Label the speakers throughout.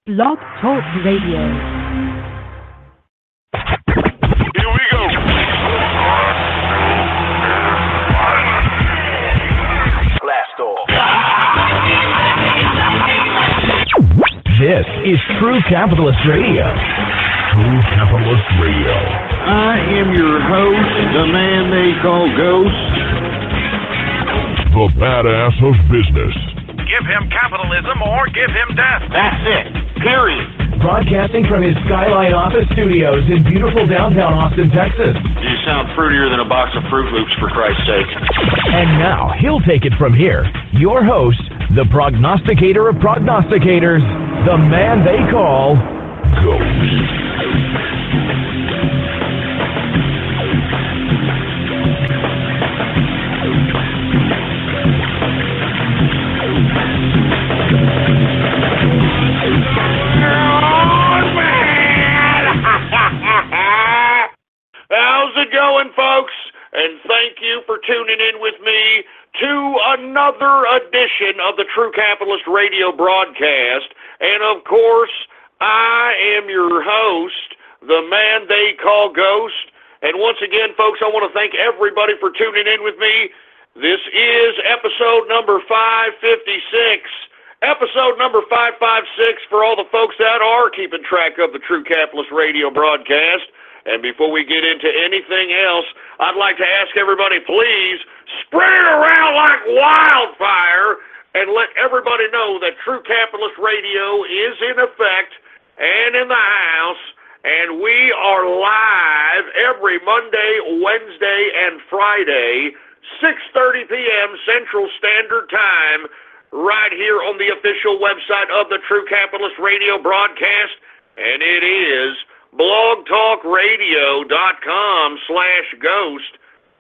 Speaker 1: Blog Talk Radio.
Speaker 2: Here we go. Blast off.
Speaker 3: This is True Capitalist Radio. True Capitalist Radio.
Speaker 4: I am your host, the man they call Ghost.
Speaker 3: The badass of business.
Speaker 2: Give him capitalism or give him death.
Speaker 4: That's it. Period.
Speaker 3: Broadcasting from his Skyline office studios in beautiful downtown Austin, Texas.
Speaker 4: You sound fruitier than a box of Fruit Loops, for Christ's sake.
Speaker 3: And now, he'll take it from here. Your host, the prognosticator of prognosticators, the man they call Ghost.
Speaker 2: How's it going, folks? And thank you for tuning in with me to another edition of the True Capitalist Radio broadcast. And of course, I am your host, the man they call Ghost. And once again, folks, I want to thank everybody for tuning in with me. This is episode number 556. Episode number 556 for all the folks that are keeping track of the True Capitalist Radio broadcast. And before we get into anything else, I'd like to ask everybody, please spread it around like wildfire and let everybody know that True Capitalist Radio is in effect and in the house. And we are live every Monday, Wednesday, and Friday, 6:30 p.m. Central Standard Time, right here on the official website of the True Capitalist Radio broadcast. And it is blogtalkradio.com/ghost.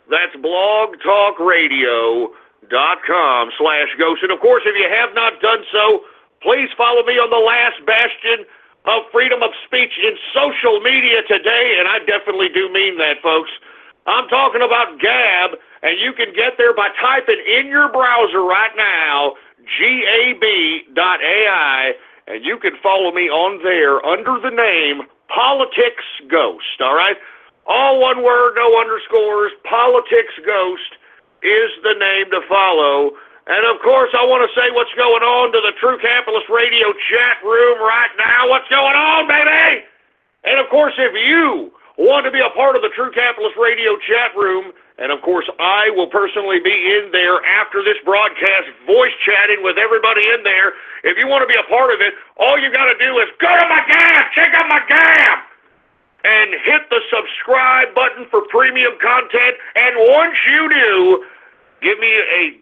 Speaker 2: That's blogtalkradio.com/ghost. And of course, if you have not done so, please follow me on the last bastion of freedom of speech in social media today. And I definitely do mean that, folks. I'm talking about Gab, and you can get there by typing in your browser right now, gab.ai, and you can follow me on there under the name Politics Ghost, all right? All one word, no underscores. Politics Ghost is the name to follow. And, of course, I want to say what's going on to the True Capitalist Radio chat room right now. What's going on, baby? And, of course, if you want to be a part of the True Capitalist Radio chat room, and, of course, I will personally be in there after this broadcast, voice chatting with everybody in there. If you want to be a part of it, all you got to do is go to my Gab, check out my Gab, and hit the subscribe button for premium content. And once you do, give me a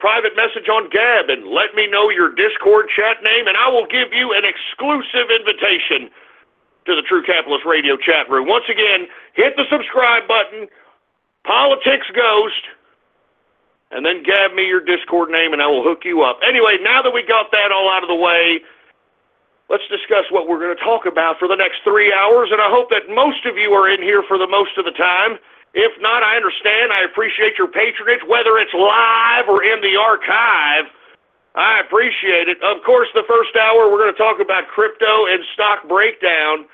Speaker 2: private message on Gab and let me know your Discord chat name, and I will give you an exclusive invitation to the True Capitalist Radio chat room. Once again, hit the subscribe button, Politics Ghost, and then Gab me your Discord name, and I will hook you up. Anyway, now that we got that all out of the way, let's discuss what we're going to talk about for the next 3 hours, and I hope that most of you are in here for the most of the time. If not, I understand. I appreciate your patronage, whether it's live or in the archive. I appreciate it. Of course, the first hour, we're going to talk about crypto and stock breakdown.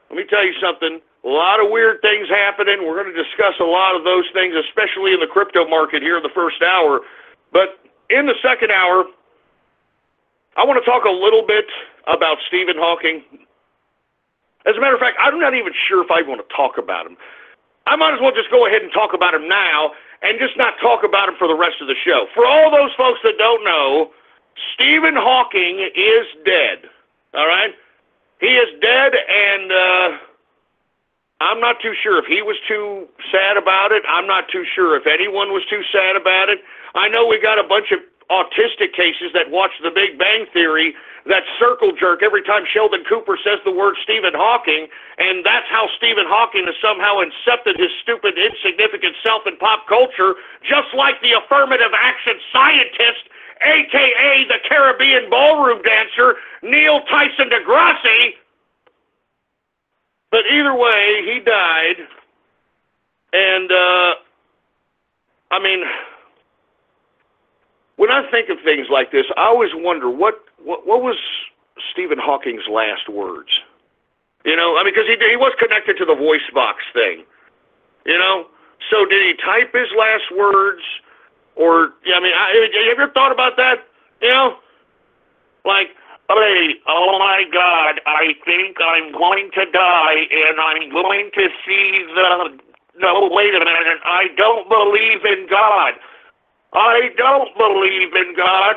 Speaker 2: Let me tell you something. A lot of weird things happening. We're going to discuss a lot of those things, especially in the crypto market here in the first hour. But in the second hour, I want to talk a little bit about Stephen Hawking. As a matter of fact, I'm not even sure if I want to talk about him. I might as well just go ahead and talk about him now and just not talk about him for the rest of the show. For all those folks that don't know, Stephen Hawking is dead. All right? He is dead, and I'm not too sure if he was too sad about it. I'm not too sure if anyone was too sad about it. I know we got a bunch of autistic cases that watch The Big Bang Theory that circle jerk every time Sheldon Cooper says the word Stephen Hawking, and that's how Stephen Hawking has somehow incepted his stupid, insignificant self in pop culture, just like the affirmative action scientist, a.k.a. the Caribbean ballroom dancer, Neil Tyson deGrasse. But either way, he died, and, I mean, when I think of things like this, I always wonder what was Stephen Hawking's last words? You know, I mean, because he was connected to the voice box thing, you know? So did he type his last words? Or, I mean, have you ever thought about that? You know? Like, hey, oh my God, I think I'm going to die, and I'm going to see the... No, wait a minute, I don't believe in God. I don't believe in God.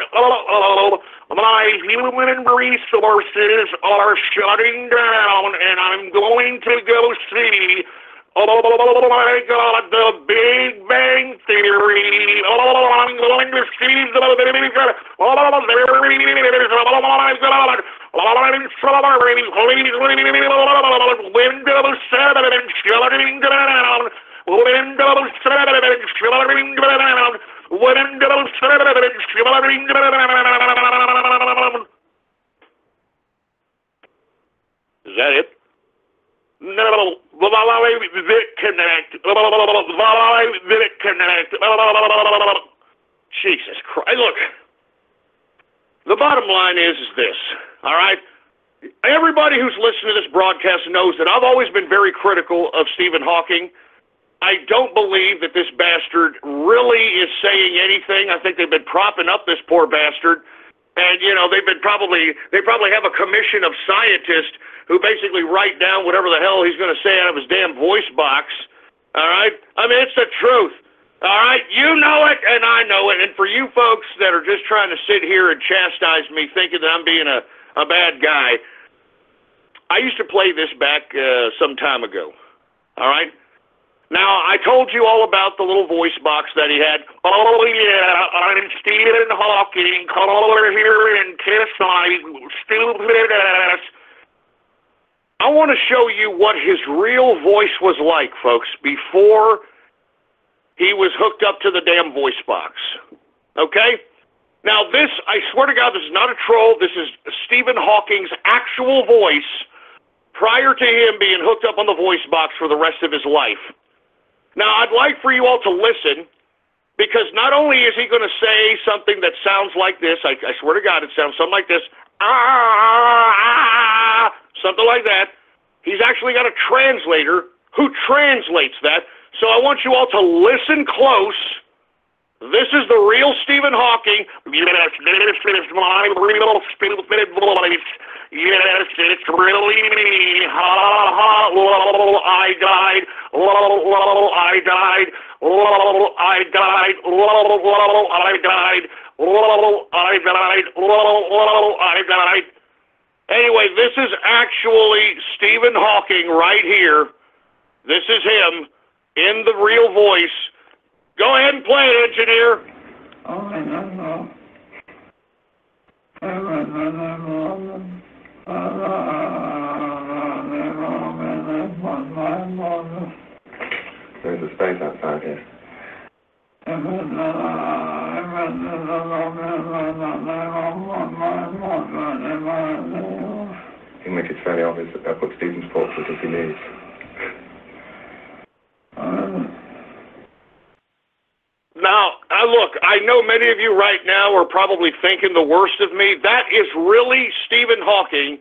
Speaker 2: My human resources are shutting down, and I'm going to go see, oh my God, the Big Bang Theory. Oh, I'm going to see the Big Bang. Oh my God. I'm sorry. Windows 7 shutting down. Windows 7 shutting down. Windows 7 shutting down. Is that it? No. Connect. Connect. Jesus Christ. Look, the bottom line is this, all right? Everybody who's listening to this broadcast knows that I've always been very critical of Stephen Hawking. I don't believe that this bastard really is saying anything. I think they've been propping up this poor bastard. And, you know, they probably have a commission of scientists who basically write down whatever the hell he's going to say out of his damn voice box. All right? I mean, it's the truth. All right? You know it, and I know it. And for you folks that are just trying to sit here and chastise me thinking that I'm being a bad guy, I used to play this back some time ago. All right? Now, I told you all about the little voice box that he had. Oh, yeah, I'm Stephen Hawking. Come over here and kiss my stupid ass. I want to show you what his real voice was like, folks, before he was hooked up to the damn voice box. Okay? Now, this, I swear to God, this is not a troll. This is Stephen Hawking's actual voice prior to him being hooked up on the voice box for the rest of his life. Now, I'd like for you all to listen, because not only is he going to say something that sounds like this, I swear to God, it sounds something like this, something like that. He's actually got a translator who translates that. So I want you all to listen close. This is the real Stephen Hawking. Yes, this is my real stupid voice. Yes, it's really me. Ha ha. I died. I died. I died. I died. I died. I died. Anyway, this is actually Stephen Hawking right here. This is him in the real voice. Go ahead and play it, engineer.
Speaker 1: There's a space outside here. I think it's fairly obvious that they'll put Stephen's portrait if he leaves.
Speaker 2: Now, look, I know many of you right now are probably thinking the worst of me. That is really Stephen Hawking.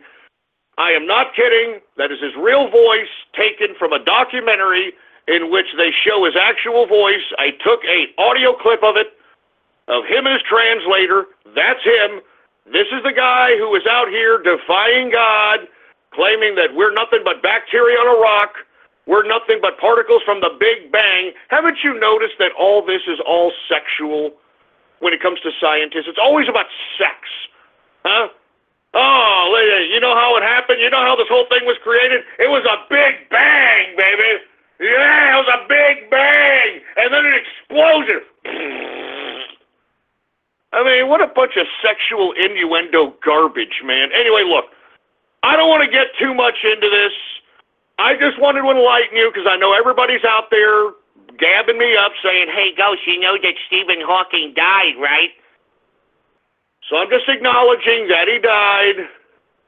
Speaker 2: I am not kidding. That is his real voice taken from a documentary in which they show his actual voice. I took an audio clip of it, of him and his translator. That's him. This is the guy who is out here defying God, claiming that we're nothing but bacteria on a rock. We're nothing but particles from the Big Bang. Haven't you noticed that all this is all sexual when it comes to scientists? It's always about sex. Huh? Oh, you know how it happened? You know how this whole thing was created? It was a Big Bang, baby. Yeah, it was a Big Bang. And then an explosion. I mean, what a bunch of sexual innuendo garbage, man. Anyway, look, I don't want to get too much into this. I just wanted to enlighten you because I know everybody's out there gabbing me up saying, hey, Ghost, you know that Stephen Hawking died, right? So I'm just acknowledging that he died.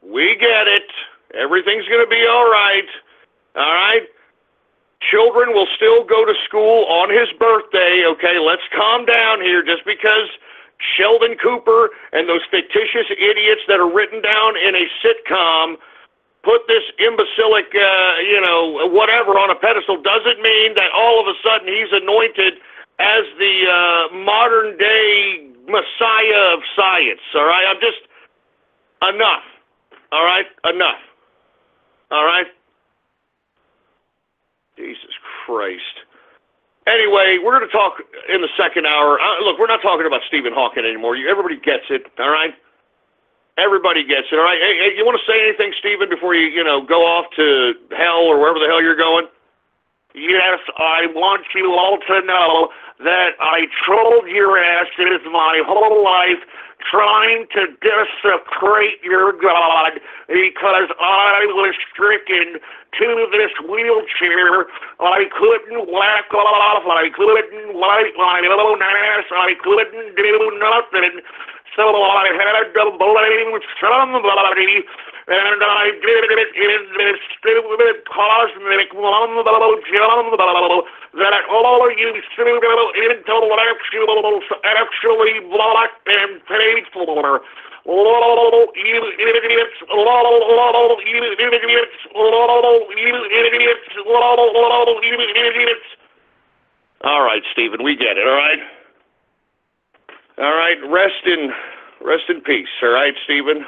Speaker 2: We get it. Everything's going to be all right. All right? Children will still go to school on his birthday, okay? Let's calm down here. Just because Sheldon Cooper and those fictitious idiots that are written down in a sitcom put this imbecilic, whatever on a pedestal doesn't mean that all of a sudden he's anointed as the modern-day messiah of science, all right? I'm just, enough, all right? Enough, all right? Jesus Christ. Anyway, we're going to talk in the second hour. Look, we're not talking about Stephen Hawking anymore. Everybody gets it, all right? Everybody gets it, all right? Hey, you want to say anything, Stephen, before you, go off to hell or wherever the hell you're going? Yes, I want you all to know that I trolled your asses my whole life trying to desecrate your God because I was stricken to this wheelchair. I couldn't whack off. I couldn't wipe my own ass. I couldn't do nothing. So I had to blame somebody, and I did it in this stupid cosmic mumbo jumbo that all of you pseudo intellectuals actually bought and paid for. Lol, you idiots, lol, you idiots, lol, you idiots, lol, you idiots. All right, Stephen, we get it, all right? All right, rest in peace, all right, Stephen?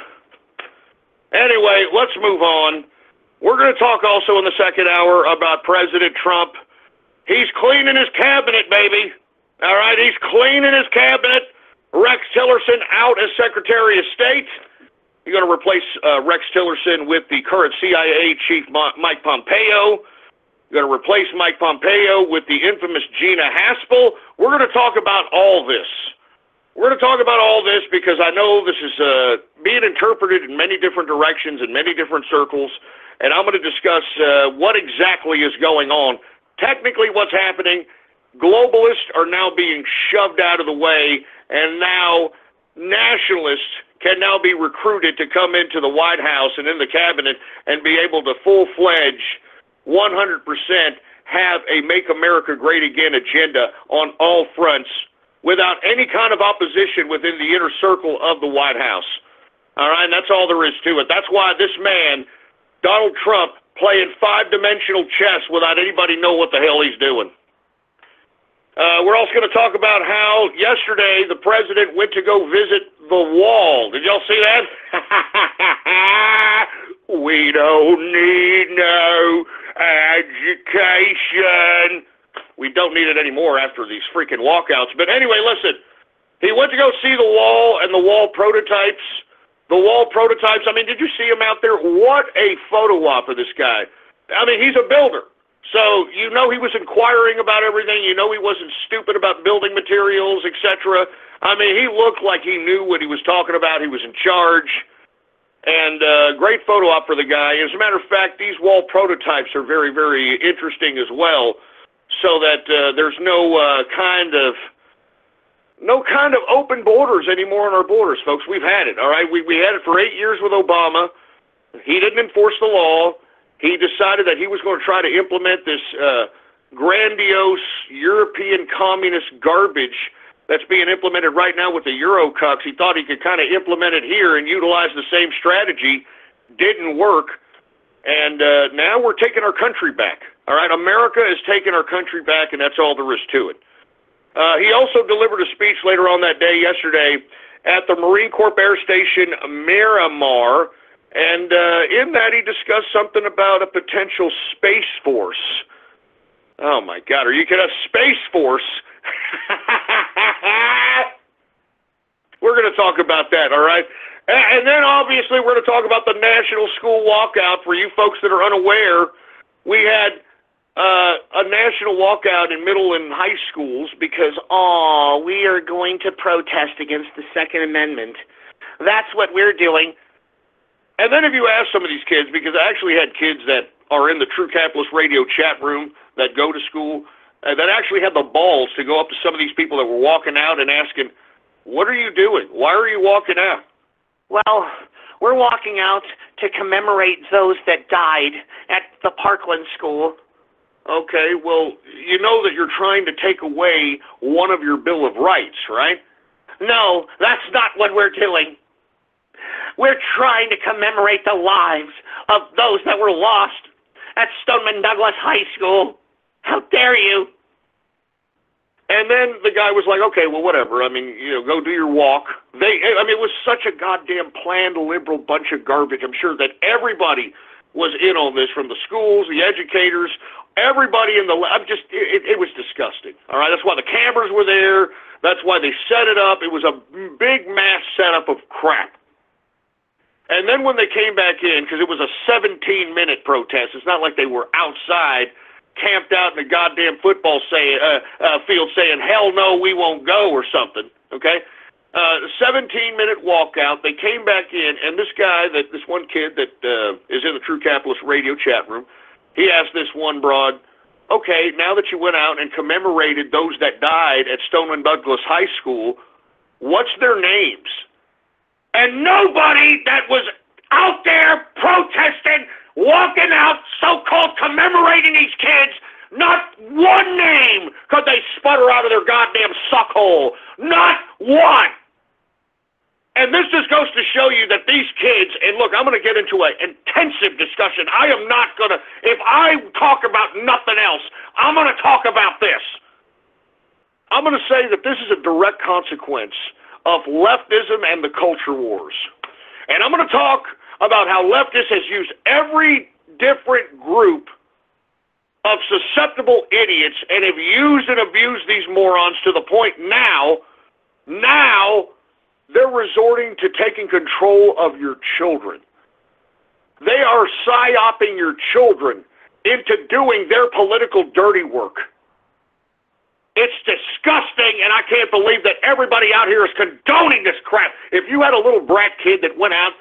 Speaker 2: Anyway, let's move on. We're going to talk also in the second hour about President Trump. He's cleaning his cabinet, baby. All right, he's cleaning his cabinet. Rex Tillerson out as Secretary of State. You're going to replace Rex Tillerson with the current CIA Chief Mike Pompeo. You're going to replace Mike Pompeo with the infamous Gina Haspel. We're going to talk about all this. We're going to talk about all this because I know this is being interpreted in many different directions, in many different circles, and I'm going to discuss what exactly is going on. Technically, what's happening, globalists are now being shoved out of the way, and now nationalists can now be recruited to come into the White House and in the cabinet and be able to full-fledged, 100% have a Make America Great Again agenda on all fronts, without any kind of opposition within the inner circle of the White House. All right, and that's all there is to it. That's why this man, Donald Trump, playing five-dimensional chess without anybody know what the hell he's doing. We're also going to talk about how yesterday the president went to go visit the wall. Did y'all see that? We don't need no education. We don't need it anymore after these freaking walkouts. But anyway, listen, he went to go see the wall and the wall prototypes. The wall prototypes, I mean, did you see him out there? What a photo op of this guy. I mean, he's a builder. So you know he was inquiring about everything. You know he wasn't stupid about building materials, etc. I mean, he looked like he knew what he was talking about. He was in charge. And great photo op for the guy. As a matter of fact, these wall prototypes are very, very interesting as well, so that there's no kind of open borders anymore on our borders, folks. We've had it, all right? We had it for 8 years with Obama. He didn't enforce the law. He decided that he was going to try to implement this grandiose European communist garbage that's being implemented right now with the Euro cucks. He thought he could kind of implement it here and utilize the same strategy. Didn't work. And now we're taking our country back. All right, America is taking our country back, and that's all there is to it. He also delivered a speech later on that day, yesterday, at the Marine Corps Air Station Miramar, and in that he discussed something about a potential space force. Oh, my God, are you kidding? A space force? We're going to talk about that, all right? And then, obviously, we're going to talk about the National School Walkout. For you folks that are unaware, we had a national walkout in middle and high schools because, we are going to protest against the Second Amendment. That's what we're doing. And then if you ask some of these kids, because I actually had kids that are in the True Capitalist Radio chat room that go to school, that actually had the balls to go up to some of these people that were walking out and asking, what are you doing? Why are you walking out?
Speaker 5: Well, we're walking out to commemorate those that died at the Parkland School.
Speaker 2: Okay, well, you know that you're trying to take away one of your Bill of Rights, right?
Speaker 5: No, that's not what we're doing. We're trying to commemorate the lives of those that were lost at Stoneman Douglas High School. How dare you?
Speaker 2: And then the guy was like, okay, well, whatever. I mean, go do your walk. It was such a goddamn planned liberal bunch of garbage. I'm sure that everybody was in on this, from the schools, the educators, everybody in the it was disgusting. All right, that's why the cameras were there. That's why they set it up. It was a big mass setup of crap. And then when they came back in, because it was a 17-minute protest, it's not like they were outside, camped out in the goddamn football field saying, hell no, we won't go, or something, okay? 17-minute walkout. They came back in, and this one kid that is in the True Capitalist radio chat room, he asked this one broad, okay, now that you went out and commemorated those that died at Stoneman Douglas High School, what's their names? And nobody that was out there protesting, walking out, so-called commemorating these kids, not one name could they sputter out of their goddamn suckhole. Not one. And this just goes to show you that these kids, and look, I'm going to get into an intensive discussion. I am not going to, if I talk about nothing else, I'm going to talk about this. I'm going to say that this is a direct consequence of leftism and the culture wars. And I'm going to talk about how leftists has used every different group of susceptible idiots and have used and abused these morons to the point now they're resorting to taking control of your children. They are psyoping your children into doing their political dirty work. It's disgusting, and I can't believe that everybody out here is condoning this crap. If you had a little brat kid that went out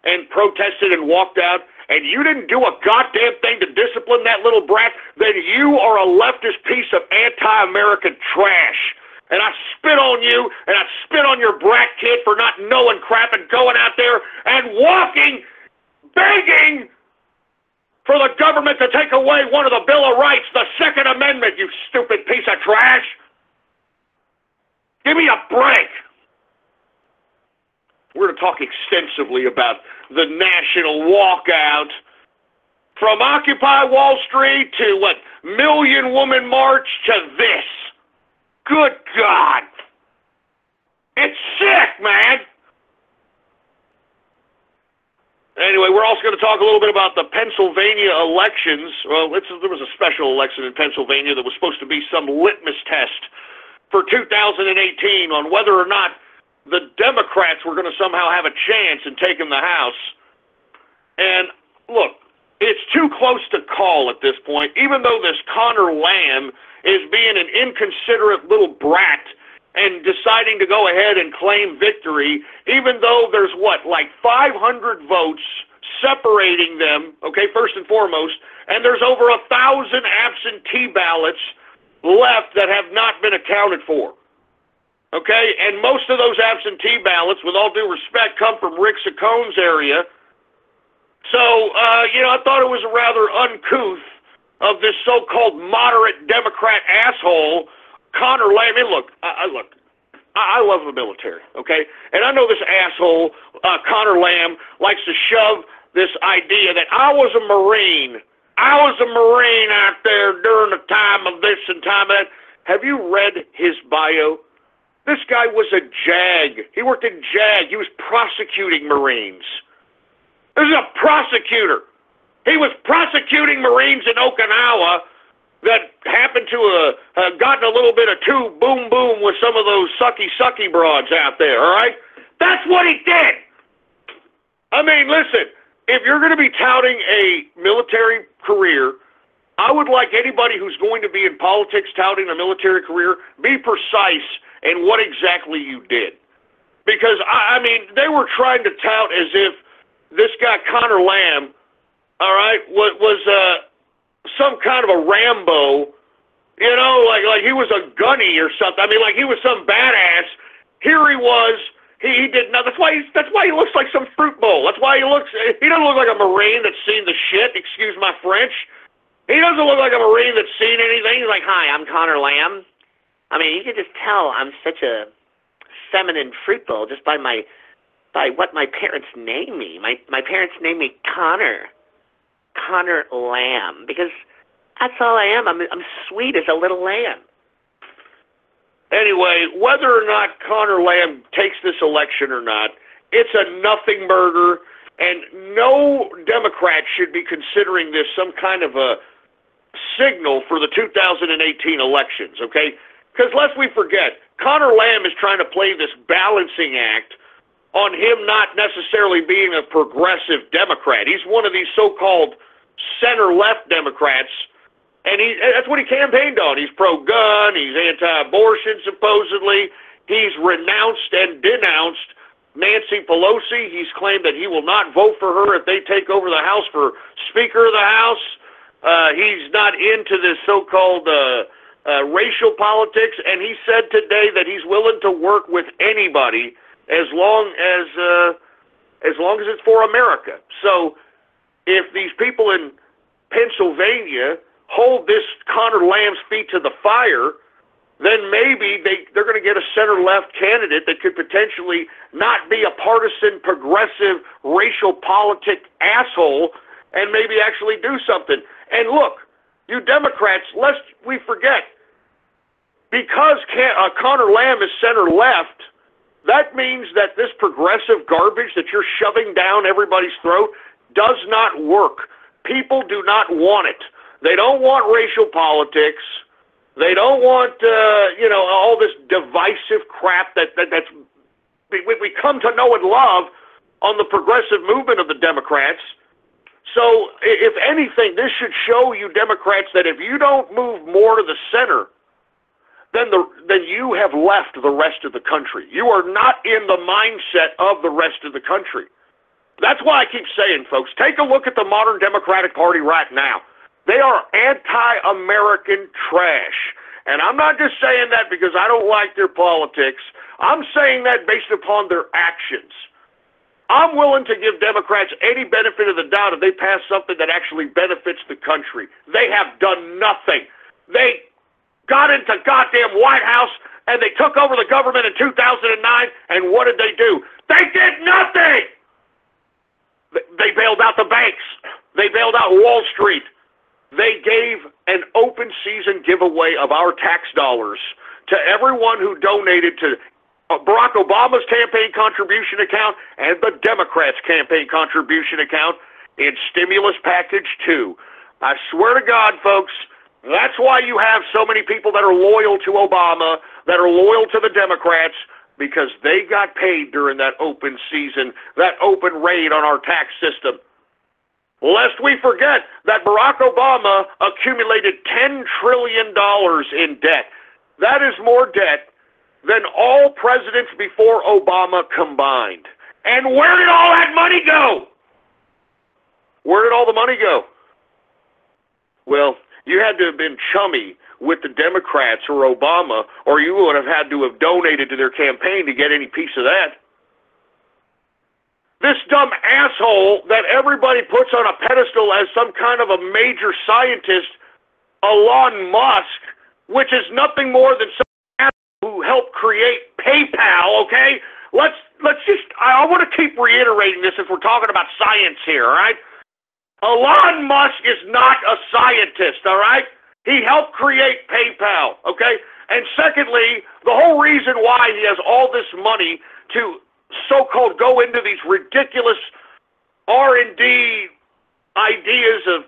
Speaker 2: and protested and walked out, and you didn't do a goddamn thing to discipline that little brat, then you are a leftist piece of anti-American trash. And I spit on you, and I spit on your brat kid for not knowing crap and going out there and walking, begging for the government to take away one of the Bill of Rights, the Second Amendment, you stupid piece of trash. Give me a break. We're going to talk extensively about the national walkout from Occupy Wall Street to Million Woman March to this. Good God. It's sick, man. Anyway, we're also going to talk a little bit about the Pennsylvania elections. Well, there was a special election in Pennsylvania that was supposed to be some litmus test for 2018 on whether or not the Democrats were going to somehow have a chance in taking the House. And look, it's too close to call at this point, even though this Connor Lamb is being an inconsiderate little brat and deciding to go ahead and claim victory, even though there's 500 votes separating them, okay, first and foremost, and there's over 1,000 absentee ballots left that have not been accounted for. Okay, and most of those absentee ballots, with all due respect, come from Rick Saccone's area. So, I thought it was rather uncouth of this so-called moderate Democrat asshole, Connor Lamb. And look, I love the military, okay? And I know this asshole, Connor Lamb, likes to shove this idea that I was a Marine. I was a Marine out there during the time of this and time of that. Have you read his bio? This guy was a JAG. He worked in JAG. He was prosecuting Marines. This is a prosecutor. He was prosecuting Marines in Okinawa that happened to have gotten a little bit of too boom-boom with some of those sucky broads out there, all right? That's what he did. I mean, listen, if you're going to be touting a military career, I would like anybody who's going to be in politics touting a military career, be precise in what exactly you did. Because, I mean, they were trying to tout as if this guy, Connor Lamb, all right, was some kind of a Rambo, like he was a gunny or something. I mean, like he was some badass. Here he was. He did nothing. That's why he looks like some fruit bowl. He doesn't look like a Marine that's seen the shit, excuse my French. He doesn't look like a Marine that's seen anything. He's like, hi, I'm Connor Lamb. I mean, you can just tell I'm such a
Speaker 5: feminine fruit bowl just by what my parents name me. My parents name me Connor Lamb, because that's all I am. I'm sweet as a little lamb.
Speaker 2: Anyway, whether or not Connor Lamb takes this election or not, it's a nothing burger, and no Democrat should be considering this some kind of a signal for the 2018 elections, okay? Because lest we forget, Connor Lamb is trying to play this balancing act on him not necessarily being a progressive Democrat. He's one of these so-called center-left Democrats, and that's what he campaigned on. He's pro-gun, he's anti-abortion, supposedly. He's renounced and denounced Nancy Pelosi. He's claimed that he will not vote for her if they take over the House for Speaker of the House. He's not into this so-called racial politics, and he said today that he's willing to work with anybody as long as it's for America. So if these people in Pennsylvania hold this Connor Lamb's feet to the fire, then maybe they're going to get a center-left candidate that could potentially not be a partisan, progressive, racial politic asshole and maybe actually do something. And look, you Democrats, lest we forget, because Connor Lamb is center-left, that means that this progressive garbage that you're shoving down everybody's throat does not work. People do not want it. They don't want racial politics. They don't want, all this divisive crap that's we come to know and love on the progressive movement of the Democrats. So, if anything, this should show you Democrats that if you don't move more to the center, then you have left the rest of the country. You are not in the mindset of the rest of the country. That's why I keep saying, folks, take a look at the modern Democratic Party right now. They are anti-American trash. And I'm not just saying that because I don't like their politics. I'm saying that based upon their actions. I'm willing to give Democrats any benefit of the doubt if they pass something that actually benefits the country. They have done nothing. They got into goddamn White House and they took over the government in 2009, and what did they do? They did nothing! They bailed out the banks. They bailed out Wall Street. They gave an open season giveaway of our tax dollars to everyone who donated to Barack Obama's campaign contribution account and the Democrats' campaign contribution account in Stimulus Package 2. I swear to God, folks, that's why you have so many people that are loyal to Obama, that are loyal to the Democrats, because they got paid during that open season, that open raid on our tax system. Lest we forget that Barack Obama accumulated $10 trillion in debt. That is more debt than all presidents before Obama combined. And where did all that money go? Where did all the money go? Well, you had to have been chummy with the Democrats or Obama, or you would have had to have donated to their campaign to get any piece of that. This dumb asshole that everybody puts on a pedestal as some kind of a major scientist, Elon Musk, which is nothing more than some asshole who helped create PayPal, okay? Let's just, I want to keep reiterating this if we're talking about science here, all right? Elon Musk is not a scientist, all right? He helped create PayPal, okay? And secondly, the whole reason why he has all this money to so-called go into these ridiculous R&D ideas of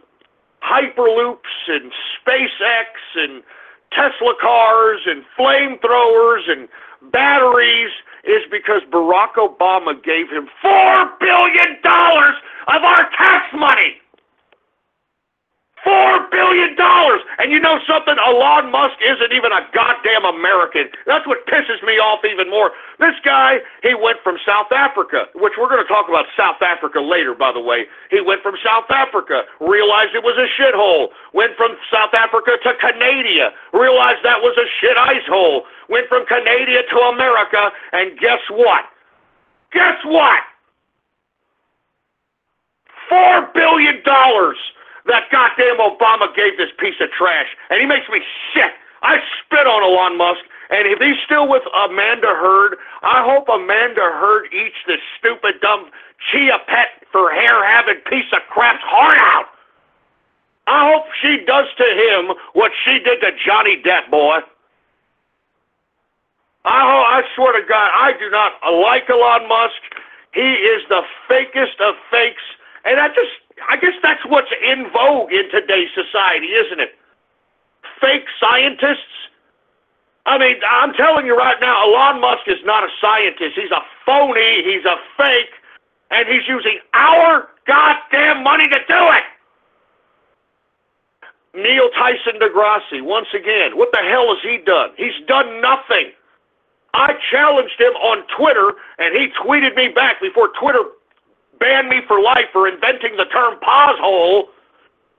Speaker 2: hyperloops and SpaceX and Tesla cars and flamethrowers and batteries is because Barack Obama gave him $4 billion of our tax money. $4 billion! And you know something? Elon Musk isn't even a goddamn American. That's what pisses me off even more. This guy, he went from South Africa, which we're going to talk about South Africa later, by the way. He went from South Africa, realized it was a shithole, went from South Africa to Canada, realized that was a shit ice hole, went from Canada to America, and guess what? Guess what? $4 billion! That goddamn Obama gave this piece of trash, and he makes me sick. I spit on Elon Musk, And if he's still with Amanda Heard, I hope Amanda Heard eats this stupid, dumb chia pet for hair-having piece of crap's heart out. I hope she does to him what she did to Johnny Depp, boy. I swear to God, I do not like Elon Musk. He is the fakest of fakes, and I guess that's what's in vogue in today's society, isn't it? Fake scientists. I mean, I'm telling you right now, Elon Musk is not a scientist. He's a phony, he's a fake, and he's using our goddamn money to do it. Neil Tyson deGrasse, once again, what the hell has he done? He's done nothing. I challenged him on Twitter, and he tweeted me back before Twitter banned me for life for inventing the term pothole.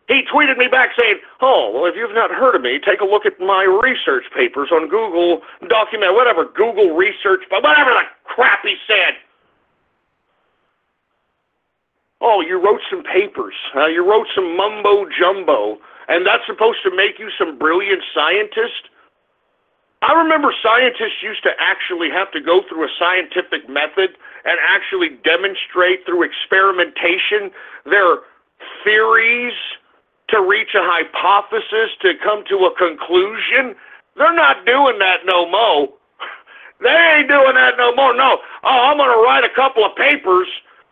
Speaker 2: He tweeted me back saying, oh, well, if you've not heard of me, take a look at my research papers on Google Document, whatever, Google Research, but whatever the crap he said. Oh, you wrote some papers. You wrote some mumbo-jumbo, and that's supposed to make you some brilliant scientist? I remember scientists used to actually have to go through a scientific method and actually demonstrate through experimentation their theories to reach a hypothesis, to come to a conclusion. They're not doing that no more. They ain't doing that no more. No. Oh, I'm going to write a couple of papers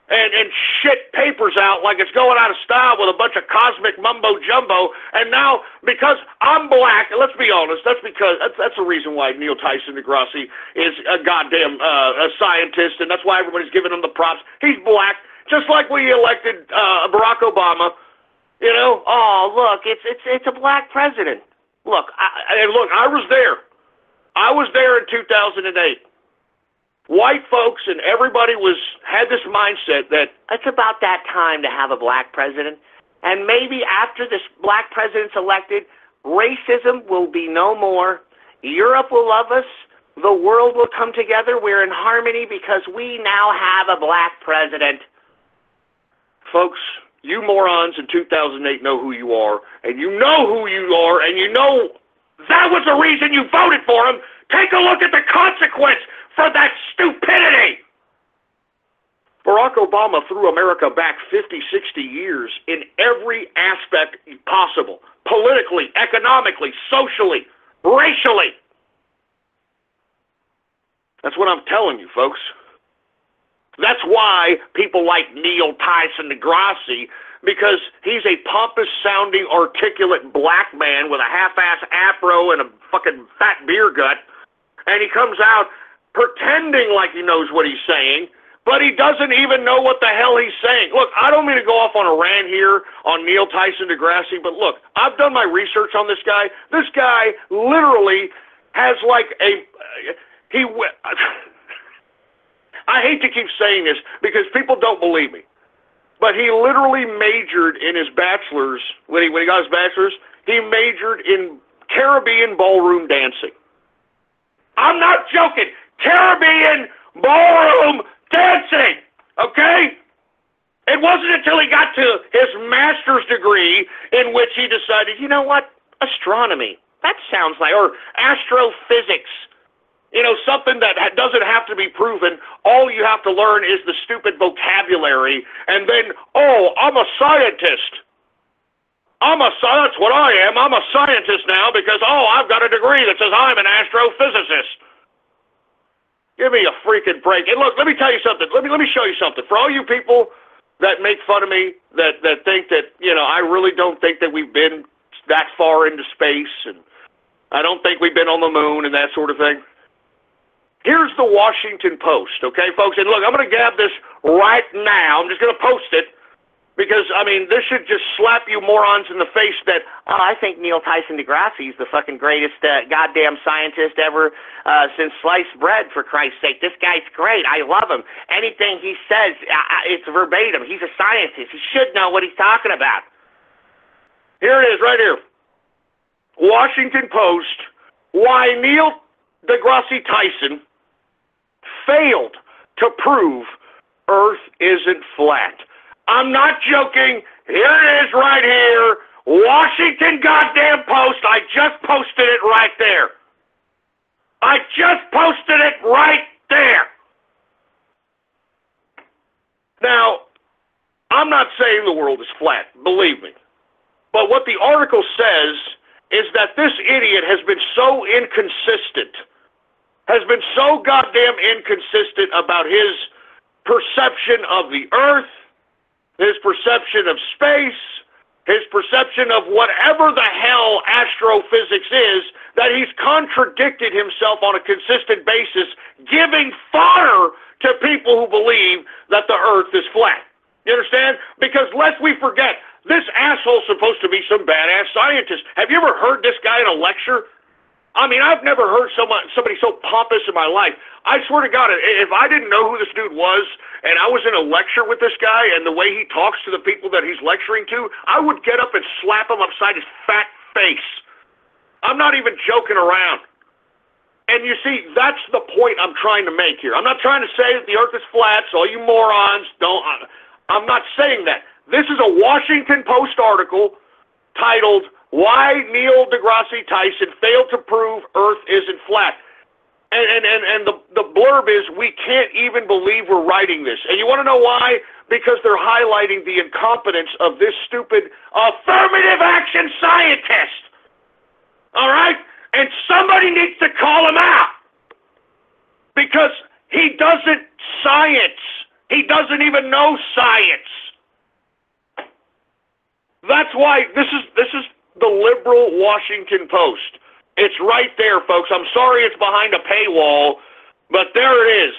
Speaker 2: and shit papers out like it's going out of style with a bunch of cosmic mumbo-jumbo. And now, because I'm black, let's be honest, that's the reason why Neil Tyson deGrasse is a goddamn a scientist, and that's why everybody's giving him the props. He's black, just like we elected Barack Obama. You know, oh, look, it's a black president. Look, I was there. I was there in 2008. White folks and everybody had this mindset that it's about that time to have a black president. And maybe after this black president's elected, racism will be no more. Europe will love us. The world will come together. We're in harmony because we now have a black president. Folks, you morons in 2008 know who you are, and you know who you are, and you know that was the reason you voted for him. Take a look at the consequence for that stupidity. Barack Obama threw America back 50, 60 years in every aspect possible. Politically, economically, socially, racially. That's what I'm telling you, folks. That's why people like Neil Tyson deGrasse, because he's a pompous-sounding, articulate black man with a half-ass afro and a fucking fat beer gut, and he comes out pretending like he knows what he's saying, but he doesn't even know what the hell he's saying. Look, I don't mean to go off on a rant here on Neil Tyson deGrasse, but look, I've done my research on this guy. This guy literally has like I hate to keep saying this because people don't believe me, but he literally majored in his bachelor's, when he got his bachelor's, he majored in Caribbean ballroom dancing. I'm not joking. Caribbean ballroom dancing, okay? It wasn't until he got to his master's degree in which he decided, you know what, astronomy, that sounds like, or astrophysics, you know, something that doesn't have to be proven. All you have to learn is the stupid vocabulary, and then, oh, I'm a scientist. That's what I am. I'm a scientist now because, oh, I've got a degree that says I'm an astrophysicist. Give me a freaking break. And look, let me tell you something. Let me show you something. For all you people that make fun of me, that think that, you know, I really don't think that we've been that far into space, and I don't think we've been on the moon and that sort of thing. Here's the Washington Post, okay, folks? And look, I'm going to grab this right now. I'm just going to post it because, I mean, this should just slap you morons in the face that, oh, I think Neil Tyson deGrasse is the fucking greatest goddamn scientist ever since sliced bread, for Christ's sake. This guy's great. I love him. Anything he says, it's verbatim. He's a scientist. He should know what he's talking about. Here it is, right here. Washington Post, why Neil deGrasse Tyson failed to prove Earth isn't flat. I'm not joking. Here it is right here. Washington goddamn Post. I just posted it right there. I just posted it right there. Now, I'm not saying the world is flat, believe me. But what the article says is that this idiot has been so inconsistent, has been so goddamn inconsistent about his perception of the Earth, his perception of space, his perception of whatever the hell astrophysics is, that he's contradicted himself on a consistent basis, giving fodder to people who believe that the Earth is flat. You understand? Because lest we forget, this asshole's supposed to be some badass scientist. Have you ever heard this guy in a lecture? I mean, I've never heard somebody so pompous in my life. I swear to God, if I didn't know who this dude was, and I was in a lecture with this guy, and the way he talks to the people that he's lecturing to, I would get up and slap him upside his fat face. I'm not even joking around. And you see, that's the point I'm trying to make here. I'm not trying to say that the Earth is flat, so all you morons don't... I'm not saying that. This is a Washington Post article titled, "Why Neil deGrasse Tyson Failed to Prove Earth Isn't Flat." And the blurb is, we can't even believe we're writing this. And you want to know why? Because they're highlighting the incompetence of this stupid affirmative action scientist. All right? And somebody needs to call him out. Because he doesn't science. He doesn't even know science. That's why this is the liberal Washington Post. It's right there, folks. I'm sorry it's behind a paywall, but there it is.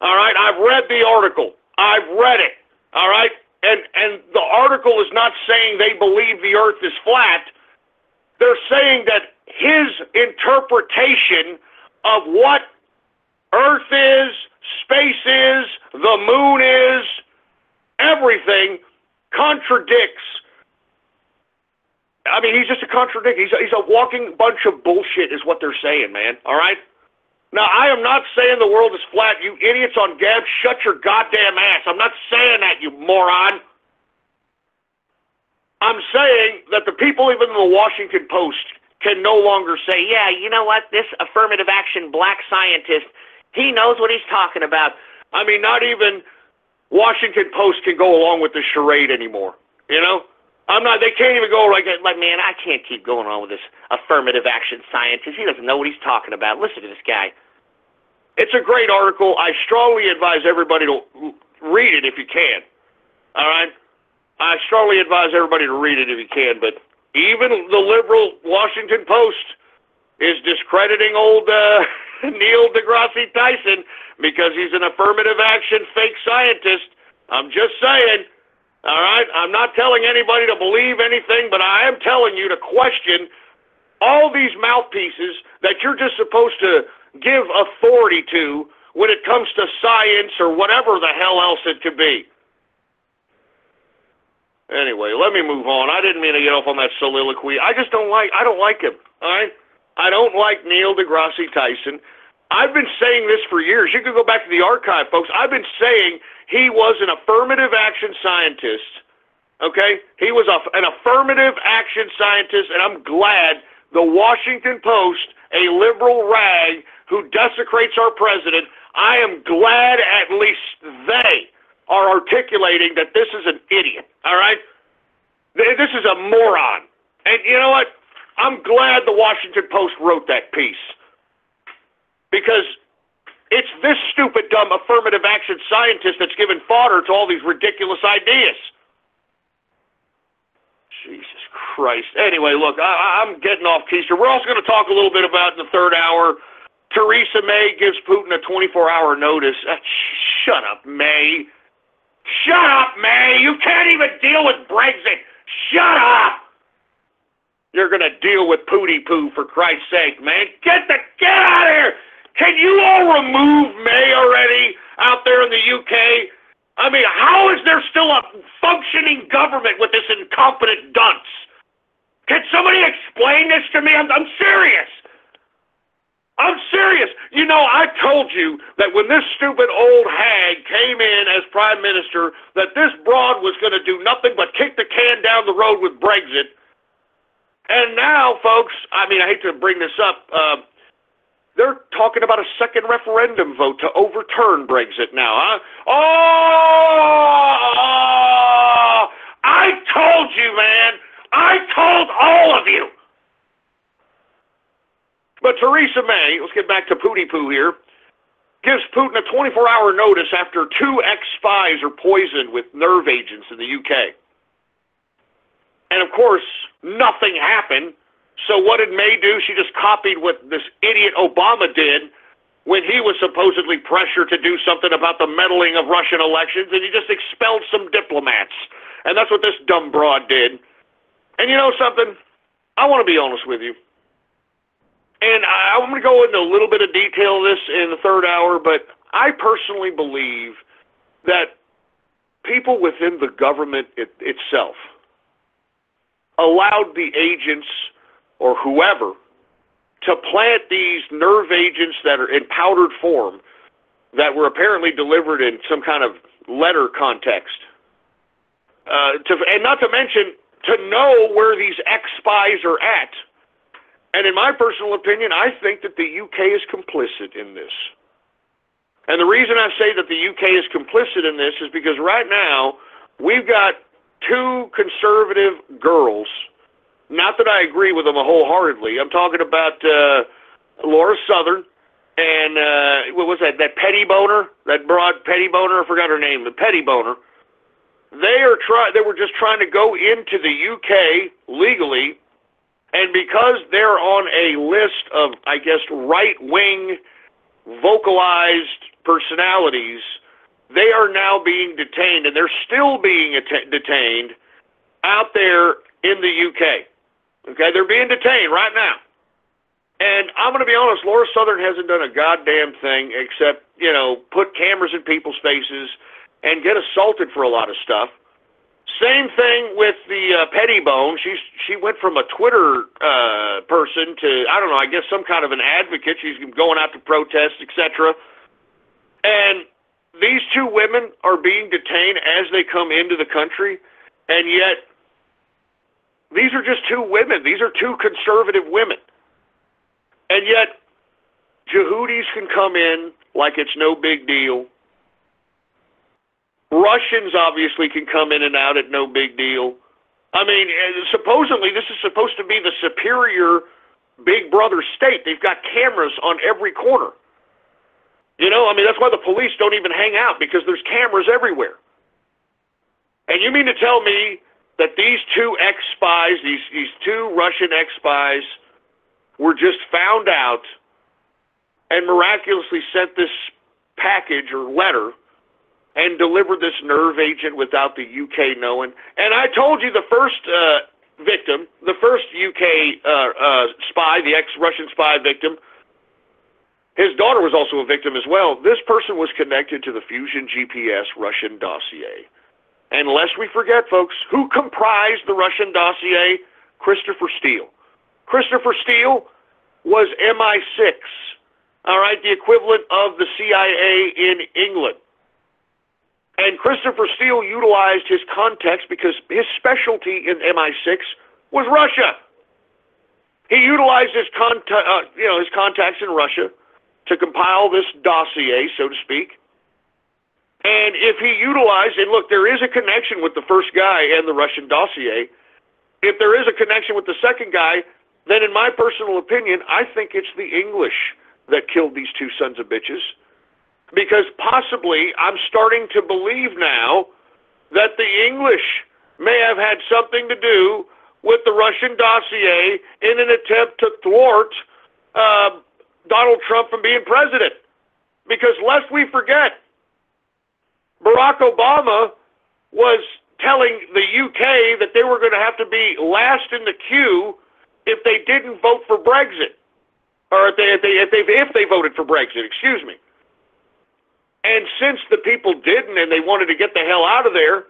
Speaker 2: All right? I've read the article. I've read it. All right? And the article is not saying they believe the Earth is flat. They're saying that his interpretation of what Earth is, space is, the moon is, everything contradicts. I mean, he's just a contradiction. He's a walking bunch of bullshit is what they're saying, man. All right? Now, I am not saying the world is flat. You idiots on Gab, shut your goddamn ass. I'm not saying that, you moron. I'm saying that the people even in the Washington Post can no longer say, yeah, you know what, this affirmative action black scientist, he knows what he's talking about. I mean, not even Washington Post can go along with the charade anymore, you know? They can't even go like, man, I can't keep going on with this affirmative action scientist. He doesn't know what he's talking about. Listen to this guy. It's a great article. I strongly advise everybody to read it if you can. All right? I strongly advise everybody to read it if you can, but even the liberal Washington Post is discrediting old Neil deGrasse Tyson because he's an affirmative action fake scientist. I'm just saying. All right? I'm not telling anybody to believe anything, but I am telling you to question all these mouthpieces that you're just supposed to give authority to when it comes to science or whatever the hell else it could be. Anyway, let me move on. I didn't mean to get off on that soliloquy. I don't like him, all right? I don't like Neil deGrasse Tyson. I've been saying this for years. You can go back to the archive, folks. I've been saying he was an affirmative action scientist, okay? He was an affirmative action scientist, and I'm glad the Washington Post, a liberal rag who desecrates our president, I am glad at least they are articulating that this is an idiot, all right? This is a moron. And you know what? I'm glad the Washington Post wrote that piece. Because it's this stupid, dumb affirmative action scientist that's given fodder to all these ridiculous ideas. Jesus Christ. Anyway, look, I'm getting off keister. We're also going to talk a little bit about in the third hour, Theresa May gives Putin a 24-hour notice. Shut up, May. Shut up, May. You can't even deal with Brexit. Shut up. You're going to deal with Pooty-Poo, for Christ's sake, man. Get out of here. Can you all remove May already out there in the UK? I mean, how is there still a functioning government with this incompetent dunce? Can somebody explain this to me? I'm serious. I'm serious. You know, I told you that when this stupid old hag came in as prime minister, that this broad was going to do nothing but kick the can down the road with Brexit. And now, folks, I mean, I hate to bring this up, They're talking about a second referendum vote to overturn Brexit now, huh? Oh! I told you, man! I told all of you! But Theresa May, let's get back to Pooty Poo here, gives Putin a 24-hour notice after 2 ex-spies are poisoned with nerve agents in the UK. And of course, nothing happened. So what did May do? She just copied what this idiot Obama did when he was supposedly pressured to do something about the meddling of Russian elections, and he just expelled some diplomats. And that's what this dumb broad did. And you know something? I want to be honest with you. And I'm going to go into a little bit of detail of this in the third hour, but I personally believe that people within the government itself allowed the agents or whoever to plant these nerve agents that are in powdered form that were apparently delivered in some kind of letter context. And not to mention, to know where these ex-spies are at. And in my personal opinion, I think that the UK is complicit in this. And the reason I say that the UK is complicit in this is because right now, we've got 2 conservative girls. Not that I agree with them wholeheartedly. I'm talking about Laura Southern and, what was that petty boner? That broad petty boner? I forgot her name. The petty boner. They were just trying to go into the UK legally, and because they're on a list of, I guess, right-wing vocalized personalities, they are now being detained, and they're still being detained out there in the UK. Okay, they're being detained right now. And I'm going to be honest, Laura Southern hasn't done a goddamn thing except, you know, put cameras in people's faces and get assaulted for a lot of stuff. Same thing with the Pettibone. She went from a Twitter person to, I don't know, I guess some kind of an advocate. She's going out to protest, etc. And these 2 women are being detained as they come into the country, and yet these are just 2 women. These are 2 conservative women. And yet Jehudis can come in like it's no big deal. Russians obviously can come in and out at no big deal. I mean, supposedly this is supposed to be the superior big brother state. They've got cameras on every corner. You know, I mean, that's why the police don't even hang out, because there's cameras everywhere. And you mean to tell me that these 2 ex-spies, these 2 Russian ex-spies, were just found out and miraculously sent this package or letter and delivered this nerve agent without the UK knowing? And I told you the first victim, the first UK spy, the ex-Russian spy victim, his daughter was also a victim as well. This person was connected to the Fusion GPS Russian dossier. And lest we forget, folks, who comprised the Russian dossier? Christopher Steele. Christopher Steele was MI6, all right, the equivalent of the CIA in England. And Christopher Steele utilized his contacts because his specialty in MI6 was Russia. He utilized his contacts in Russia to compile this dossier, so to speak. And if he utilized, and look, there is a connection with the first guy and the Russian dossier. If there is a connection with the second guy, then in my personal opinion, I think it's the English that killed these 2 sons of bitches. Because possibly, I'm starting to believe now that the English may have had something to do with the Russian dossier in an attempt to thwart Donald Trump from being president. Because lest we forget, Barack Obama was telling the UK that they were going to have to be last in the queue if they didn't vote for Brexit. Or if they voted for Brexit, excuse me. And since the people didn't and they wanted to get the hell out of there,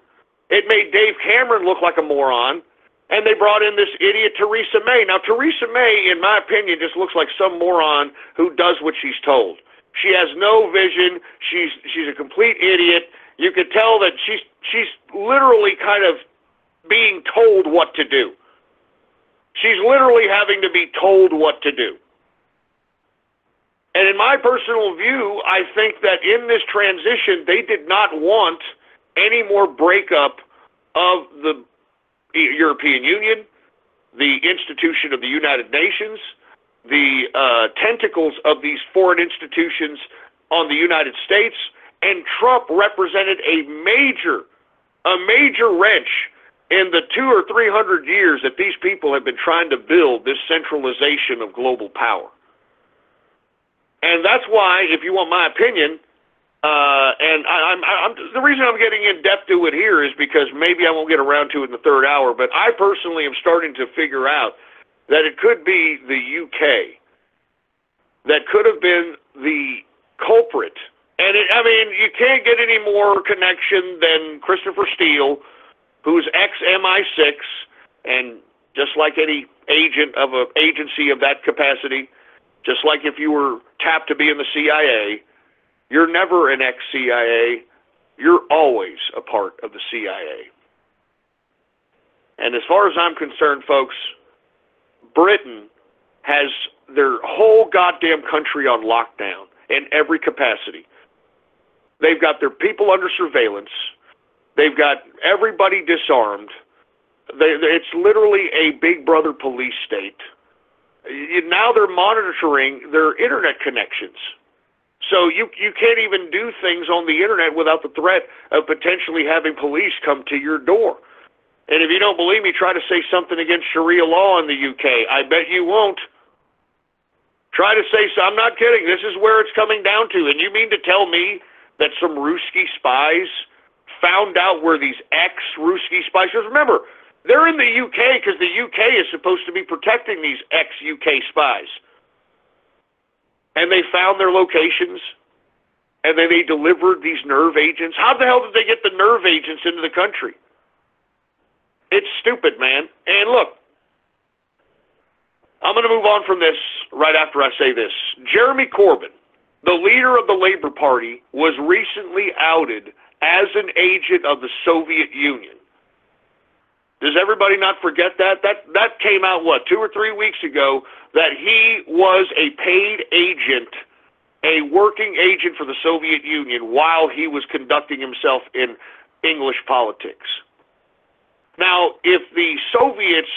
Speaker 2: it made Dave Cameron look like a moron, and they brought in this idiot Theresa May. Now, Theresa May, in my opinion, just looks like some moron who does what she's told. She has no vision. She's a complete idiot. You could tell that she's literally kind of being told what to do. She's literally having to be told what to do. And in my personal view, I think that in this transition, they did not want any more breakup of the European Union, the institution of the United Nations, the tentacles of these foreign institutions on the United States, and Trump represented a major wrench in the 200 or 300 years that these people have been trying to build this centralization of global power. And that's why, if you want my opinion, and the reason I'm getting in depth to it here is because maybe I won't get around to it in the third hour, but I personally am starting to figure out that it could be the UK that could have been the culprit. And you can't get any more connection than Christopher Steele, who's ex-MI6, and just like any agent of an agency of that capacity, just like if you were tapped to be in the CIA, you're never an ex-CIA. You're always a part of the CIA. And as far as I'm concerned, folks, Britain has their whole goddamn country on lockdown in every capacity. They've got their people under surveillance. They've got everybody disarmed. It's literally a Big Brother police state. Now they're monitoring their internet connections. So you can't even do things on the internet without the threat of potentially having police come to your door. And if you don't believe me, try to say something against Sharia law in the UK. I bet you won't. Try to say so. I'm not kidding. This is where it's coming down to. And you mean to tell me that some Ruski spies found out where these ex-Ruski spies... Because remember, they're in the UK because the UK is supposed to be protecting these ex-UK spies. And they found their locations, and then they delivered these nerve agents. How the hell did they get the nerve agents into the country? It's stupid, man. And look, I'm going to move on from this right after I say this. Jeremy Corbyn, the leader of the Labour Party, was recently outed as an agent of the Soviet Union. Does everybody not forget that? That came out, 2 or 3 weeks ago, that he was a paid agent, a working agent for the Soviet Union while he was conducting himself in English politics. Now, if the Soviets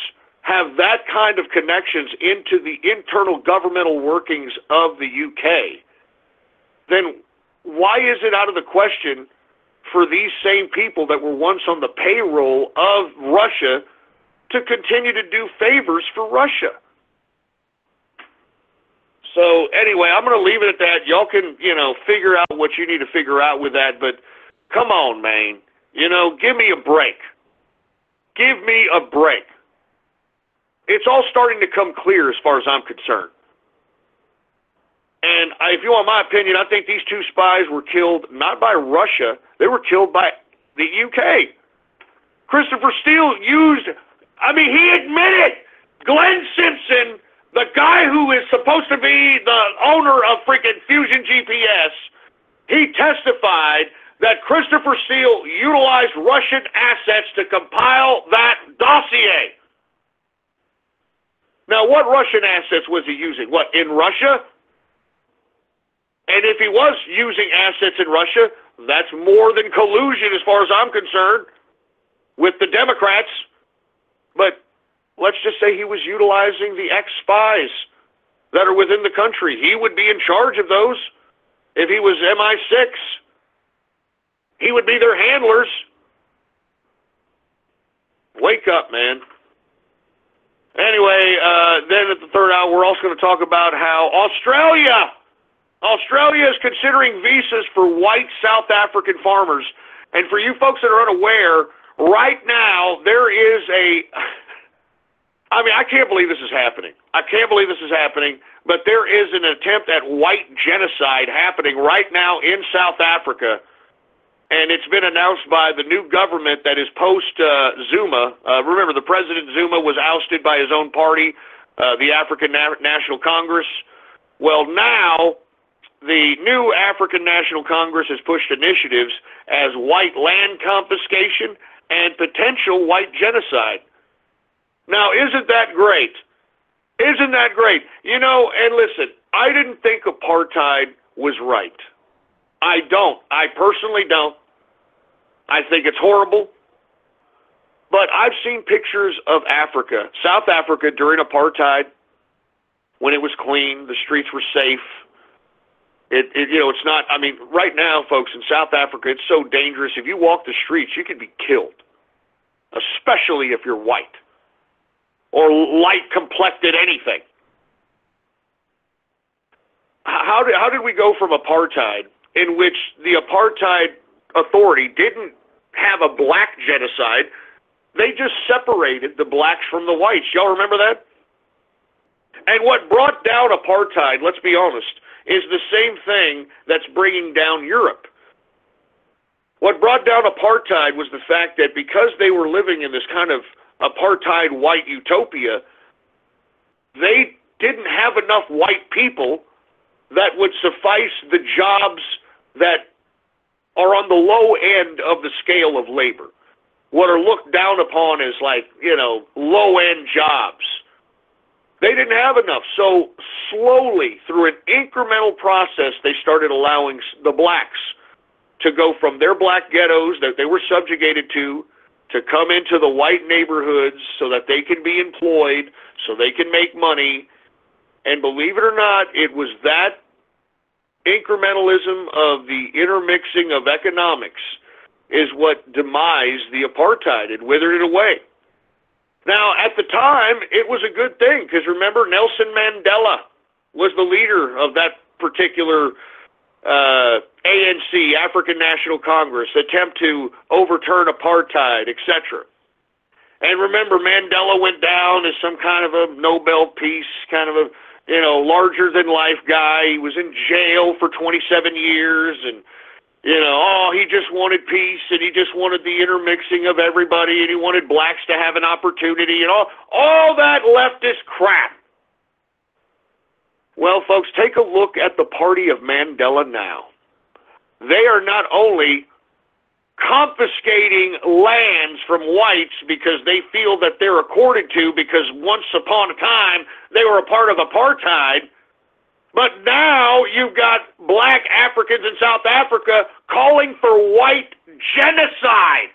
Speaker 2: have that kind of connections into the internal governmental workings of the UK, then why is it out of the question for these same people that were once on the payroll of Russia to continue to do favors for Russia? So anyway, I'm going to leave it at that. Y'all can, figure out what you need to figure out with that, but come on, man. Give me a break. Give me a break. It's all starting to come clear as far as I'm concerned. And if you want my opinion, I think these two spies were killed not by Russia, they were killed by the UK. Christopher Steele he admitted, Glenn Simpson, the guy who is supposed to be the owner of freaking Fusion GPS, he testified that Christopher Steele utilized Russian assets to compile that dossier. Now, what Russian assets was he using? What, in Russia? And if he was using assets in Russia, that's more than collusion as far as I'm concerned with the Democrats. But let's just say he was utilizing the ex-spies that are within the country. He would be in charge of those. If he was MI6, he would be their handlers. Wake up, man. Anyway, then at the third hour, we're also going to talk about how Australia is considering visas for white South African farmers. And for you folks that are unaware, right now there is I can't believe this is happening. I can't believe this is happening, but there is an attempt at white genocide happening right now in South Africa. And it's been announced by the new government that is post-Zuma. Remember, the President Zuma was ousted by his own party, the African National Congress. Well, now the new African National Congress has pushed initiatives as white land confiscation and potential white genocide. Now, isn't that great? Isn't that great? And listen, I didn't think apartheid was right. I don't. I personally don't. I think it's horrible. But I've seen pictures of Africa, South Africa during apartheid, when it was clean, the streets were safe. It's not, I mean, right now, folks, in South Africa, it's so dangerous. If you walk the streets, you could be killed, especially if you're white or light-complected anything. How did we go from apartheid, in which the apartheid authority didn't have a black genocide? They just separated the blacks from the whites. Y'all remember that? And what brought down apartheid, let's be honest, is the same thing that's bringing down Europe. What brought down apartheid was the fact that because they were living in this kind of apartheid white utopia, they didn't have enough white people that would suffice the jobs that are on the low end of the scale of labor, what are looked down upon as low-end jobs. They didn't have enough. So slowly, through an incremental process, they started allowing the blacks to go from their black ghettos that they were subjugated to come into the white neighborhoods so that they can be employed, so they can make money. And believe it or not, it was that incrementalism of the intermixing of economics is what demised the apartheid and withered it away. Now, at the time, it was a good thing, because remember, Nelson Mandela was the leader of that particular ANC, African National Congress, attempt to overturn apartheid, etc. And remember, Mandela went down as some kind of a Nobel Peace, kind of a, larger-than-life guy. He was in jail for 27 years, and he just wanted peace, and he just wanted the intermixing of everybody, and he wanted blacks to have an opportunity, and all that leftist crap. Well, folks, take a look at the party of Mandela now. They are not only confiscating lands from whites because they feel that they're accorded to because once upon a time they were a part of apartheid, but now you've got black Africans in South Africa calling for white genocide.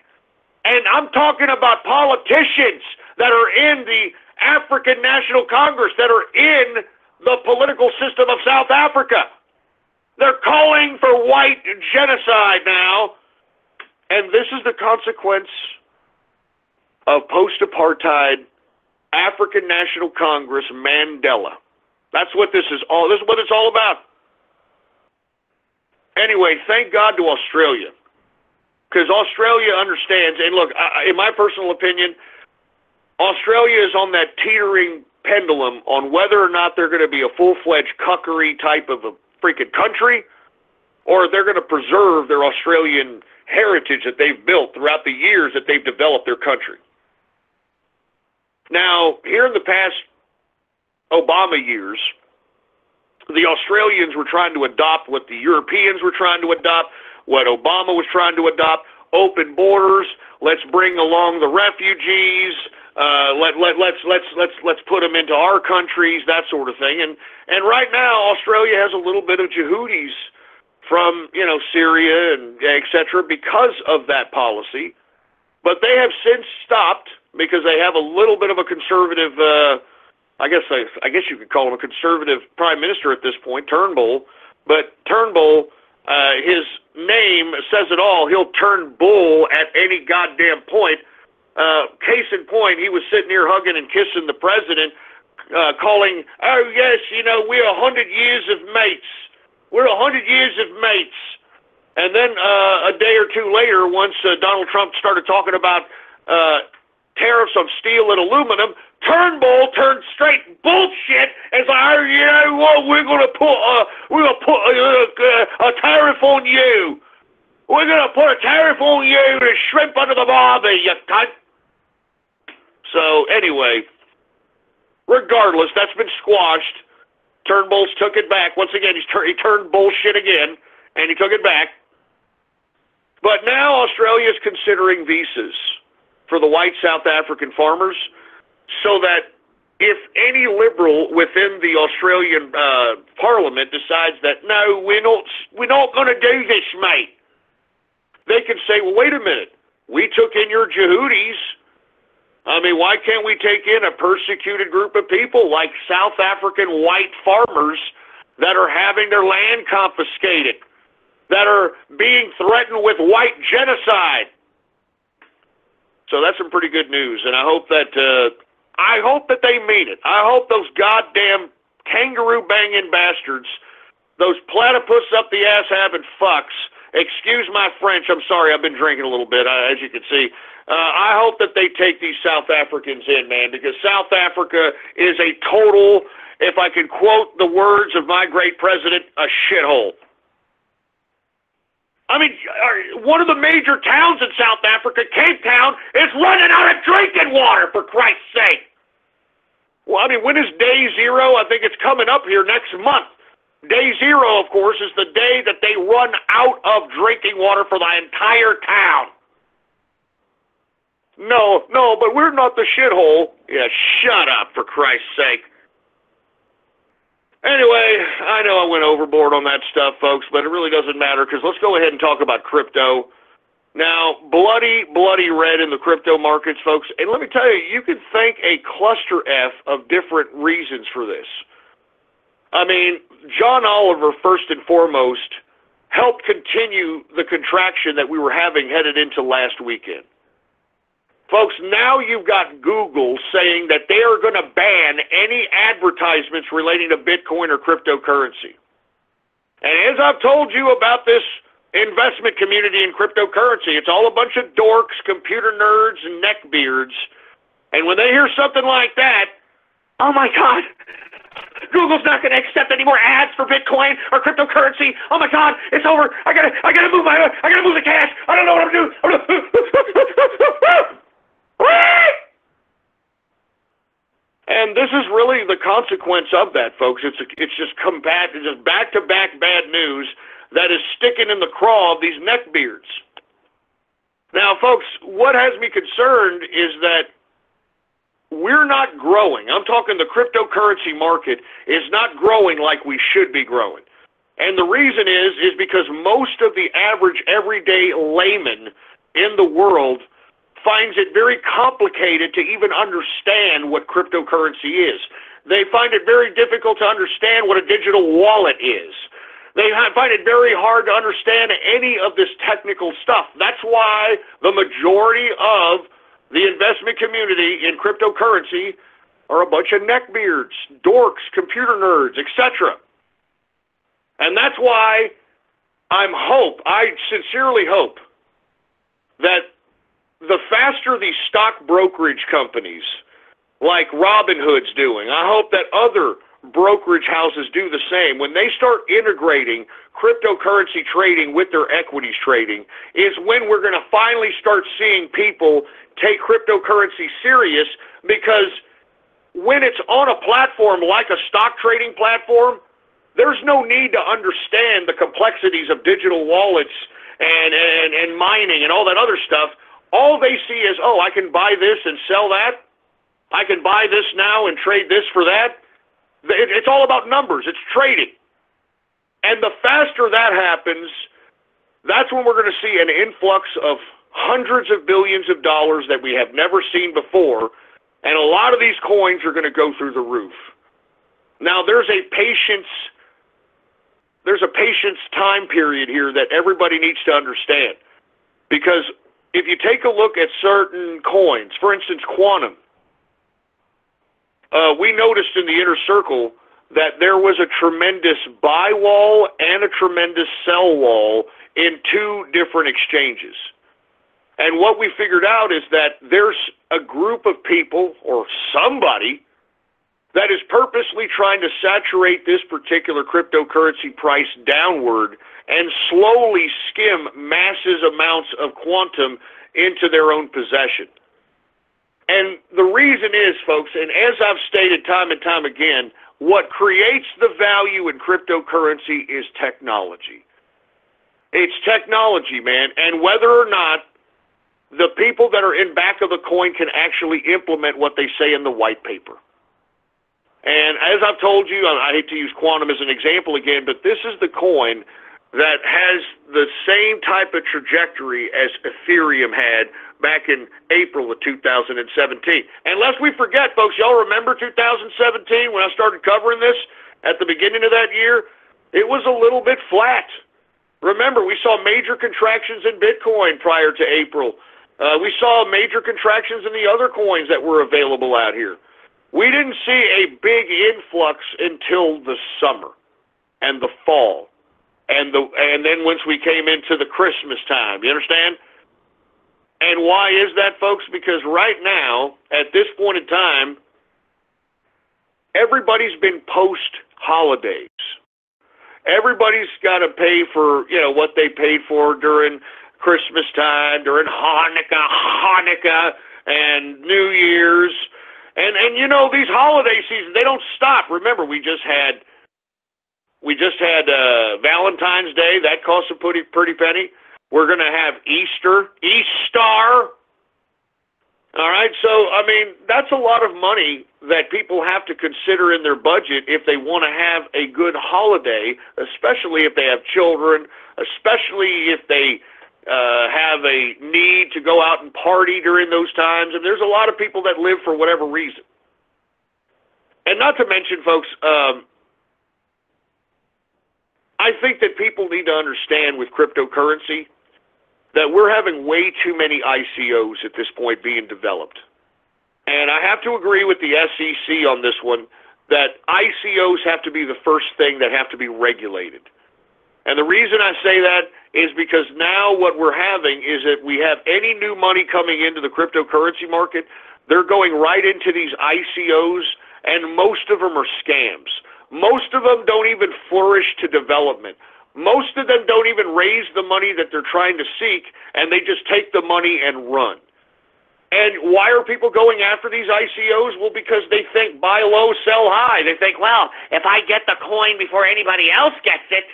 Speaker 2: And I'm talking about politicians that are in the African National Congress, that are in the political system of South Africa. They're calling for white genocide now. And this is the consequence of post-apartheid African National Congress Mandela. That's what this is what it's all about. Anyway, thank God to Australia, because Australia understands, and look, in my personal opinion, Australia is on that teetering pendulum on whether or not they're going to be a full-fledged cuckery type of a freaking country, or they're going to preserve their Australian heritage that they've built throughout the years that they've developed their country. Now, here in the past Obama years, the Australians were trying to adopt what the Europeans were trying to adopt, what Obama was trying to adopt: open borders. Let's bring along the refugees. Let's put them into our countries, that sort of thing. And right now, Australia has a little bit of Yehudis from Syria and etc. because of that policy, but they have since stopped because they have a little bit of a conservative. I guess you could call him a conservative prime minister at this point, Turnbull. But Turnbull, his name says it all. He'll turn bull at any goddamn point. Case in point, he was sitting here hugging and kissing the president, calling, "Oh yes, we're 100 years of mates. We're 100 years of mates." And then a day or two later, once Donald Trump started talking about tariffs on steel and aluminum, Turnbull turned straight bullshit and said, "Oh, what? We're gonna put a tariff on you. We're gonna put a tariff on you to shrimp under the barbie, you cunt." So anyway, regardless, that's been squashed. Turnbull's took it back. Once again, he turned bullshit again, and he took it back. But now Australia is considering visas for the white South African farmers so that if any liberal within the Australian Parliament decides that, no, we're not going to do this, mate, they can say, well, wait a minute, we took in your Yehudis. I mean, why can't we take in a persecuted group of people like South African white farmers that are having their land confiscated, that are being threatened with white genocide? So that's some pretty good news, and I hope that they mean it. I hope those goddamn kangaroo-banging bastards, those platypus up-the-ass having fucks, excuse my French, I'm sorry, I've been drinking a little bit, as you can see. I hope that they take these South Africans in, man, because South Africa is a total, if I can quote the words of my great president, a shithole. I mean, one of the major towns in South Africa, Cape Town, is running out of drinking water, for Christ's sake. Well, I mean, when is day zero? I think it's coming up here next month. Day zero, of course, is the day that they run out of drinking water for the entire town. No, but we're not the shithole. Yeah, shut up, for Christ's sake. Anyway, I know I went overboard on that stuff, folks, but it really doesn't matter, because let's go ahead and talk about crypto. Now, bloody red in the crypto markets, folks, and let me tell you, you can thank a cluster F of different reasons for this. I mean, John Oliver, first and foremost, helped continue the contraction that we were having headed into last weekend. Folks, now you've got Google saying that they are going to ban any advertisements relating to Bitcoin or cryptocurrency. And as I've told you about this investment community in cryptocurrency, it's all a bunch of dorks, computer nerds, and neckbeards. And when they hear something like that, oh my God, Google's not going to accept any more ads for Bitcoin or cryptocurrency. Oh my God, it's over. I gotta move the cash. I don't know what I'm doing. And this is really the consequence of that, folks. It's just back-to-back bad news that is sticking in the craw of these neckbeards. Now, folks, what has me concerned is that we're not growing. I'm talking the cryptocurrency market is not growing like we should be growing. And the reason is because most of the average everyday layman in the world finds it very complicated to even understand what cryptocurrency is. They find it very difficult to understand what a digital wallet is. They find it very hard to understand any of this technical stuff. That's why the majority of the investment community in cryptocurrency are a bunch of neckbeards, dorks, computer nerds, etc. And that's why I sincerely hope that the faster these stock brokerage companies like Robinhood's doing, I hope that other brokerage houses do the same. When they start integrating cryptocurrency trading with their equities trading is when we're going to finally start seeing people take cryptocurrency serious, because when it's on a platform like a stock trading platform, there's no need to understand the complexities of digital wallets and mining and all that other stuff. All they see is, oh, I can buy this and sell that. I can buy this now and trade this for that. It's all about numbers. It's trading. And the faster that happens, that's when we're going to see an influx of hundreds of billions of dollars that we have never seen before. And a lot of these coins are going to go through the roof. Now, there's a patience time period here that everybody needs to understand. Because if you take a look at certain coins, for instance, Quantum, we noticed in the inner circle that there was a tremendous buy wall and a tremendous sell wall in two different exchanges. And what we figured out is that there's a group of people or somebody that is purposely trying to saturate this particular cryptocurrency price downward and slowly skim massive amounts of quantum into their own possession. And the reason is, folks, and as I've stated time and time again, what creates the value in cryptocurrency is technology. It's technology, man, and whether or not the people that are in back of the coin can actually implement what they say in the white paper. And as I've told you, I hate to use quantum as an example again, but this is the coin that has the same type of trajectory as Ethereum had back in April of 2017. And lest we forget, folks, y'all remember 2017 when I started covering this at the beginning of that year? It was a little bit flat. Remember, we saw major contractions in Bitcoin prior to April. We saw major contractions in the other coins that were available out here. We didn't see a big influx until the summer and the fall. And then once we came into the Christmas time, you understand? And why is that, folks? Because right now, at this point in time, everybody's been post-holidays. Everybody's got to pay for, what they paid for during Christmas time, during Hanukkah, and New Year's. And these holiday seasons, they don't stop. Remember, we just had Valentine's Day. That cost a pretty penny. We're going to have Easter. All right, so, that's a lot of money that people have to consider in their budget if they want to have a good holiday, especially if they have children, especially if they have a need to go out and party during those times. And there's a lot of people that live for whatever reason. And not to mention, folks, I think that people need to understand with cryptocurrency that we're having way too many ICOs at this point being developed. And I have to agree with the SEC on this one, that ICOs have to be the first thing that have to be regulated. And the reason I say that is because now what we're having is that we have any new money coming into the cryptocurrency market, they're going right into these ICOs, and most of them are scams. Most of them don't even flourish to development. Most of them don't even raise the money that they're trying to seek, and they just take the money and run. And why are people going after these ICOs? Well, because they think buy low, sell high. They think, well, if I get the coin before anybody else gets it,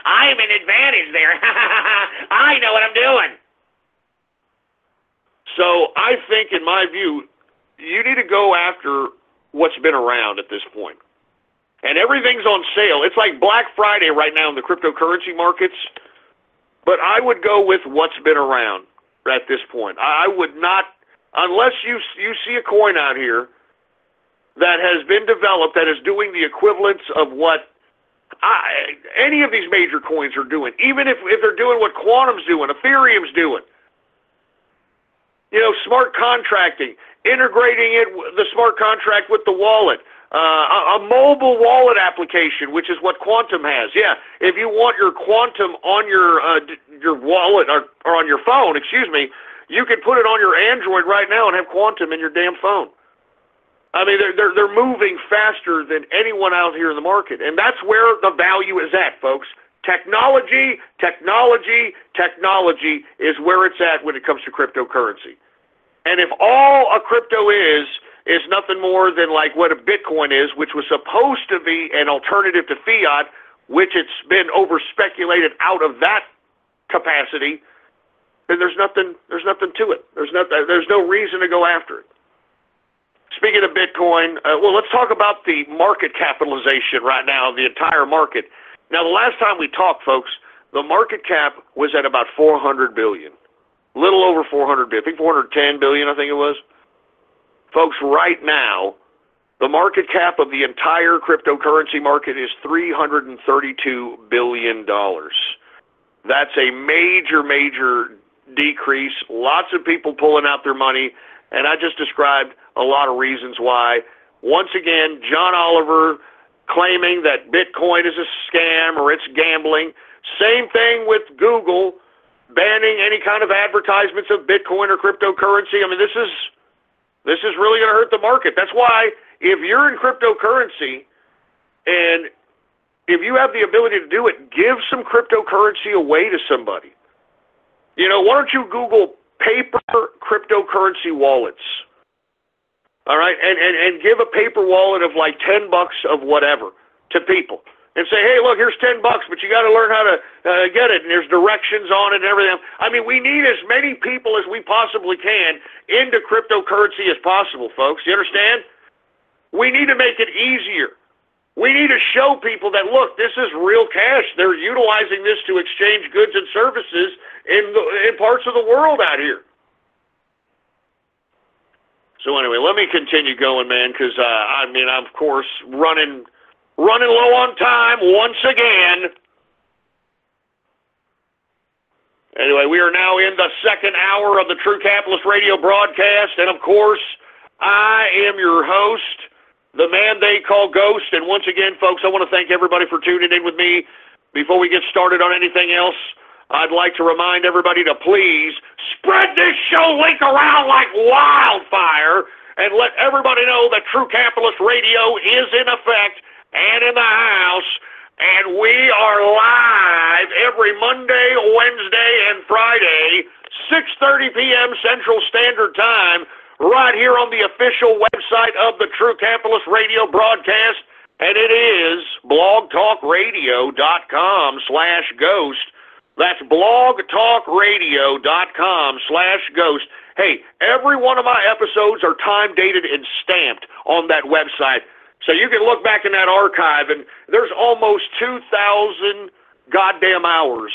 Speaker 2: I'm an advantage there. I know what I'm doing. So I think, in my view, you need to go after what's been around at this point. And everything's on sale. It's like Black Friday right now in the cryptocurrency markets. But I would go with what's been around at this point. I would not, unless you see a coin out here that has been developed that is doing the equivalence of what any of these major coins are doing, even if they're doing what Quantum's doing, Ethereum's doing. Smart contracting, integrating the smart contract with the wallet. A mobile wallet application, which is what Quantum has. Yeah, if you want your Quantum on your wallet or on your phone, you can put it on your Android right now and have Quantum in your damn phone. They're moving faster than anyone out here in the market, and that's where the value is at, folks. Technology is where it's at when it comes to cryptocurrency. And if all a crypto is nothing more than like what a Bitcoin is, which was supposed to be an alternative to fiat, which it's been over-speculated out of that capacity, then there's nothing to it. There's no reason to go after it. Speaking of Bitcoin, let's talk about the market capitalization right now, the entire market. Now, the last time we talked, folks, the market cap was at about $400 billion. A little over $400 billion. I think $410 billion, I think it was. Folks, right now, the market cap of the entire cryptocurrency market is $332 billion. That's a major, major decrease. Lots of people pulling out their money, and I just described a lot of reasons why. Once again, John Oliver claiming that Bitcoin is a scam or it's gambling. Same thing with Google banning any kind of advertisements of Bitcoin or cryptocurrency. This is really going to hurt the market. That's why if you're in cryptocurrency and if you have the ability to do it, give some cryptocurrency away to somebody. Why don't you Google paper cryptocurrency wallets? All right, and give a paper wallet of like $10 of whatever to people. And say, hey, look, here's $10, but you got to learn how to get it, and there's directions on it and everything. We need as many people as we possibly can into cryptocurrency as possible, folks. You understand? We need to make it easier. We need to show people that, look, this is real cash. They're utilizing this to exchange goods and services in parts of the world out here. So anyway, let me continue going, man, because, I'm, of course, running low on time once again. Anyway, we are now in the second hour of the True Capitalist Radio broadcast, and, of course, I am your host, the man they call Ghost. And once again, folks, I want to thank everybody for tuning in with me. Before we get started on anything else, I'd like to remind everybody to please spread this show link around like wildfire and let everybody know that True Capitalist Radio is in effect and in the house. And we are live every Monday, Wednesday, and Friday, 6:30 p.m. Central Standard Time, right here on the official website of the True Capitalist Radio broadcast, and it is blogtalkradio.com/ghost. That's blogtalkradio.com/ghost. Hey, every one of my episodes are time-dated and stamped on that website. So you can look back in that archive, and there's almost 2,000 goddamn hours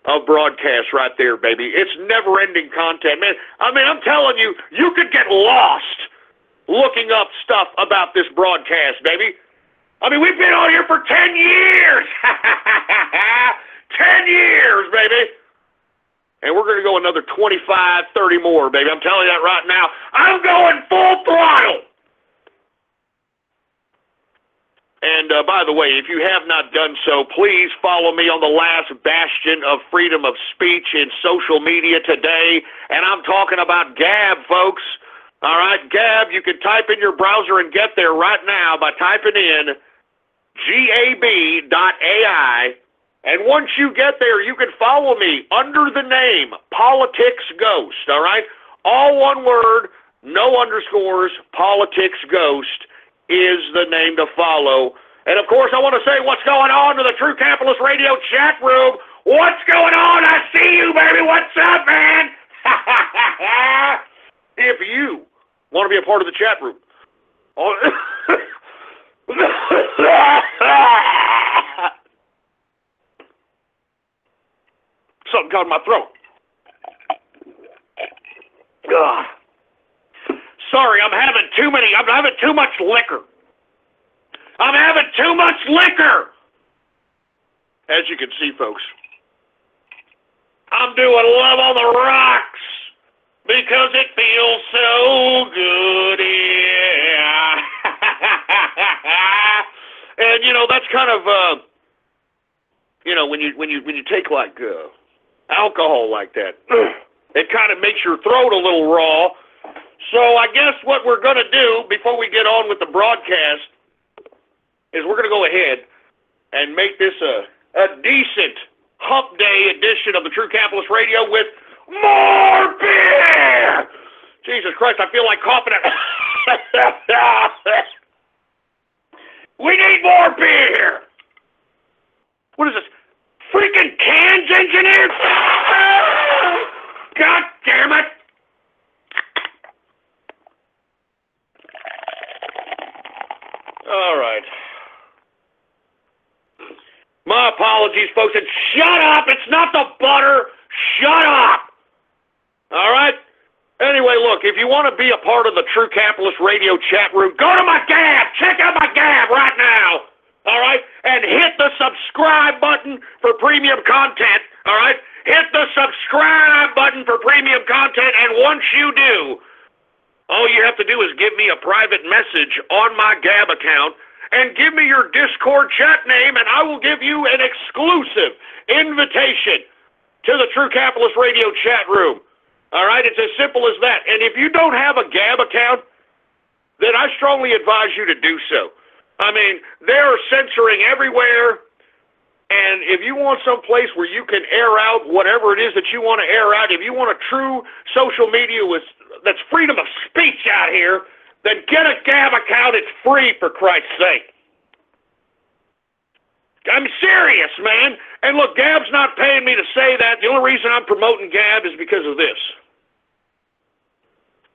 Speaker 2: of broadcast right there, baby. It's never-ending content, man. I'm telling you, you could get lost looking up stuff about this broadcast, baby. We've been on here for 10 years. 10 years, baby. And we're going to go another 25, 30 more, baby. I'm telling you that right now. I'm going full throttle. And by the way, if you have not done so, please follow me on the last bastion of freedom of speech in social media today. And I'm talking about Gab, folks. All right, Gab, you can type in your browser and get there right now by typing in gab.ai. And once you get there, you can follow me under the name Politics Ghost, all right? All one word, no underscores, Politics Ghost is the name to follow. And, of course, I want to say what's going on to the True Capitalist Radio chat room. What's going on? I see you, baby. What's up, man? If you want to be a part of the chat room. Something caught in my throat. Ugh. Sorry, I'm having too much liquor. I'm having too much liquor. As you can see, folks, I'm doing Love on the Rocks because it feels so good, yeah. And that's kind of when you take like alcohol like that, it kind of makes your throat a little raw. So I guess what we're going to do before we get on with the broadcast is we're going to go ahead and make this a decent hump day edition of the True Capitalist Radio with more beer! Jesus Christ, I feel like coughing it. We need more beer! What is this? Freaking cans, engineer? God damn it! All right. My apologies, folks. And shut up! It's not the butter! Shut up! All right? Anyway, look, if you want to be a part of the True Capitalist Radio chat room, go to my Gab! Check out my Gab right now! All right? And hit the subscribe button for premium content. All right? Hit the subscribe button for premium content, and once you do, all you have to do is give me a private message on my Gab account and give me your Discord chat name, and I will give you an exclusive invitation to the True Capitalist Radio chat room. All right? It's as simple as that. And if you don't have a Gab account, then I strongly advise you to do so. They're censoring everywhere, and if you want some place where you can air out whatever it is that you want to air out, if you want a true social media that's freedom of speech out here, then get a Gab account. It's free, for Christ's sake. I'm serious, man. And look, Gab's not paying me to say that. The only reason I'm promoting Gab is because of this.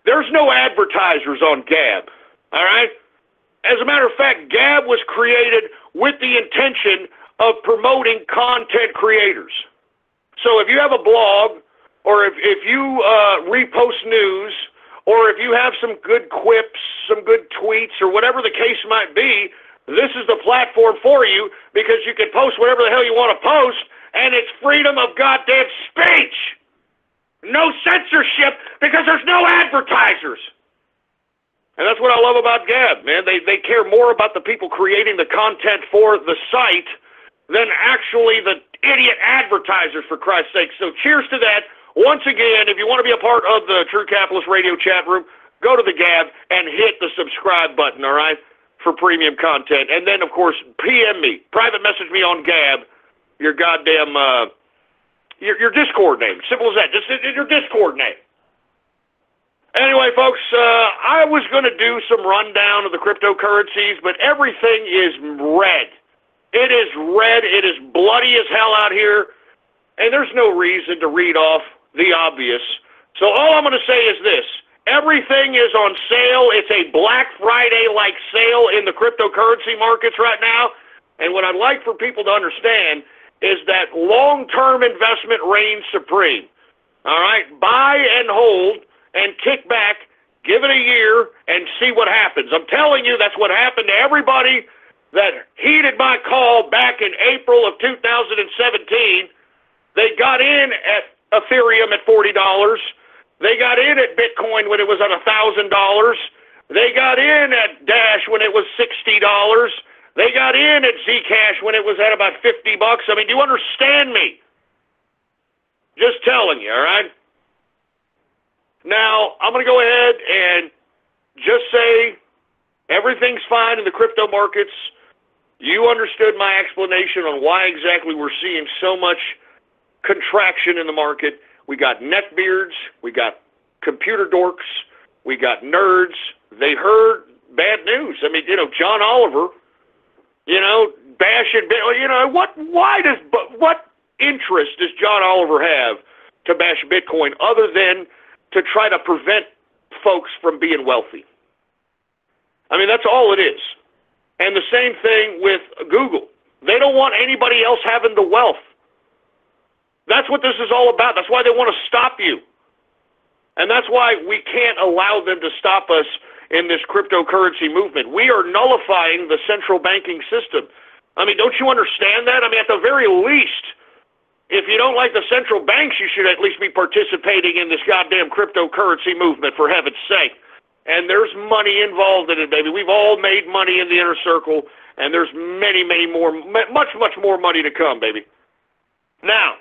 Speaker 2: There's no advertisers on Gab, all right? As a matter of fact, Gab was created with the intention of promoting content creators. So if you have a blog, or if you repost news, or if you have some good quips, some good tweets, or whatever the case might be, this is the platform for you, because you can post whatever the hell you want to post, and it's freedom of goddamn speech. No censorship, because there's no advertisers. And that's what I love about Gab, man. They care more about the people creating the content for the site than actually the idiot advertisers, for Christ's sake. So cheers to that. Once again, if you want to be a part of the True Capitalist Radio chat room, go to the Gab and hit the subscribe button, all right, for premium content. And then, of course, PM me, private message me on Gab, your goddamn, your Discord name. Simple as that. Just your Discord name. Anyway, folks, I was going to do some rundown of the cryptocurrencies, but everything is red. It is red. It is bloody as hell out here, and there's no reason to read off the obvious. So all I'm going to say is this. Everything is on sale. It's a Black Friday-like sale in the cryptocurrency markets right now, and what I'd like for people to understand is that long-term investment reigns supreme. All right? Buy and hold and kick back, give it a year, and see what happens. I'm telling you, that's what happened to everybody that heeded my call back in April of 2017. They got in at Ethereum at $40. They got in at Bitcoin when it was at $1,000. They got in at Dash when it was $60. They got in at Zcash when it was at about $50. I mean, do you understand me? Just telling you, all right? Now, I'm going to go ahead and just say everything's fine in the crypto markets. You understood my explanation on why exactly we're seeing so much contraction in the market. We got neckbeards, we got computer dorks, we got nerds. They heard bad news. I mean, John Oliver, bashing, what interest does John Oliver have to bash Bitcoin other than to try to prevent folks from being wealthy? I mean, that's all it is. And the same thing with Google. They don't want anybody else having the wealth. That's what this is all about. That's why they want to stop you. And that's why we can't allow them to stop us in this cryptocurrency movement. We are nullifying the central banking system. I mean, don't you understand that? I mean, at the very least, if you don't like the central banks, you should at least be participating in this goddamn cryptocurrency movement, for heaven's sake. And there's money involved in it, baby. We've all made money in the inner circle, and there's many, many more, much more money to come, baby. Now,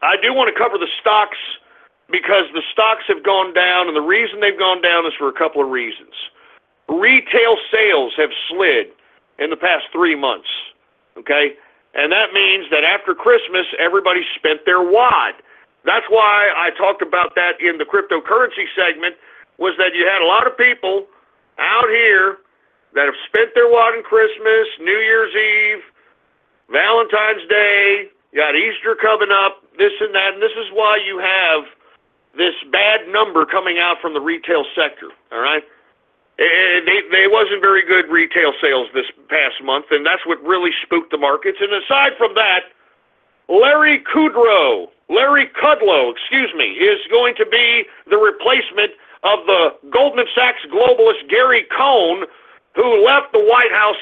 Speaker 2: I do want to cover the stocks because the stocks have gone down, and the reason they've gone down is for a couple of reasons. Retail sales have slid in the past 3 months, okay? And that means that after Christmas, everybody spent their wad. That's why I talked about that in the cryptocurrency segment, was that you had a lot of people out here that have spent their wad on Christmas, New Year's Eve, Valentine's Day, you got Easter coming up, this and that, and this is why you have this bad number coming out from the retail sector, all right? They wasn't very good retail sales this past month, and that's what really spooked the markets. And aside from that, Larry Kudlow, is going to be the replacement of the Goldman Sachs globalist Gary Cohn, who left the White House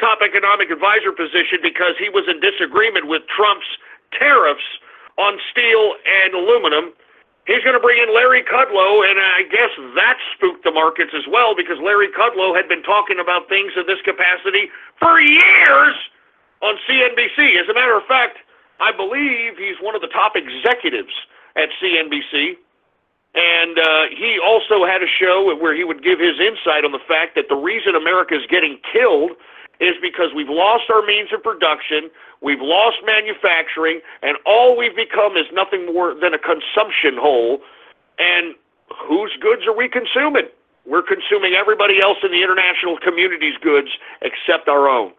Speaker 2: top economic advisor position because he was in disagreement with Trump's tariffs on steel and aluminum. He's going to bring in Larry Kudlow, and I guess that spooked the markets as well, because Larry Kudlow had been talking about things in this capacity for years on CNBC. As a matter of fact, I believe he's one of the top executives at CNBC, and he also had a show where he would give his insight on the fact that the reason America is getting killed is because we've lost our means of production, we've lost manufacturing, and all we've become is nothing more than a consumption hole. And whose goods are we consuming? We're consuming everybody else in the international community's goods except our own.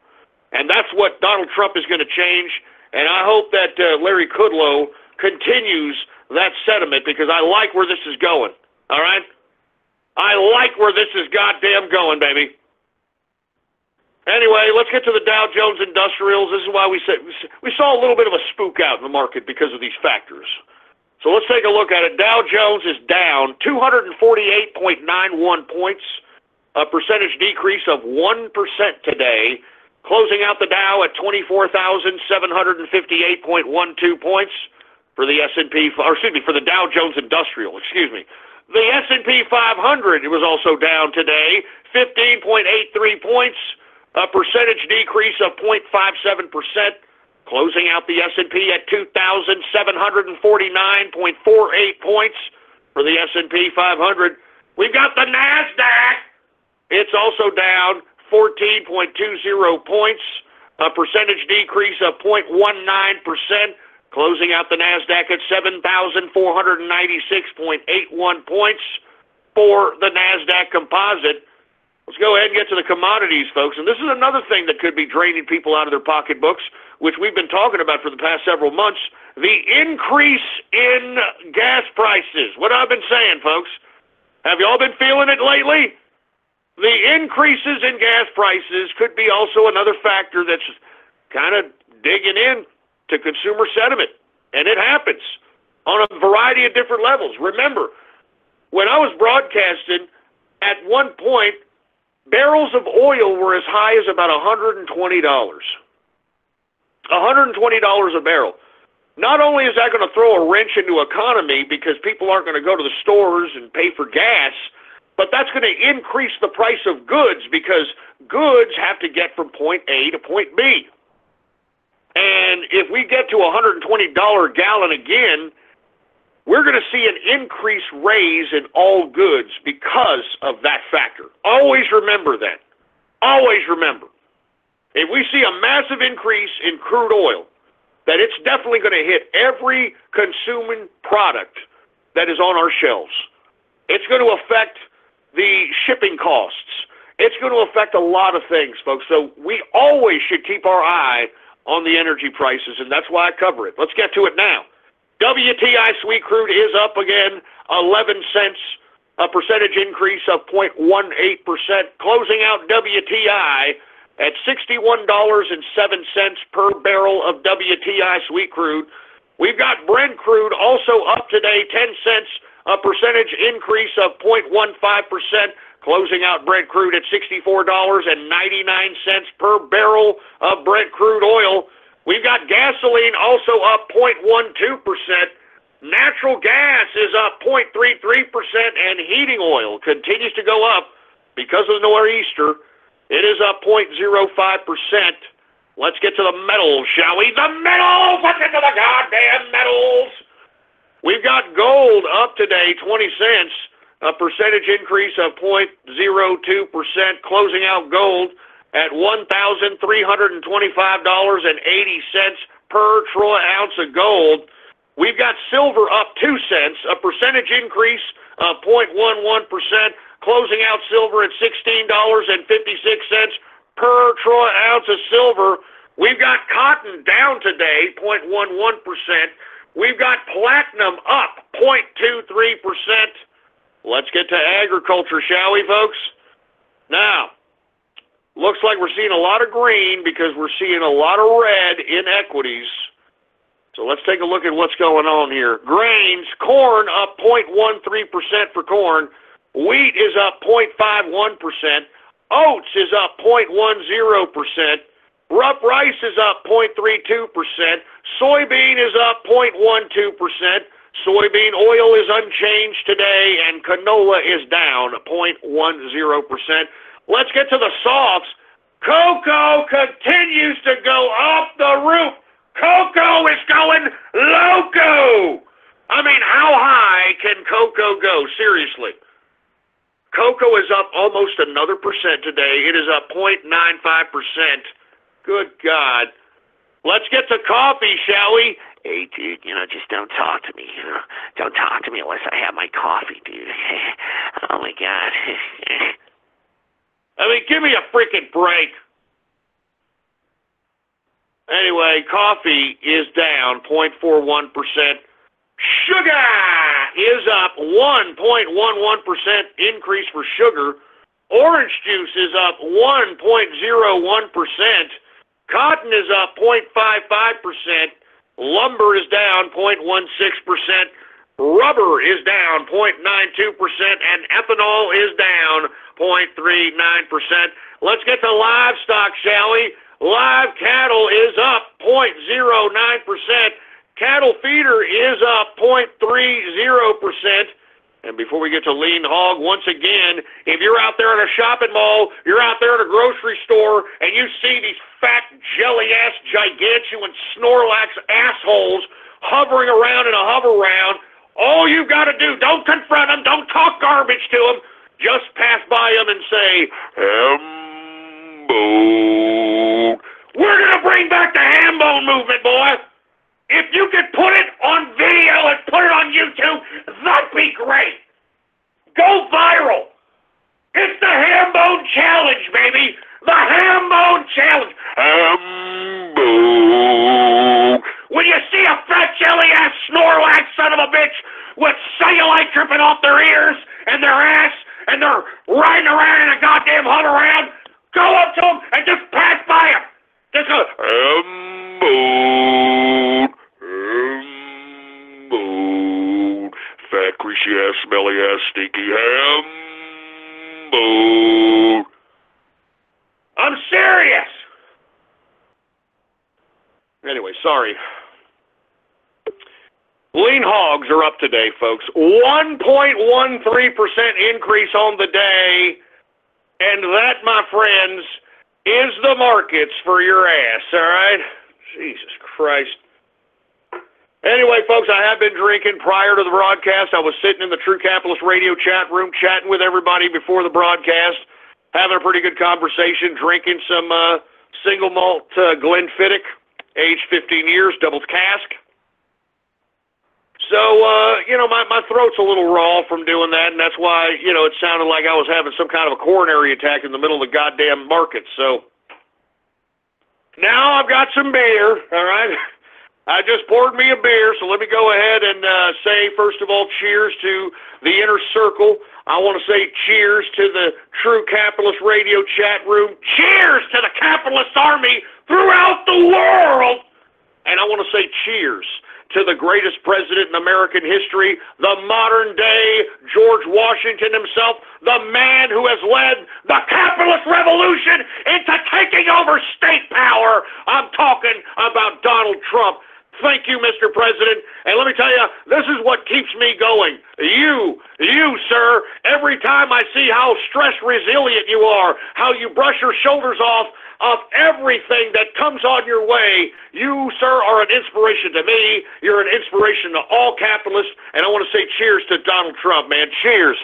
Speaker 2: And that's what Donald Trump is going to change. And I hope that Larry Kudlow continues that sentiment, because I like where this is going. All right? I like where this is goddamn going, baby. Anyway, let's get to the Dow Jones Industrials. This is why we saw a little bit of a spook out in the market because of these factors. So let's take a look at it. Dow Jones is down 248.91 points, a percentage decrease of 1% today, closing out the Dow at 24,758.12 points for the S&P, or excuse me, for the Dow Jones Industrial, excuse me. The S&P 500 was also down today, 15.83 points, a percentage decrease of 0.57%, closing out the S&P at 2,749.48 points for the S&P 500. We've got the NASDAQ. It's also down 14.20 points, a percentage decrease of 0.19%, closing out the NASDAQ at 7,496.81 points for the NASDAQ composite. Let's go ahead and get to the commodities, folks. And this is another thing that could be draining people out of their pocketbooks, which we've been talking about for the past several months. The increase in gas prices. What I've been saying, folks. Have you all been feeling it lately? The increases in gas prices could be also another factor that's kind of digging in to consumer sentiment. And it happens on a variety of different levels. Remember, when I was broadcasting, at one point, barrels of oil were as high as about $120. $120 a barrel. Not only is that going to throw a wrench into economy because people aren't going to go to the stores and pay for gas, but that's going to increase the price of goods because goods have to get from point A to point B. And if we get to $120 a gallon again, we're going to see an increased raise in all goods because of that factor. Always remember that. Always remember. If we see a massive increase in crude oil, that it's definitely going to hit every consuming product that is on our shelves. It's going to affect the shipping costs. It's going to affect a lot of things, folks. So we always should keep our eye on the energy prices, and that's why I cover it. Let's get to it now. WTI sweet crude is up again, 11 cents, a percentage increase of 0.18%, closing out WTI at $61.07 per barrel of WTI sweet crude. We've got Brent crude also up today, 10 cents, a percentage increase of 0.15%, closing out Brent crude at $64.99 per barrel of Brent crude oil. We've got gasoline also up 0.12%. Natural gas is up 0.33%, and heating oil continues to go up because of the nor'easter. It is up 0.05%. Let's get to the metals, shall we? The metals! Let's get to the goddamn metals! We've got gold up today, 20 cents, a percentage increase of 0.02%, closing out gold at $1,325.80 per troy ounce of gold. We've got silver up 2 cents, a percentage increase of 0.11%, closing out silver at $16.56 per troy ounce of silver. We've got cotton down today, 0.11%. We've got platinum up 0.23%. Let's get to agriculture, shall we, folks? Now, looks like we're seeing a lot of green because we're seeing a lot of red in equities. So let's take a look at what's going on here. Grains, corn up 0.13% for corn. Wheat is up 0.51%. Oats is up 0.10%. Rough rice is up 0.32%. Soybean is up 0.12%. Soybean oil is unchanged today, and canola is down 0.10%. Let's get to the softs. Cocoa continues to go off the roof. Cocoa is going loco. I mean, how high can cocoa go? Seriously. Cocoa is up almost another percent today. It is up 0.95%. Good God. Let's get to coffee, shall we? Hey, dude, just don't talk to me. Don't talk to me unless I have my coffee, dude. Oh, my God. I mean, give me a freaking break. Anyway, coffee is down 0.41%. Sugar is up 1.11% increase for sugar. Orange juice is up 1.01%. Cotton is up 0.55%. Lumber is down 0.16%. Rubber is down 0.92%. And ethanol is down 0.39%. Let's get to livestock, shall we? Live cattle is up 0.09%. Cattle feeder is up 0.30%. And before we get to lean hog, once again, if you're out there in a shopping mall, you're out there in a grocery store, and you see these fat, jelly-ass, gigantuan Snorlax assholes hovering around in a hover round, all you've got to do, don't confront them, don't talk garbage to them, just pass by them and say, ham-bone. We're going to bring back the ham-bone movement, boy. If you could put it on video and put it on YouTube, that'd be great. Go viral. It's the Hambone Challenge, baby. The Hambone Challenge. Hambone. When you see a fat jelly-ass Snorlax son of a bitch with cellulite dripping off their ears and their ass, and they're riding around in a goddamn hover round, go up to them and just pass by them. Just go, Hambone. Hambone. Fat, greasy ass, smelly ass, stinky Hambone. I'm serious. Anyway, sorry. Lean hogs are up today, folks. 1.13% increase on the day. And that, my friends, is the markets for your ass, all right? Jesus Christ. Anyway, folks, I have been drinking prior to the broadcast. I was sitting in the True Capitalist Radio chat room chatting with everybody before the broadcast, having a pretty good conversation, drinking some single malt Glenfiddich, aged 15 years, double cask. So, my throat's a little raw from doing that, and that's why, it sounded like I was having some kind of a coronary attack in the middle of the goddamn market. So, now I've got some beer, all right? I just poured me a beer, so let me go ahead and say, first of all, cheers to the inner circle. I want to say cheers to the True Capitalist Radio chat room. Cheers to the capitalist army throughout the world. And I want to say cheers to the greatest president in American history, the modern-day George Washington himself, the man who has led the capitalist revolution into taking over state power. I'm talking about Donald Trump. Thank you, Mr. President. And let me tell you, this is what keeps me going. You, sir, every time I see how stress-resilient you are, how you brush your shoulders off of everything that comes on your way, you, sir, are an inspiration to me. You're an inspiration to all capitalists. And I want to say cheers to Donald Trump, man. Cheers.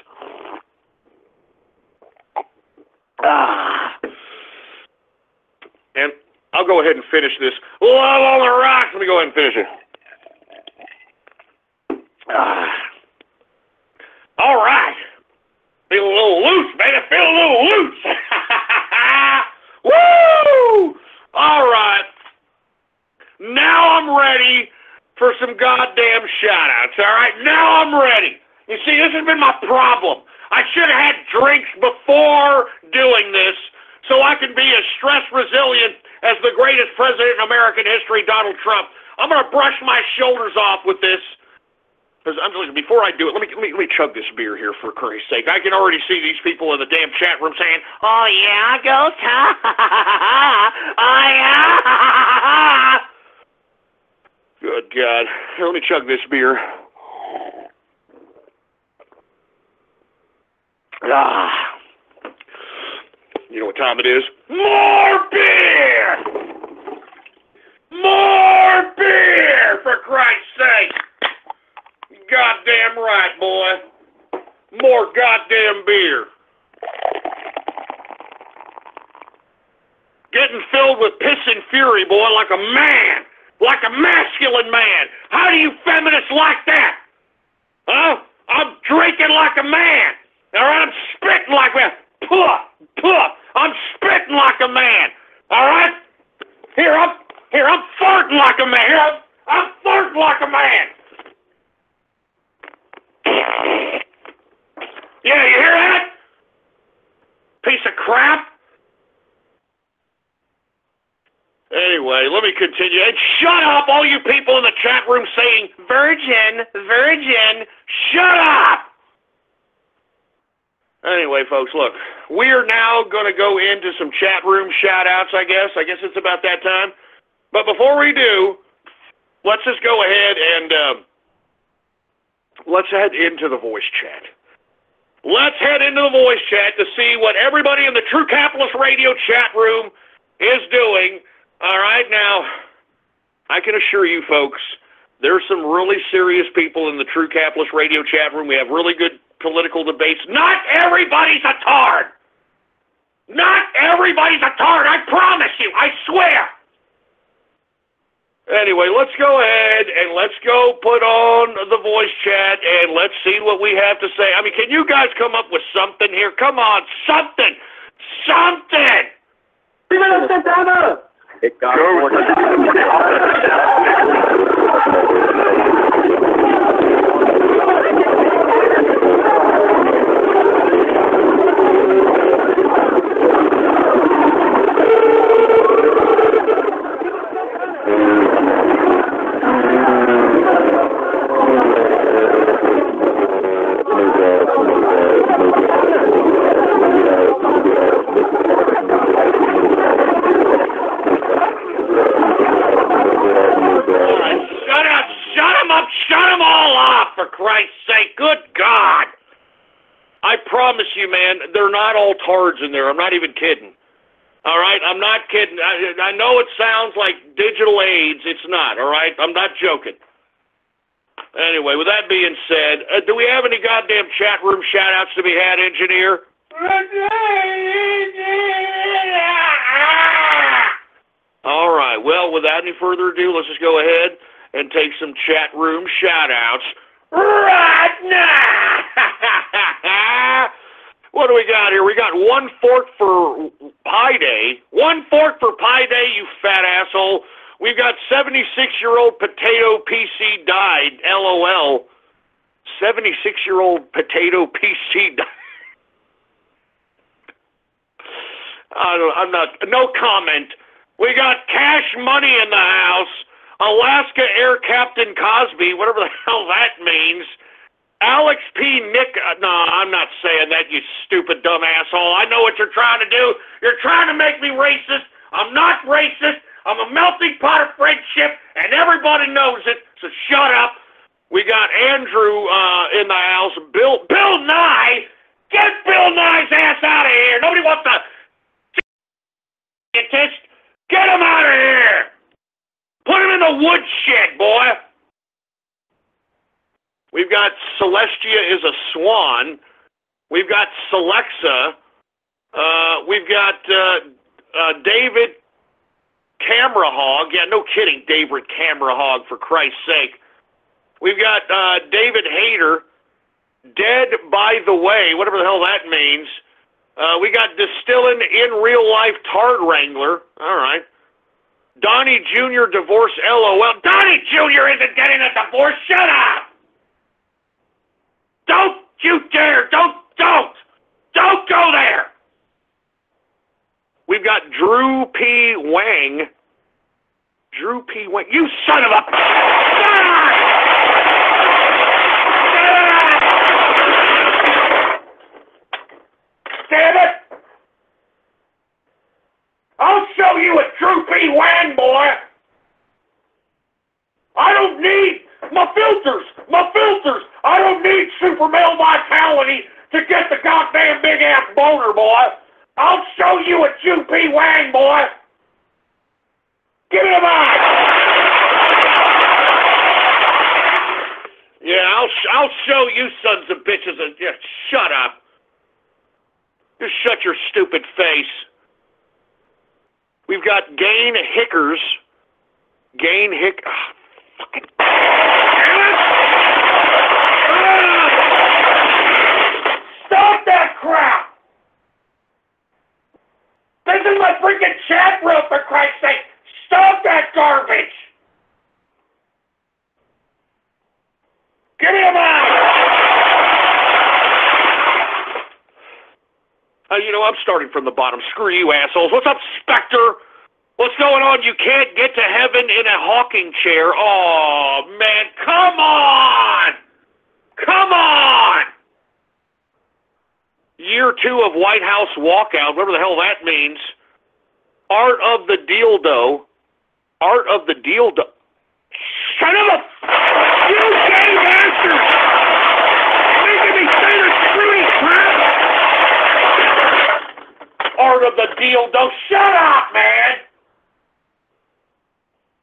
Speaker 2: And I'll go ahead and finish this. Love on the rocks. Let me go ahead and finish it. All right. Feel a little loose, baby. Feel a little loose. Woo! All right. Now I'm ready for some goddamn shout-outs, all right? Now I'm ready. You see, this has been my problem. I should have had drinks before doing this so I can be as stress-resilient as the greatest president in American history, Donald Trump. I'm going to brush my shoulders off with this. Because before I do it, let me chug this beer here for Christ's sake. I can already see these people in the damn chat room saying, "Oh yeah, go Tom! Oh yeah!" Good God! Here, let me chug this beer. You know what time it is? More beer! More beer, for Christ's sake! Goddamn right, boy. More goddamn beer. Getting filled with piss and fury, boy, like a man. Like a masculine man. How do you feminists like that? Huh? I'm drinking like a man. All right? I'm spitting like a man. Puh! I'm spitting like a man. All right? Here, I'm farting like a man. I'm farting like a man. crap? Anyway, let me continue. And shut up, all you people in the chat room saying, virgin, virgin, shut up! Anyway, folks, look, we are now going to go into some chat room shout-outs, I guess. I guess it's about that time. But before we do, let's just go ahead and let's head into the voice chat. Let's head into the voice chat to see what everybody in the True Capitalist Radio chat room is doing. All right, now, I can assure you folks, there's some really serious people in the True Capitalist Radio chat room. We have really good political debates. Not everybody's a tard! Not everybody's a tard, I promise you, I swear! Anyway, let's go ahead and let's go put on the voice chat and let's see what we have to say. I mean, can you guys come up with something here? Come on, something! Something! For Christ's sake, good God! I promise you, man, they're not all tards in there. I'm not even kidding. All right? I'm not kidding. I know it sounds like digital AIDS. It's not, all right? I'm not joking. Anyway, with that being said, do we have any goddamn chat room shout-outs to be had, engineer? All right. Well, without any further ado, let's just go ahead and take some chat room shout-outs right now. What do we got here? We got 1 fork for Pi Day. 1 fork for Pi Day, you fat asshole. We've got 76-year-old potato PC died. LOL. 76-year-old potato PC died. I'm not. No comment. We got cash money in the house. Alaska Air Captain Cosby, whatever the hell that means. Alex P. Nick. No, I'm not saying that, you stupid dumb asshole. I know what you're trying to do. You're trying to make me racist. I'm not racist. I'm a melting pot of friendship, and everybody knows it, so shut up. We got Andrew in the house. Bill Nye. Get Bill Nye's ass out of here. Nobody wants to scientist. Get him out of here. Put him in the woodshed, boy. We've got Celestia is a swan. We've got Celexa. We've got David Camera Hog. Yeah, no kidding, David Camera Hog, for Christ's sake. We've got David Hayter. Dead by the way, whatever the hell that means. We got Distilling in Real Life Tard Wrangler. All right. Donnie Jr. Divorce LOL. Donnie Jr. isn't getting a divorce. Shut up! Don't you dare! Don't go there! We've got Drew P. Wang. Drew P. Wang. You son of a... Damn it! I'll show you a Drew P. Wang, boy! I don't need my filters! I don't need super male vitality to get the goddamn big-ass boner, boy! I'll show you a Drew P. Wang, boy! Give me a mic! Yeah, I'll show you sons of bitches and just shut up. Just shut your stupid face. We've got Gain Hickers. Gain Hick... Oh, fucking... Stop that crap! This is my freaking chat room, for Christ's sake! Stop that garbage! Give me a mic! I'm starting from the bottom. Screw you, assholes. What's up, Spectre? What's going on? You can't get to heaven in a hawking chair. Oh, man, come on! Come on! Year 2 of White House walkout, whatever the hell that means. Art of the dildo. Art of the dildo. Son of a... You gay bastard! Making me say the screwy crap! Art of the dildo. Shut up, man!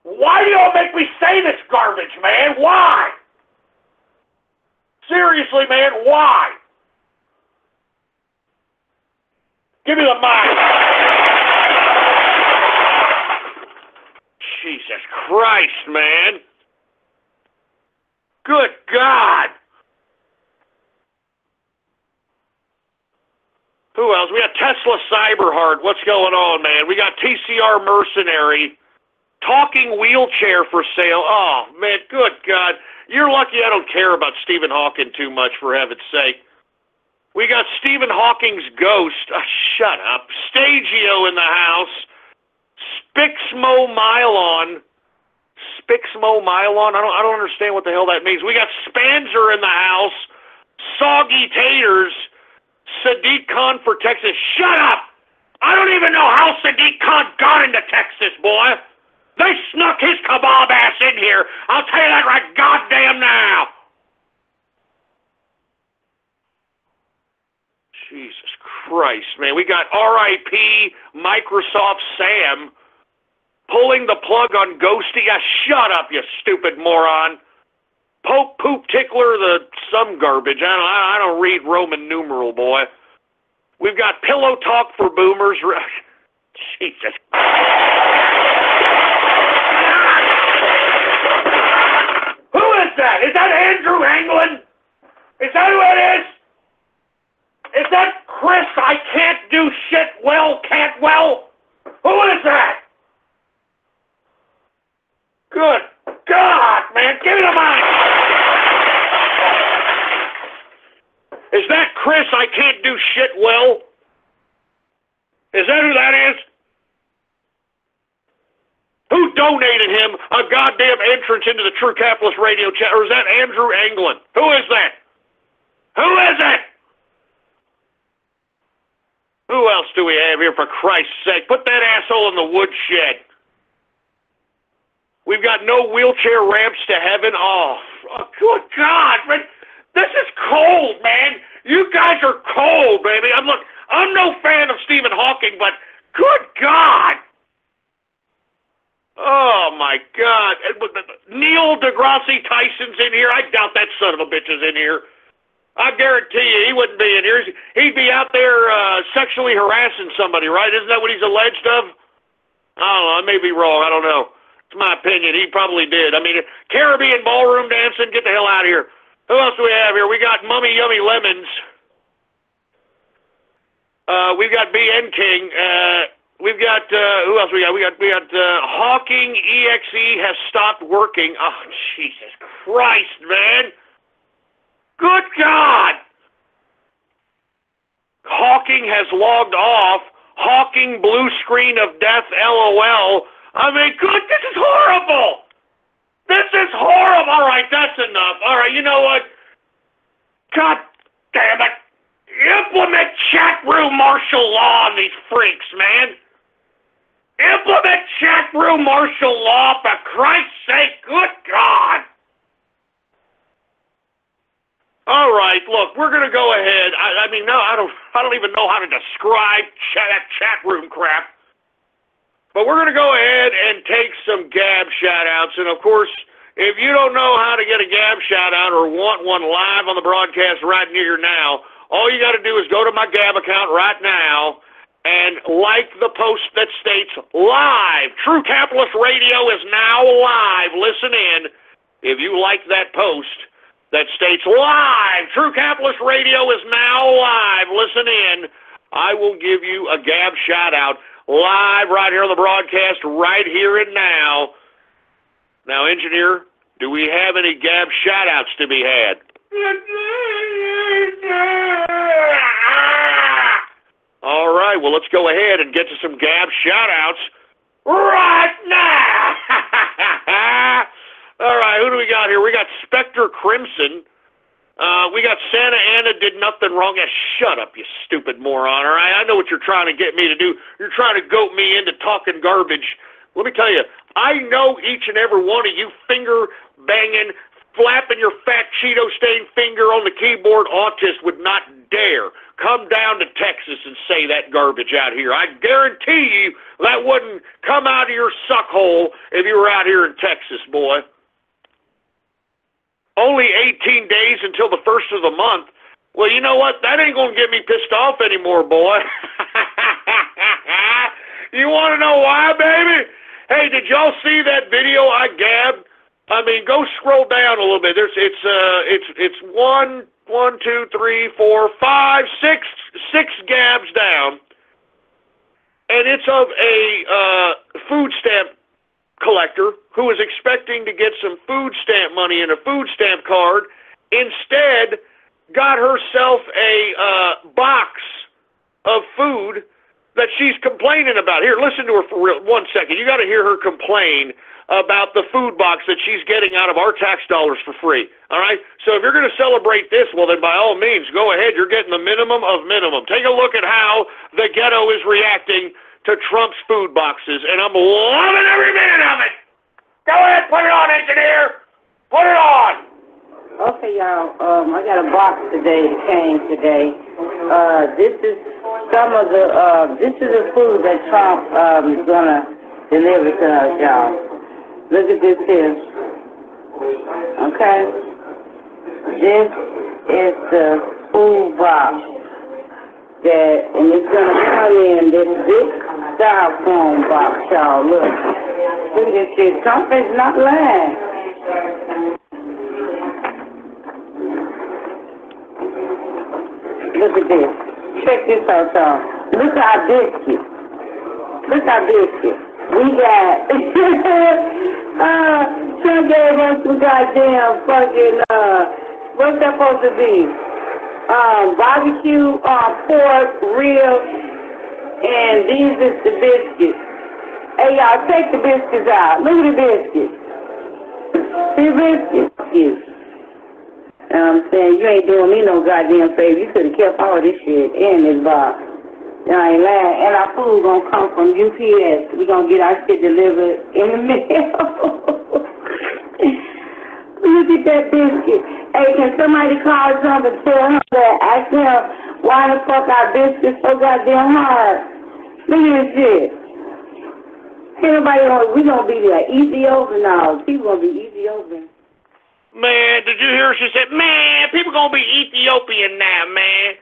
Speaker 2: Why do y'all make me say this garbage, man? Why? Seriously, man, why? Give me the mic. Jesus Christ, man. Good God. Who else? We got Tesla Cyberheart. What's going on, man? We got TCR Mercenary. Talking wheelchair for sale. Oh, man, good God. You're lucky I don't care about Stephen Hawking too much, for heaven's sake. We got Stephen Hawking's ghost. Oh, shut up. Stagio in the house. Spixmo-Mylon. Spixmo-Mylon? I don't understand what the hell that means. We got Spanzer in the house. Soggy Taters. Sadiq Khan for Texas. Shut up! I don't even know how Sadiq Khan got into Texas, boy. They snuck his kebab ass in here. I'll tell you that right goddamn now. Jesus Christ, man. We got R.I.P. Microsoft Sam pulling the plug on Ghosty. Shut up, you stupid moron. Pope Poop Tickler, some garbage. I don't read Roman numeral, boy. We've got Pillow Talk for Boomers. Jesus. Who is that? Is that Andrew Anglin? Is that who it is? Is that Chris? I can't do shit well, can't well? Who is that? Good God, man, give me the mic. Is that Chris? I can't do shit well? Is that who that is? Who donated him a goddamn entrance into the True Capitalist Radio chat? Or is that Andrew Anglin? Who is that? Who is it? Who else do we have here, for Christ's sake? Put that asshole in the woodshed. We've got no wheelchair ramps to heaven. Oh, good God, man. This is cold, man. You guys are cold, baby. I'm no fan of Stephen Hawking, but good God. Oh, my God. Neil deGrasse Tyson's in here. I doubt that son of a bitch is in here. I guarantee you he wouldn't be in here. He'd be out there sexually harassing somebody, right? Isn't that what he's alleged of? I don't know. I may be wrong. I don't know. It's my opinion. He probably did. I mean, Caribbean ballroom dancing, get the hell out of here. Who else do we have here? We got Mummy Yummy Lemons. We've got BN King. We've got, who else we got? We got Hawking EXE has stopped working. Oh, Jesus Christ, man. Good God. Hawking has logged off. Hawking blue screen of death, LOL. I mean, good, this is horrible. This is horrible. All right, that's enough. All right, you know what? God damn it. Implement chat room martial law on these freaks, man. Implement chat room martial law, for Christ's sake. Good God. All right, look, we're going to go ahead. I mean, no, I don't even know how to describe that chat room crap. But we're going to go ahead and take some Gab shout-outs. And, of course, if you don't know how to get a Gab shout-out or want one live on the broadcast right near now, all you got to do is go to my Gab account right now and like the post that states live. True Capitalist Radio is now live. Listen in. If you like that post that states live, True Capitalist Radio is now live. Listen in. I will give you a Gab shout-out live right here on the broadcast, right here and now. Now, engineer, do we have any Gab shout-outs to be had? All right, well, let's go ahead and get to some Gab shout-outs right now. All right, who do we got here? We got Spectre Crimson. We got Santa Ana did nothing wrong. Shut up, you stupid moron, all right? I know what you're trying to get me to do. You're trying to goat me into talking garbage. Let me tell you, I know each and every one of you finger-banging, flapping your fat Cheeto-stained finger on the keyboard autist would not dare come down to Texas and say that garbage out here. I guarantee you that wouldn't come out of your suck hole if you were out here in Texas, boy. Only 18 days until the first of the month. Well, you know what? That ain't going to get me pissed off anymore, boy. You want to know why, baby? Hey, did y'all see that video I gabbed? I mean, go scroll down a little bit. It's 1, 2, 3, 4, 5, 6 gabs down, and it's of a food stamp collector who was expecting to get some food stamp money in a food stamp card. Instead, got herself a box of food that she's complaining about. Here, listen to her for real. 1 second. You got to hear her complain about the food box that she's getting out of our tax dollars for free. All right? So if you're going to celebrate this, well, then by all means, go ahead. You're getting the minimum of minimum. Take a look at how the ghetto is reacting to Trump's food boxes, and I'm loving every minute of it. Go ahead, put it on, engineer. Put it on.
Speaker 6: Okay, y'all. I got a box today that came today. This is some of the. This is the food that Trump is gonna deliver to us, y'all. Look at this here. Okay. This is the food box and it's gonna come in this big styrofoam box, y'all. Look at this shit. Trump is not lying. Look at this. Check this out, y'all. Look at our biscuit. Look at our biscuit. We got, Trump gave us some goddamn fucking, what's that supposed to be? Barbecue, pork, ribs, and these is the biscuits. Hey, y'all, take the biscuits out. Look at the biscuits. See the biscuits? I'm saying, you ain't doing me no goddamn favor. You could have kept all this shit in this box. I ain't lying. And our food gonna come from UPS. We gonna get our shit delivered in the mail. Look at that biscuit. Hey, can somebody call Trump and tell him that? Ask him why the fuck our biscuits so goddamn hard. Look at this shit. Ain't nobody we gonna be like Ethiopian now. People gonna be Ethiopian.
Speaker 2: Man, did you hear her? She said, man, people gonna be Ethiopian now, man.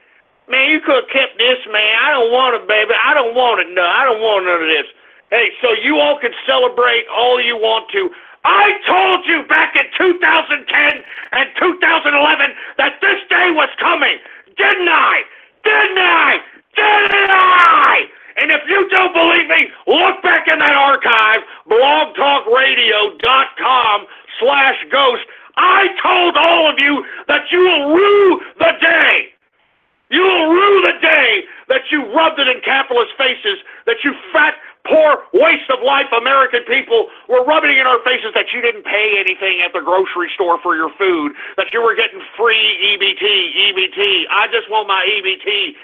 Speaker 2: Man, you could have kept this, man. I don't want it, baby. I don't want it, no. I don't want none of this. Hey, so you all can celebrate all you want to. I told you back in 2010 and 2011 that this day was coming. Didn't I? Didn't I? Didn't I? And if you don't believe me, look back in that archive, blogtalkradio.com/ghost. I told all of you that you will rue the day. You will rue the day that you rubbed it in capitalist faces, that you fat, poor, waste of life American people were rubbing it in our faces that you didn't pay anything at the grocery store for your food, that you were getting free EBT. I just want my EBT.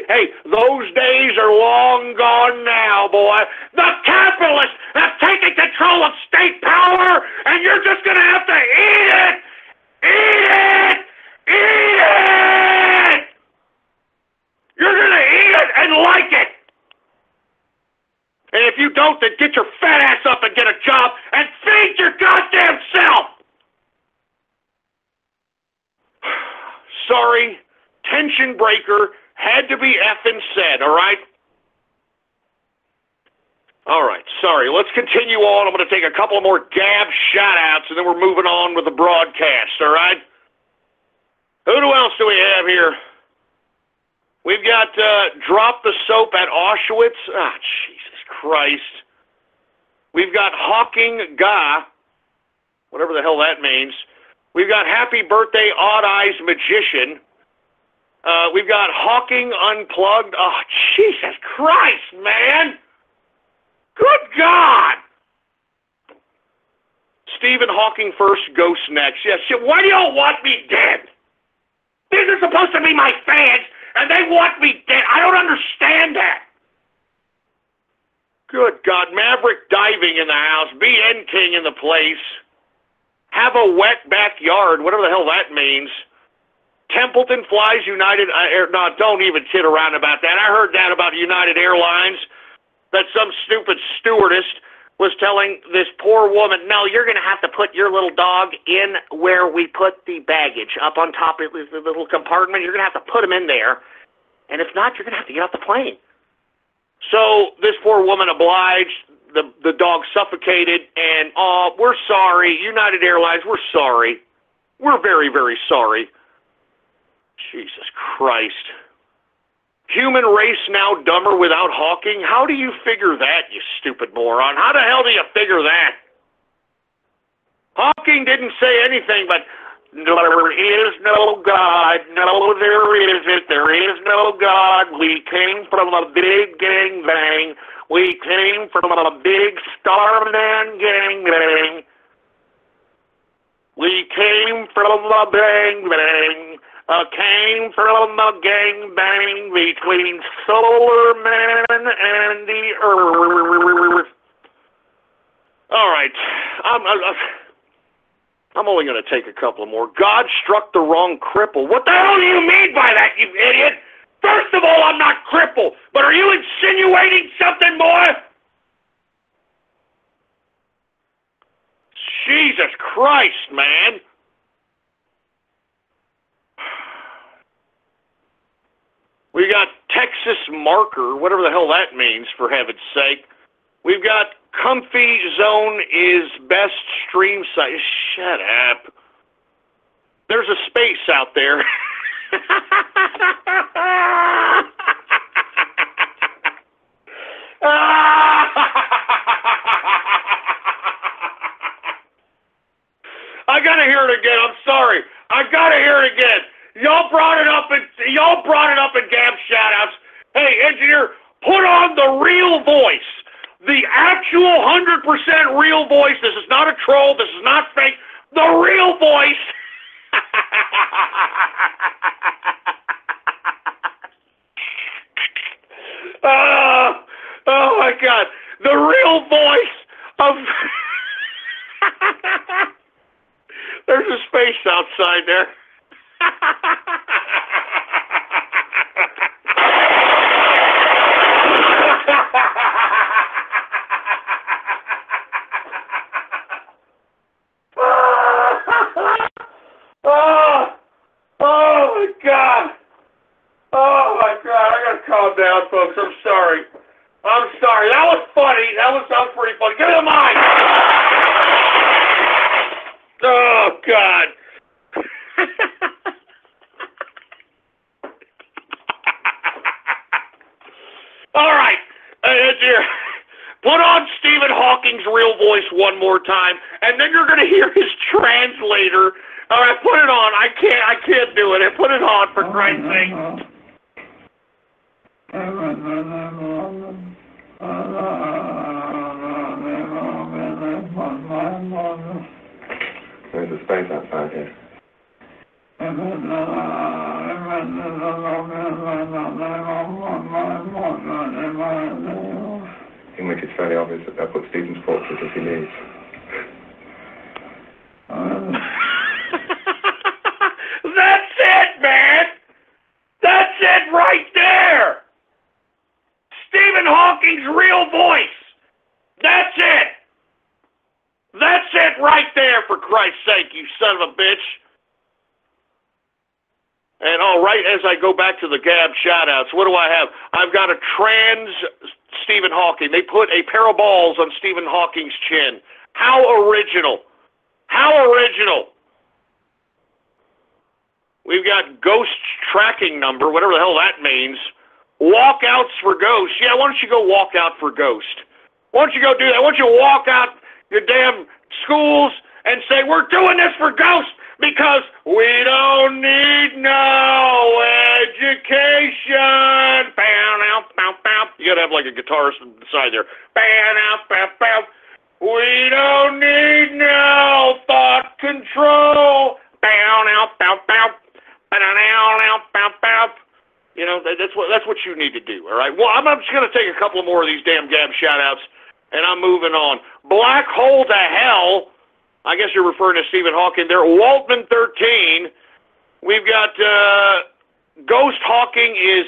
Speaker 2: Hey, those days are long gone now, boy. The capitalists have taken control of state power, and you're just going to have to eat it! Eat it! Eat it! You're going to eat it and like it! And if you don't, then get your fat ass up and get a job and feed your goddamn self! Sorry, tension breaker. Had to be effing said, all right? All right, sorry. Let's continue on. I'm going to take a couple more Gab shout-outs, and then we're moving on with the broadcast, all right? Who else do we have here? We've got Drop the Soap at Auschwitz. Ah, Jesus Christ. We've got Hawking Ga, whatever the hell that means. We've got Happy Birthday Odd Eyes Magician. We've got Hawking Unplugged. Oh, Jesus Christ, man. Good God. Stephen Hawking first, Ghost next. Yes, why do y'all want me dead? These are supposed to be my fans, and they want me dead. I don't understand that. Good God. Maverick diving in the house. BN King in the place. Have a wet backyard, whatever the hell that means. Templeton flies United. No, don't even kid around about that. I heard that about United Airlines, that some stupid stewardess was telling this poor woman, no, you're going to have to put your little dog in where we put the baggage, up on top of the little compartment. You're going to have to put him in there. And if not, you're going to have to get off the plane. So this poor woman obliged. The dog suffocated. And, oh, we're sorry. United Airlines, we're sorry. We're very, very sorry. Jesus Christ. Human race now dumber without Hawking? How do you figure that, you stupid moron? How the hell do you figure that? Hawking didn't say anything but, there is no God. No, there isn't. There is no God. We came from a big gang bang. We came from a big Starman gang bang. We came from a bang bang. Came from a gang bang between Solar Man and the Earth. All right, I'm only going to take a couple more. God struck the wrong cripple. What the hell do you mean by that, you idiot? First of all, I'm not crippled, but are you insinuating something more? Jesus Christ, man. We got Texas Marker, whatever the hell that means, for heaven's sake. We've got Comfy Zone is best stream site. Shut up. There's a space out there. I gotta hear it again. I'm sorry. I gotta hear it again. Y'all brought it up in Gab shoutouts. Hey, engineer, put on the real voice. The actual 100% real voice. This is not a troll. This is not fake. The real voice. Oh my God. The real voice of... There's a space outside there. Oh my God, I gotta calm down, folks. I'm sorry. That was funny. That was pretty funny. Give me the mic. Oh God. All right, put on Stephen Hawking's real voice one more time, and then you're going to hear his translator. All right, put it on. I can't do it. Put it on, for Christ's sake.
Speaker 1: There's a space outside here. I think it's fairly obvious that they'll put Stephen's portrait if he leaves.
Speaker 2: That's it, man! That's it right there! Stephen Hawking's real voice! That's it! That's it right there, for Christ's sake, you son of a bitch! And right as I go back to the Gab shoutouts, what do I have? I've got a trans Stephen Hawking. They put a pair of balls on Stephen Hawking's chin. How original! How original! We've got ghost tracking number, whatever the hell that means. Walkouts for ghosts. Yeah, why don't you go walk out for ghost? Why don't you go do that? Why don't you walk out your damn schools and say, we're doing this for ghosts. Because we don't need no education. You gotta have like a guitarist on the side there. We don't need no thought control. You know, that's what you need to do, all right? Well, I'm just going to take a couple more of these damn Gab shout-outs, and I'm moving on. Black hole to hell. I guess you're referring to Stephen Hawking there. Waltman 13. We've got Ghost Hawking is...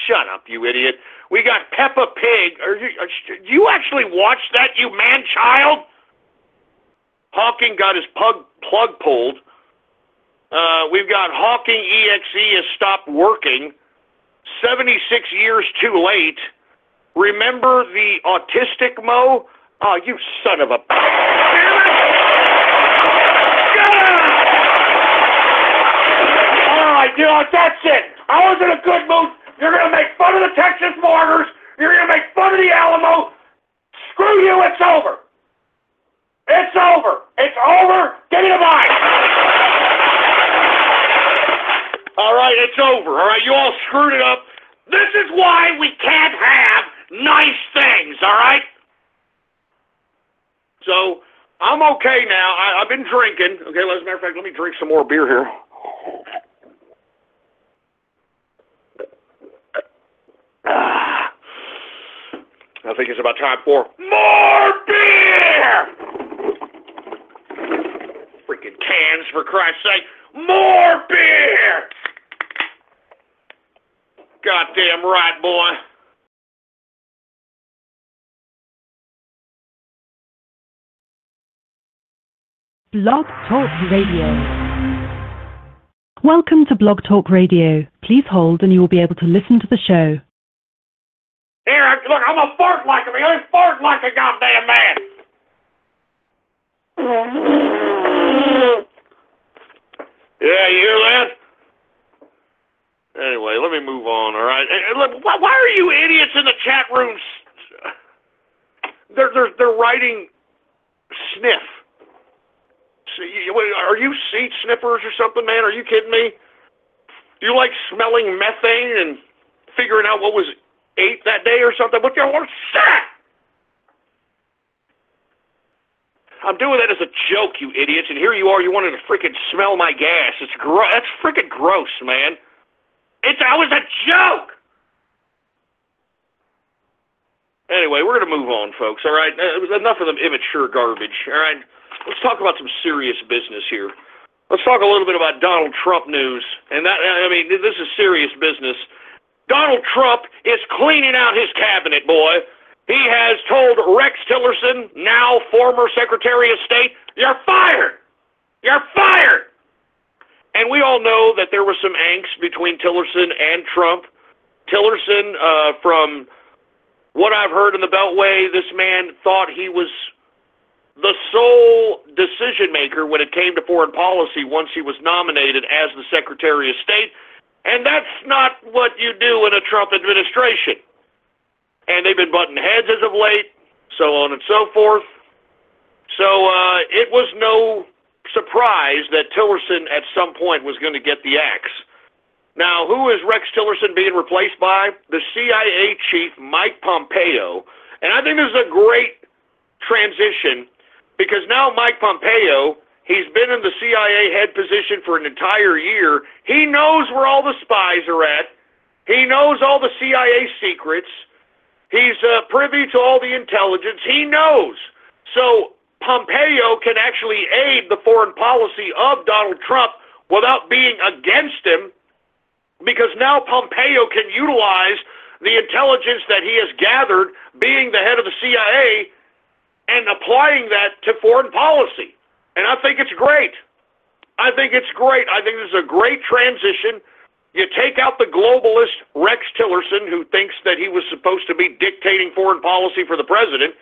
Speaker 2: shut up, you idiot. We got Peppa Pig. You actually watched that, you man-child? Hawking got his plug pulled. We've got Hawking EXE has stopped working. 76 years too late. Remember the autistic Mo? Oh, you son of a... Damn it! All right, you know, that's it. I was in a good mood. You're going to make fun of the Texas Mortars. You're going to make fun of the Alamo. Screw you, it's over. It's over. It's over. Give me the mic. All right, it's over. All right, you all screwed it up. This is why we can't have nice things, all right? So, I'm okay now. I've been drinking. Okay, as a matter of fact, let me drink some more beer here. I think it's about time for more beer! Freaking cans, for Christ's sake. More beer! Goddamn right, boy.
Speaker 7: Blog Talk Radio. Welcome to Blog Talk Radio. Please hold and you will be able to listen to the show.
Speaker 2: Here, look, I'm a fart like him. I'm fart like a goddamn man. Yeah, you hear that? Anyway, let me move on, all right? Look, why are you idiots in the chat rooms? They're writing sniff. Are you seat sniffers or something, man? Are you kidding me? Do you like smelling methane and figuring out what was ate that day or something? What's that? I'm doing that as a joke, you idiots, and here you are, you wanted to freaking smell my gas. It's that's freaking gross, man. I was a joke! Anyway, we're going to move on, folks, all right? Enough of them immature garbage, all right? Let's talk about some serious business here. Let's talk a little bit about Donald Trump news, and this is serious business. Donald Trump is cleaning out his cabinet, boy. He has told Rex Tillerson, now former Secretary of State, you're fired! You're fired! And we all know that there was some angst between Tillerson and Trump. Tillerson, from what I've heard in the Beltway, this man thought he was the sole decision maker when it came to foreign policy once he was nominated as the Secretary of State. And that's not what you do in a Trump administration. And they've been butting heads as of late, so on and so forth. So it was no surprise that Tillerson at some point was going to get the axe. Now, who is Rex Tillerson being replaced by? The CIA chief, Mike Pompeo. And I think this is a great transition because now Mike Pompeo, he's been in the CIA head position for an entire year. He knows where all the spies are at. He knows all the CIA secrets. He's privy to all the intelligence. He knows. So Pompeo can actually aid the foreign policy of Donald Trump without being against him, because now Pompeo can utilize the intelligence that he has gathered, being the head of the CIA, and applying that to foreign policy. And I think it's great. I think it's great. I think this is a great transition. You take out the globalist Rex Tillerson, who thinks that he was supposed to be dictating foreign policy for the president.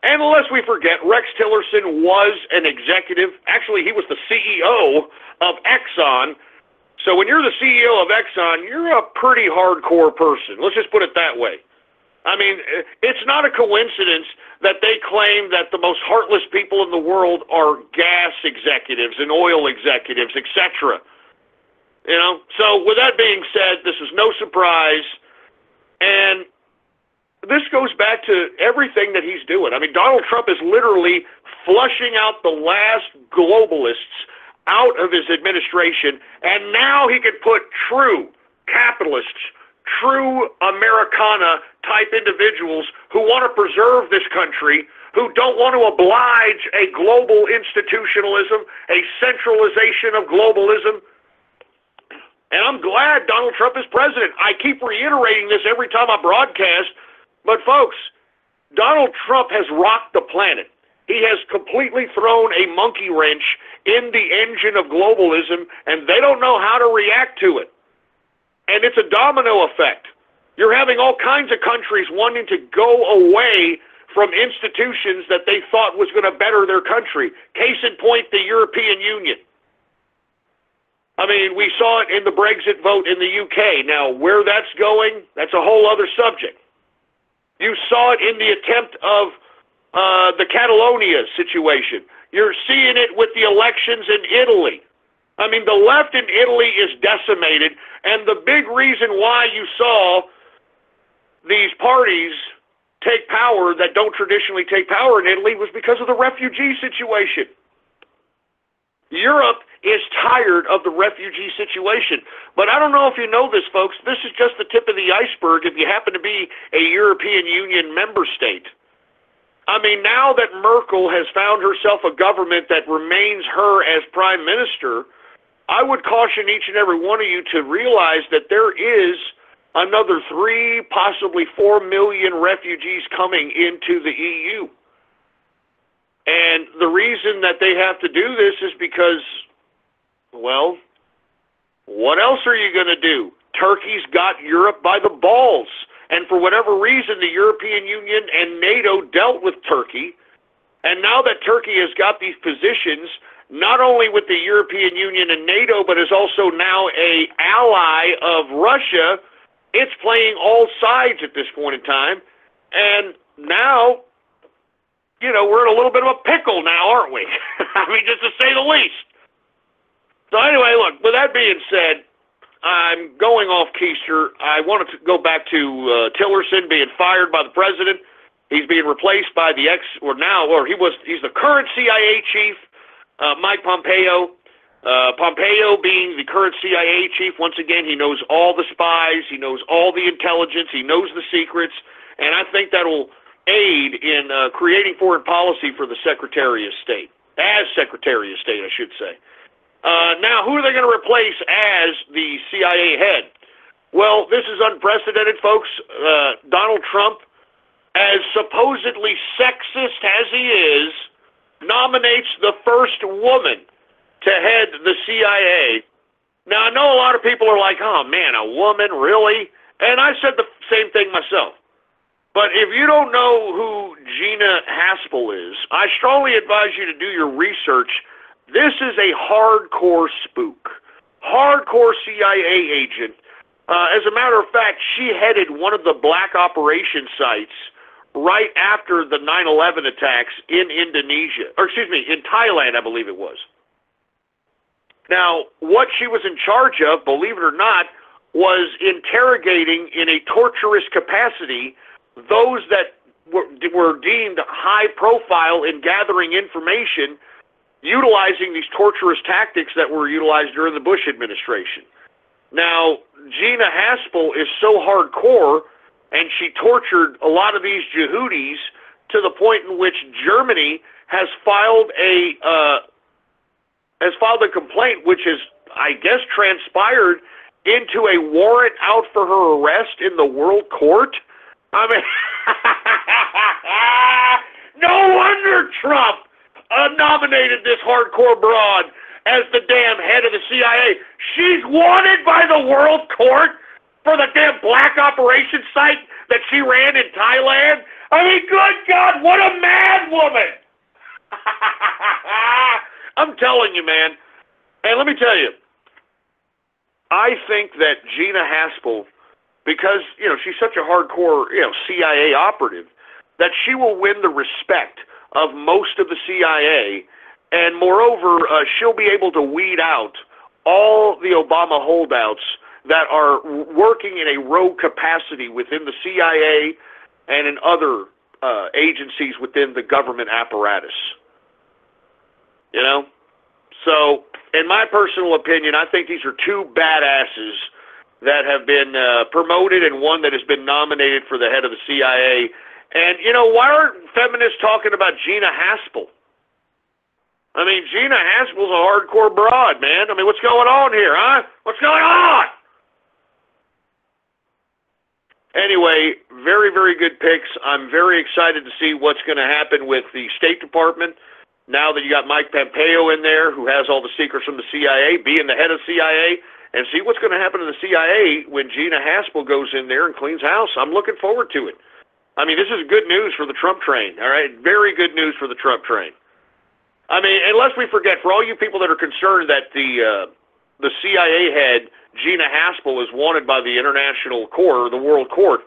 Speaker 2: And lest we forget, Rex Tillerson was an executive. Actually, he was the CEO of Exxon. So when you're the CEO of Exxon, you're a pretty hardcore person. Let's just put it that way. I mean, it's not a coincidence that they claim that the most heartless people in the world are gas executives and oil executives, etc. You know, so with that being said, this is no surprise, and this goes back to everything that he's doing. I mean, Donald Trump is literally flushing out the last globalists out of his administration, and now he can put true capitalists, true Americana-type individuals who want to preserve this country, who don't want to oblige a global institutionalism, a centralization of globalism. And I'm glad Donald Trump is president. I keep reiterating this every time I broadcast, but folks, Donald Trump has rocked the planet. He has completely thrown a monkey wrench in the engine of globalism, and they don't know how to react to it. And it's a domino effect. You're having all kinds of countries wanting to go away from institutions that they thought was going to better their country. Case in point, the European Union. I mean, we saw it in the Brexit vote in the UK. Now, where that's going, that's a whole other subject. You saw it in the attempt of the Catalonia situation. You're seeing it with the elections in Italy. I mean, the left in Italy is decimated, and the big reason why you saw these parties take power that don't traditionally take power in Italy was because of the refugee situation. Europe is tired of the refugee situation. But I don't know if you know this, folks. This is just the tip of the iceberg if you happen to be a European Union member state. I mean, now that Merkel has found herself a government that remains her as prime minister, I would caution each and every one of you to realize that there is another 3, possibly 4 million refugees coming into the EU. And the reason that they have to do this is because, well, what else are you going to do? Turkey's got Europe by the balls. And for whatever reason, the European Union and NATO dealt with Turkey. And now that Turkey has got these positions, not only with the European Union and NATO, but is also now an ally of Russia, it's playing all sides at this point in time. And now, you know, we're in a little bit of a pickle now, aren't we? I mean, just to say the least. So anyway, look, with that being said, I'm going off keister. I wanted to go back to Tillerson being fired by the president. He's being replaced by the he's the current CIA chief, Mike Pompeo. Pompeo being the current CIA chief, once again, he knows all the spies, he knows all the intelligence, he knows the secrets, and I think that'll aid in creating foreign policy for the Secretary of State, as Secretary of State, I should say. Now, who are they going to replace as the CIA head? Well, this is unprecedented, folks. Donald Trump, as supposedly sexist as he is, nominates the first woman to head the CIA. Now, I know a lot of people are like, oh, man, a woman, really? And I said the same thing myself. But if you don't know who Gina Haspel is, I strongly advise you to do your research. This is a hardcore spook, hardcore CIA agent. As a matter of fact, she headed one of the black operation sites right after the 9/11 attacks in Indonesia, or excuse me, in Thailand, I believe it was. Now, what she was in charge of, believe it or not, was interrogating in a torturous capacity those that were deemed high profile in gathering information, utilizing these torturous tactics that were utilized during the Bush administration. Now, Gina Haspel is so hardcore, and she tortured a lot of these Yehudis to the point in which Germany has filed a complaint, which is, I guess, transpired into a warrant out for her arrest in the World Court. I mean, no wonder Trump nominated this hardcore broad as the damn head of the CIA. She's wanted by the World Court for the damn black operation site that she ran in Thailand. I mean, good God, what a mad woman. I'm telling you, man. And let me tell you, I think that Gina Haspel because, she's such a hardcore, CIA operative, that she will win the respect of most of the CIA, and moreover, she'll be able to weed out all the Obama holdouts that are working in a rogue capacity within the CIA and in other agencies within the government apparatus. So, in my personal opinion, I think these are two badasses that have been promoted and one that has been nominated for the head of the CIA. And, why aren't feminists talking about Gina Haspel? I mean, Gina Haspel's a hardcore broad, man. I mean, what's going on here, huh? What's going on? Anyway, very, very good picks. I'm very excited to see what's going to happen with the State Department now that you got Mike Pompeo in there, who has all the secrets from the CIA, being the head of CIA, and see what's going to happen to the CIA when Gina Haspel goes in there and cleans house. I'm looking forward to it. I mean, this is good news for the Trump train, all right? Very good news for the Trump train. I mean, unless we forget, for all you people that are concerned that the CIA head, Gina Haspel, is wanted by the International Court, or the World Court,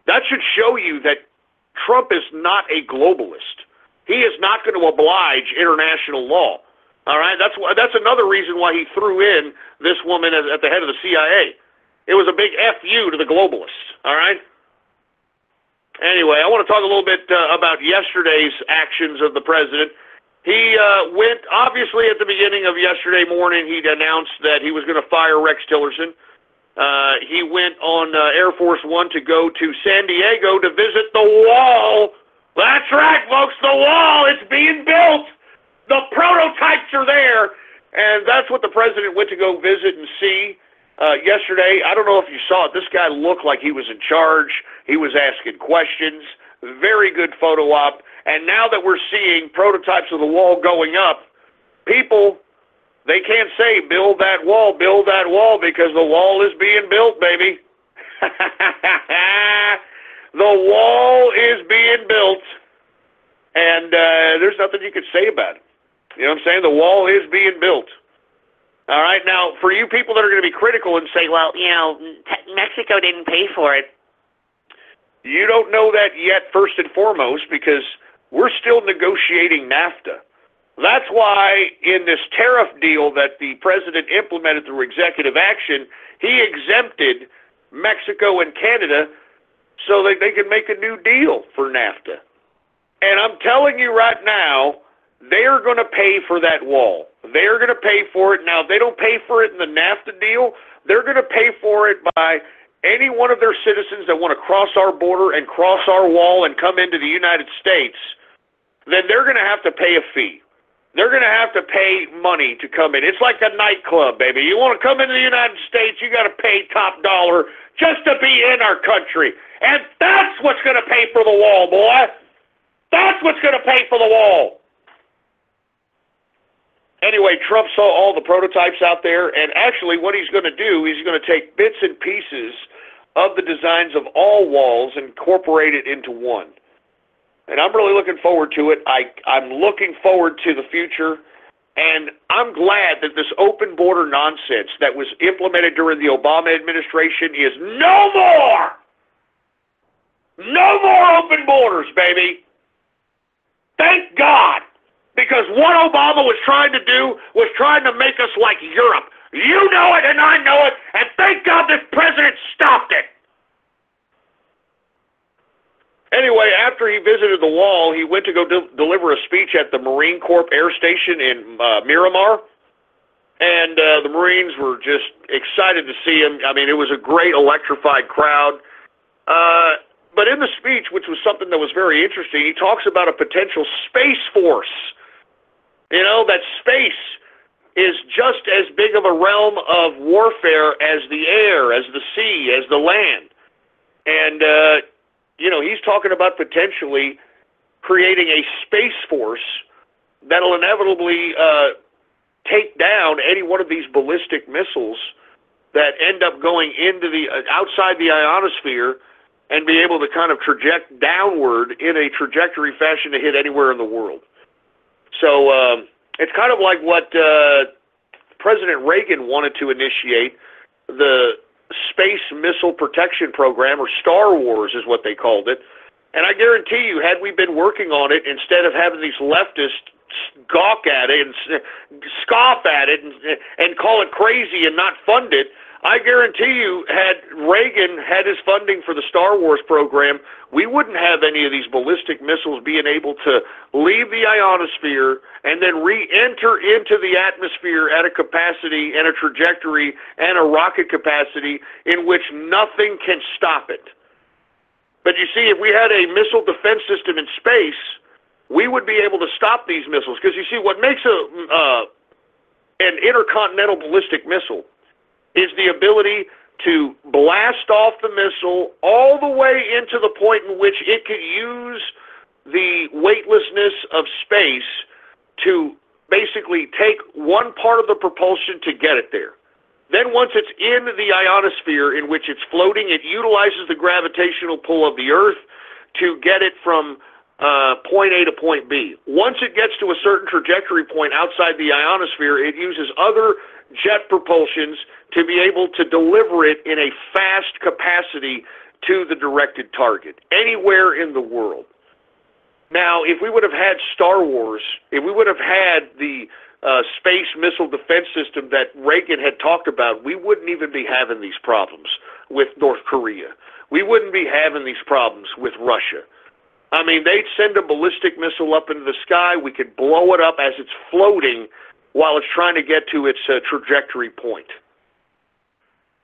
Speaker 2: that should show you that Trump is not a globalist. He is not going to oblige international law. All right, that's another reason why he threw in this woman at the head of the CIA. It was a big FU to the globalists. All right. Anyway, I want to talk a little bit about yesterday's actions of the president. He went, obviously, at the beginning of yesterday morning, he announced that he was going to fire Rex Tillerson. He went on Air Force One to go to San Diego to visit the wall. That's right, folks, the wall. It's being built. The prototypes are there. And that's what the president went to go visit and see yesterday. I don't know if you saw it. This guy looked like he was in charge. He was asking questions. Very good photo op. And now that we're seeing prototypes of the wall going up, people, they can't say, build that wall, because the wall is being built, baby. The wall is being built, and there's nothing you could say about it. You know what I'm saying? The wall is being built. All right, now, for you people that are going to be critical and say, well, Mexico didn't pay for it. You don't know that yet, first and foremost, because we're still negotiating NAFTA. That's why in this tariff deal that the president implemented through executive action, he exempted Mexico and Canada so that they can make a new deal for NAFTA. And I'm telling you right now, they are going to pay for that wall. They are going to pay for it. Now, if they don't pay for it in the NAFTA deal, they're going to pay for it by any one of their citizens that want to cross our border and cross our wall and come into the United States, then they're going to have to pay a fee. They're going to have to pay money to come in. It's like a nightclub, baby. You want to come into the United States, you got to pay top dollar just to be in our country. And that's what's going to pay for the wall, boy. That's what's going to pay for the wall. Anyway, Trump saw all the prototypes out there, and actually what he's going to do is he's going to take bits and pieces of the designs of all walls and incorporate it into one. And I'm really looking forward to it. I'm looking forward to the future, and I'm glad that this open border nonsense that was implemented during the Obama administration is no more! No more open borders, baby! Thank God! Because what Obama was trying to do was trying to make us like Europe. You know it and I know it, and thank God this president stopped it. Anyway, after he visited the wall, he went to go deliver a speech at the Marine Corps Air Station in Miramar, and the Marines were just excited to see him. I mean, it was a great electrified crowd. But in the speech, which was something that was very interesting, he talks about a potential space force. You know, that space is just as big of a realm of warfare as the air, as the sea, as the land. And, he's talking about potentially creating a space force that'll inevitably take down any one of these ballistic missiles that end up going into the outside the ionosphere and be able to kind of traject downward in a trajectory fashion to hit anywhere in the world. So it's kind of like what President Reagan wanted to initiate, the Space Missile Protection Program, or Star Wars is what they called it. And I guarantee you, had we been working on it, instead of having these leftists gawk at it and scoff at it and call it crazy and not fund it, I guarantee you, had Reagan had his funding for the Star Wars program, we wouldn't have any of these ballistic missiles being able to leave the ionosphere and then re-enter into the atmosphere at a capacity and a trajectory and a rocket capacity in which nothing can stop it. But you see, if we had a missile defense system in space, we would be able to stop these missiles. Because you see, what makes an intercontinental ballistic missile is the ability to blast off the missile all the way into the point in which it could use the weightlessness of space to basically take one part of the propulsion to get it there. Then once it's in the ionosphere in which it's floating, it utilizes the gravitational pull of the Earth to get it from point A to point B. Once it gets to a certain trajectory point outside the ionosphere, it uses other jet propulsions to be able to deliver it in a fast capacity to the directed target, anywhere in the world. Now, if we would have had Star Wars, if we would have had the space missile defense system that Reagan had talked about, we wouldn't even be having these problems with North Korea. We wouldn't be having these problems with Russia. I mean, they'd send a ballistic missile up into the sky. We could blow it up as it's floating while it's trying to get to its trajectory point.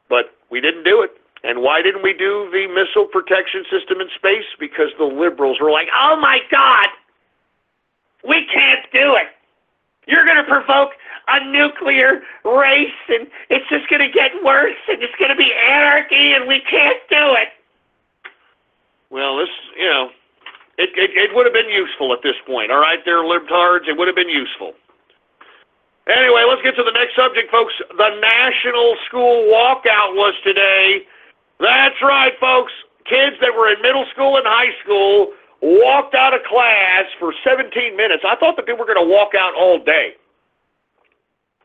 Speaker 2: But we didn't do it. And why didn't we do the missile protection system in space? Because the liberals were like, oh my God, we can't do it. You're going to provoke a nuclear race, and it's just going to get worse, and it's going to be anarchy, and we can't do it. Well, this, it would have been useful at this point, all right, there, libtards, it would have been useful. Anyway, let's get to the next subject, folks. The National School Walkout was today. That's right, folks. Kids that were in middle school and high school walked out of class for 17 minutes. I thought that they were going to walk out all day.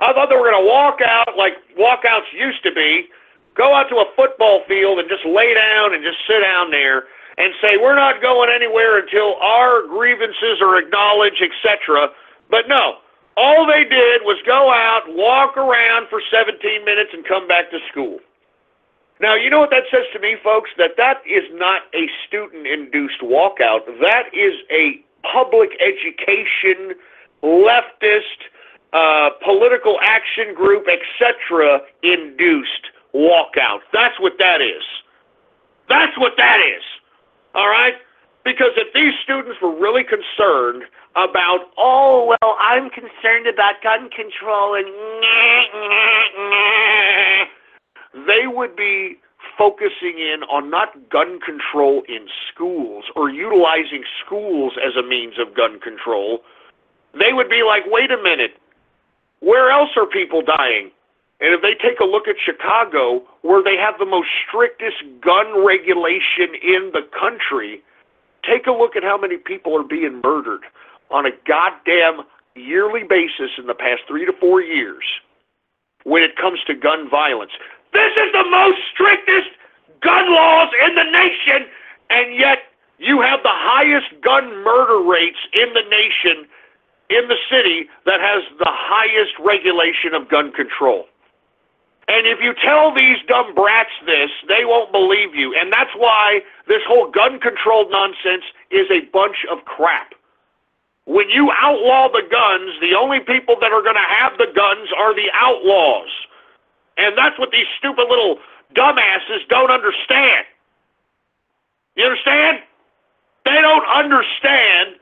Speaker 2: I thought they were going to walk out like walkouts used to be, go out to a football field and just lay down and just sit down there and say, we're not going anywhere until our grievances are acknowledged, etc. But no. All they did was go out, walk around for 17 minutes, and come back to school. Now, you know what that says to me, folks? That is not a student-induced walkout. That is a public education, leftist, political action group, etc. induced walkout. That's what that is. That's what that is. All right? Because if these students were really concerned about, oh, well, I'm concerned about gun control and they would be focusing in on not gun control in schools or utilizing schools as a means of gun control. They would be like, wait a minute, where else are people dying? And if they take a look at Chicago, where they have the most strictest gun regulation in the country, take a look at how many people are being murdered on a goddamn yearly basis in the past 3 to 4 years when it comes to gun violence. This is the most strictest gun laws in the nation, and yet you have the highest gun murder rates in the nation, in the city that has the highest regulation of gun control. And if you tell these dumb brats this, they won't believe you. And that's why this whole gun control nonsense is a bunch of crap. When you outlaw the guns, the only people that are going to have the guns are the outlaws. And that's what these stupid little dumbasses don't understand. You understand? They don't understand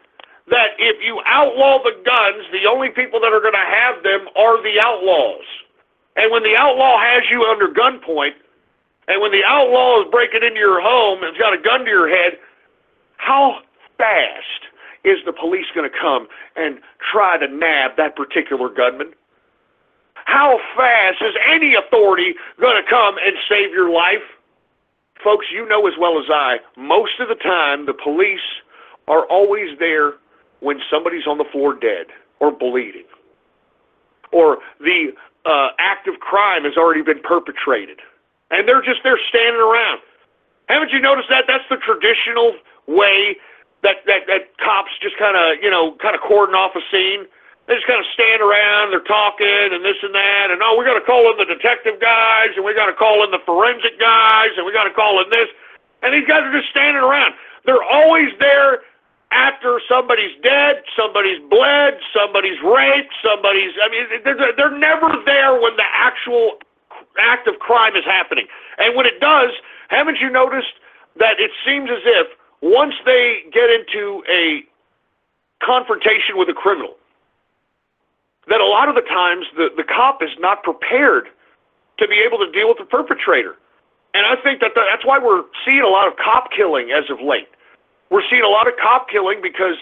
Speaker 2: that if you outlaw the guns, the only people that are going to have them are the outlaws. And when the outlaw has you under gunpoint, and when the outlaw is breaking into your home and has got a gun to your head, how fast is the police going to come and try to nab that particular gunman? How fast is any authority going to come and save your life? Folks, you know as well as I, most of the time the police are always there when somebody's on the floor dead or bleeding, or the act of crime has already been perpetrated. And they're standing around. Haven't you noticed that? That's the traditional way that cops just kind of cordon off a scene. They just kind of stand around, they're talking and this and that, and we got to call in the detective guys, and we got to call in the forensic guys, and we got to call in this. And these guys are just standing around. They're always there after somebody's dead, somebody's bled, somebody's raped, they're never there when the actual act of crime is happening. And when it does, haven't you noticed that it seems as if once they get into a confrontation with a criminal, that a lot of the times the cop is not prepared to be able to deal with the perpetrator. And I think that's why we're seeing a lot of cop killing as of late. We're seeing a lot of cop killing because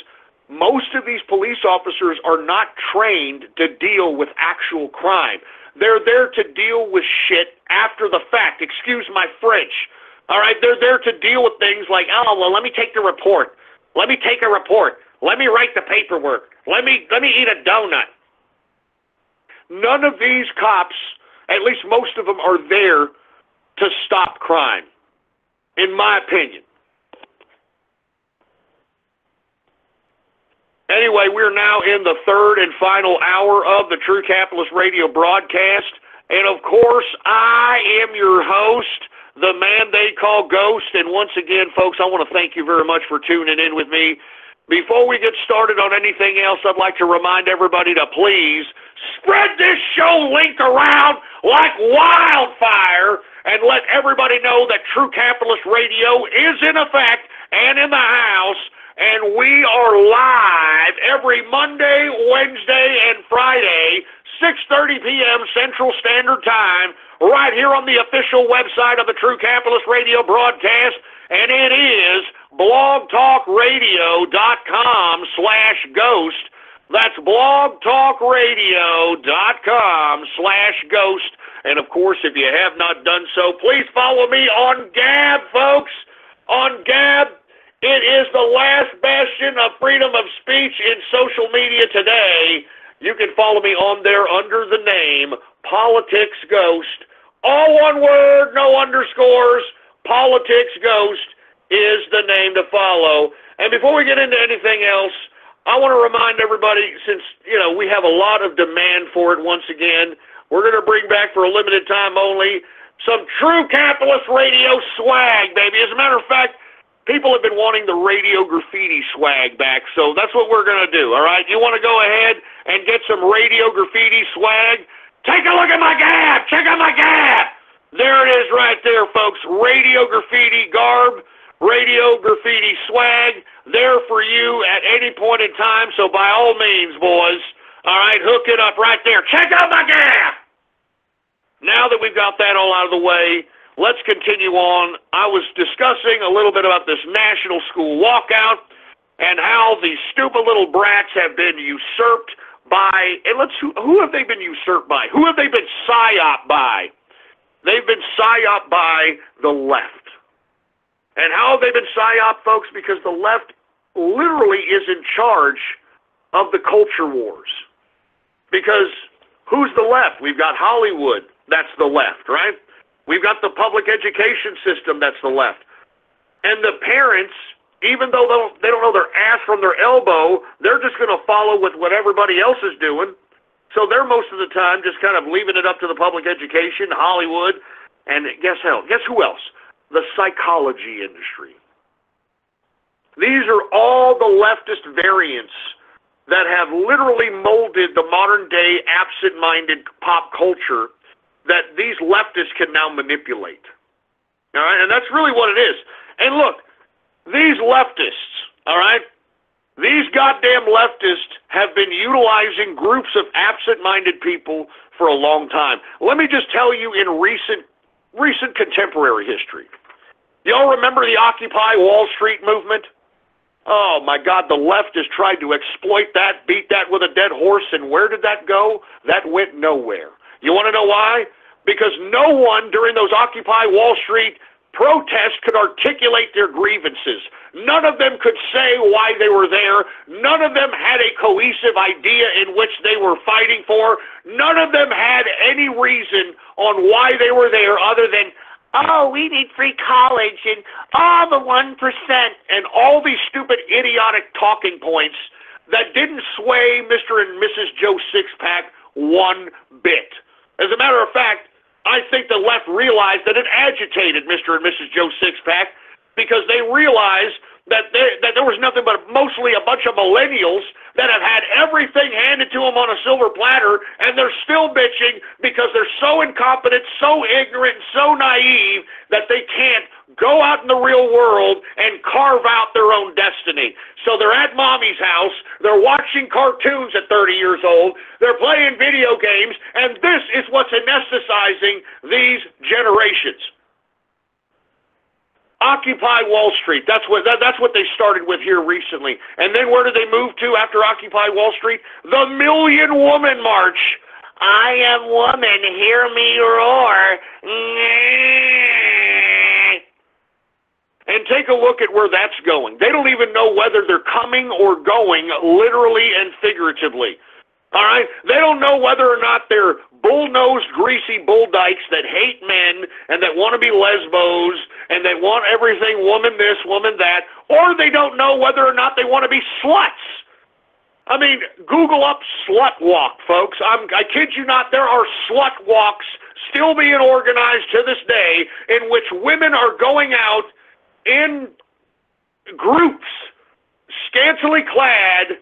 Speaker 2: most of these police officers are not trained to deal with actual crime. They're there to deal with shit after the fact. Excuse my French. All right? They're there to deal with things like, let me take the report. Let me take a report. Let me write the paperwork. Let me eat a donut. None of these cops, at least most of them, are there to stop crime, in my opinion. Anyway, we're now in the third and final hour of the True Capitalist Radio broadcast. And, of course, I am your host, the man they call Ghost. And once again, folks, I want to thank you very much for tuning in with me. Before we get started on anything else, I'd like to remind everybody to please spread this show link around like wildfire and let everybody know that True Capitalist Radio is in effect and in the house, and we are live every Monday, Wednesday, and Friday, 6:30 p.m. Central Standard Time, right here on the official website of the True Capitalist Radio broadcast, and it is blogtalkradio.com/ghost. That's blogtalkradio.com/ghost. And, of course, if you have not done so, please follow me on Gab, folks. On Gab, it is the last bastion of freedom of speech in social media today. You can follow me on there under the name Politics Ghost. All one word, no underscores. Politics Ghost is the name to follow. And before we get into anything else, I want to remind everybody, since, we have a lot of demand for it once again, we're going to bring back for a limited time only some True Capitalist Radio swag, baby. As a matter of fact, people have been wanting the Radio Graffiti swag back, so that's what we're going to do, all right? You want to go ahead and get some Radio Graffiti swag? Take a look at my Gab! Check out my Gab! There it is right there, folks. Radio Graffiti garb, Radio Graffiti swag, there for you at any point in time, so by all means, boys, all right, hook it up right there. Check out my Gab! Now that we've got that all out of the way, let's continue on. I was discussing a little bit about this national school walkout and how these stupid little brats have been usurped by, and who have they been usurped by? Who have they been psyoped by? They've been psyoped by the left. And how have they been psyoped, folks? Because the left literally is in charge of the culture wars. Because who's the left? We've got Hollywood. That's the left, right? We've got the public education system. That's the left. And the parents, even though they don't know their ass from their elbow, they're just going to follow with what everybody else is doing. So they're most of the time just kind of leaving it up to the public education, Hollywood, and guess who else? The psychology industry. These are all the leftist variants that have literally molded the modern-day absent-minded pop culture that these leftists can now manipulate. All right? And that's really what it is. And look, these leftists, all right, these goddamn leftists have been utilizing groups of absent-minded people for a long time. Let me just tell you in recent contemporary history. Y'all remember the Occupy Wall Street movement? Oh, my God, the left has tried to exploit that, beat that with a dead horse, and where did that go? That went nowhere. You want to know why? Because no one during those Occupy Wall Street protests could articulate their grievances. None of them could say why they were there. None of them had a cohesive idea in which they were fighting for. None of them had any reason on why they were there other than,
Speaker 5: Oh, we need free college and all the 1%.
Speaker 2: And all these stupid, idiotic talking points that didn't sway Mr. and Mrs. Joe Sixpack one bit. As a matter of fact, I think the left realized that it agitated Mr. and Mrs. Joe Sixpack because they realized that there was nothing but mostly a bunch of millennials that have had everything handed to them on a silver platter, and they're still bitching because they're so incompetent, so ignorant, so naive that they can't go out in the real world and carve out their own destiny. So they're at mommy's house, they're watching cartoons at 30 years old, they're playing video games, and this is what's anesthetizing these generations. Occupy Wall Street. That's what they started with here recently. And then where did they move to after Occupy Wall Street? The Million Woman March. I am woman, hear me roar. And take a look at where that's going. They don't even know whether they're coming or going, literally and figuratively. All right? They don't know whether or not they're bull-nosed, greasy bull dykes that hate men and that want to be lesbos and that want everything woman this, woman that, or they don't know whether or not they want to be sluts. I mean, Google up slut walk, folks. I kid you not, there are slut walks still being organized to this day in which women are going out in groups, scantily clad,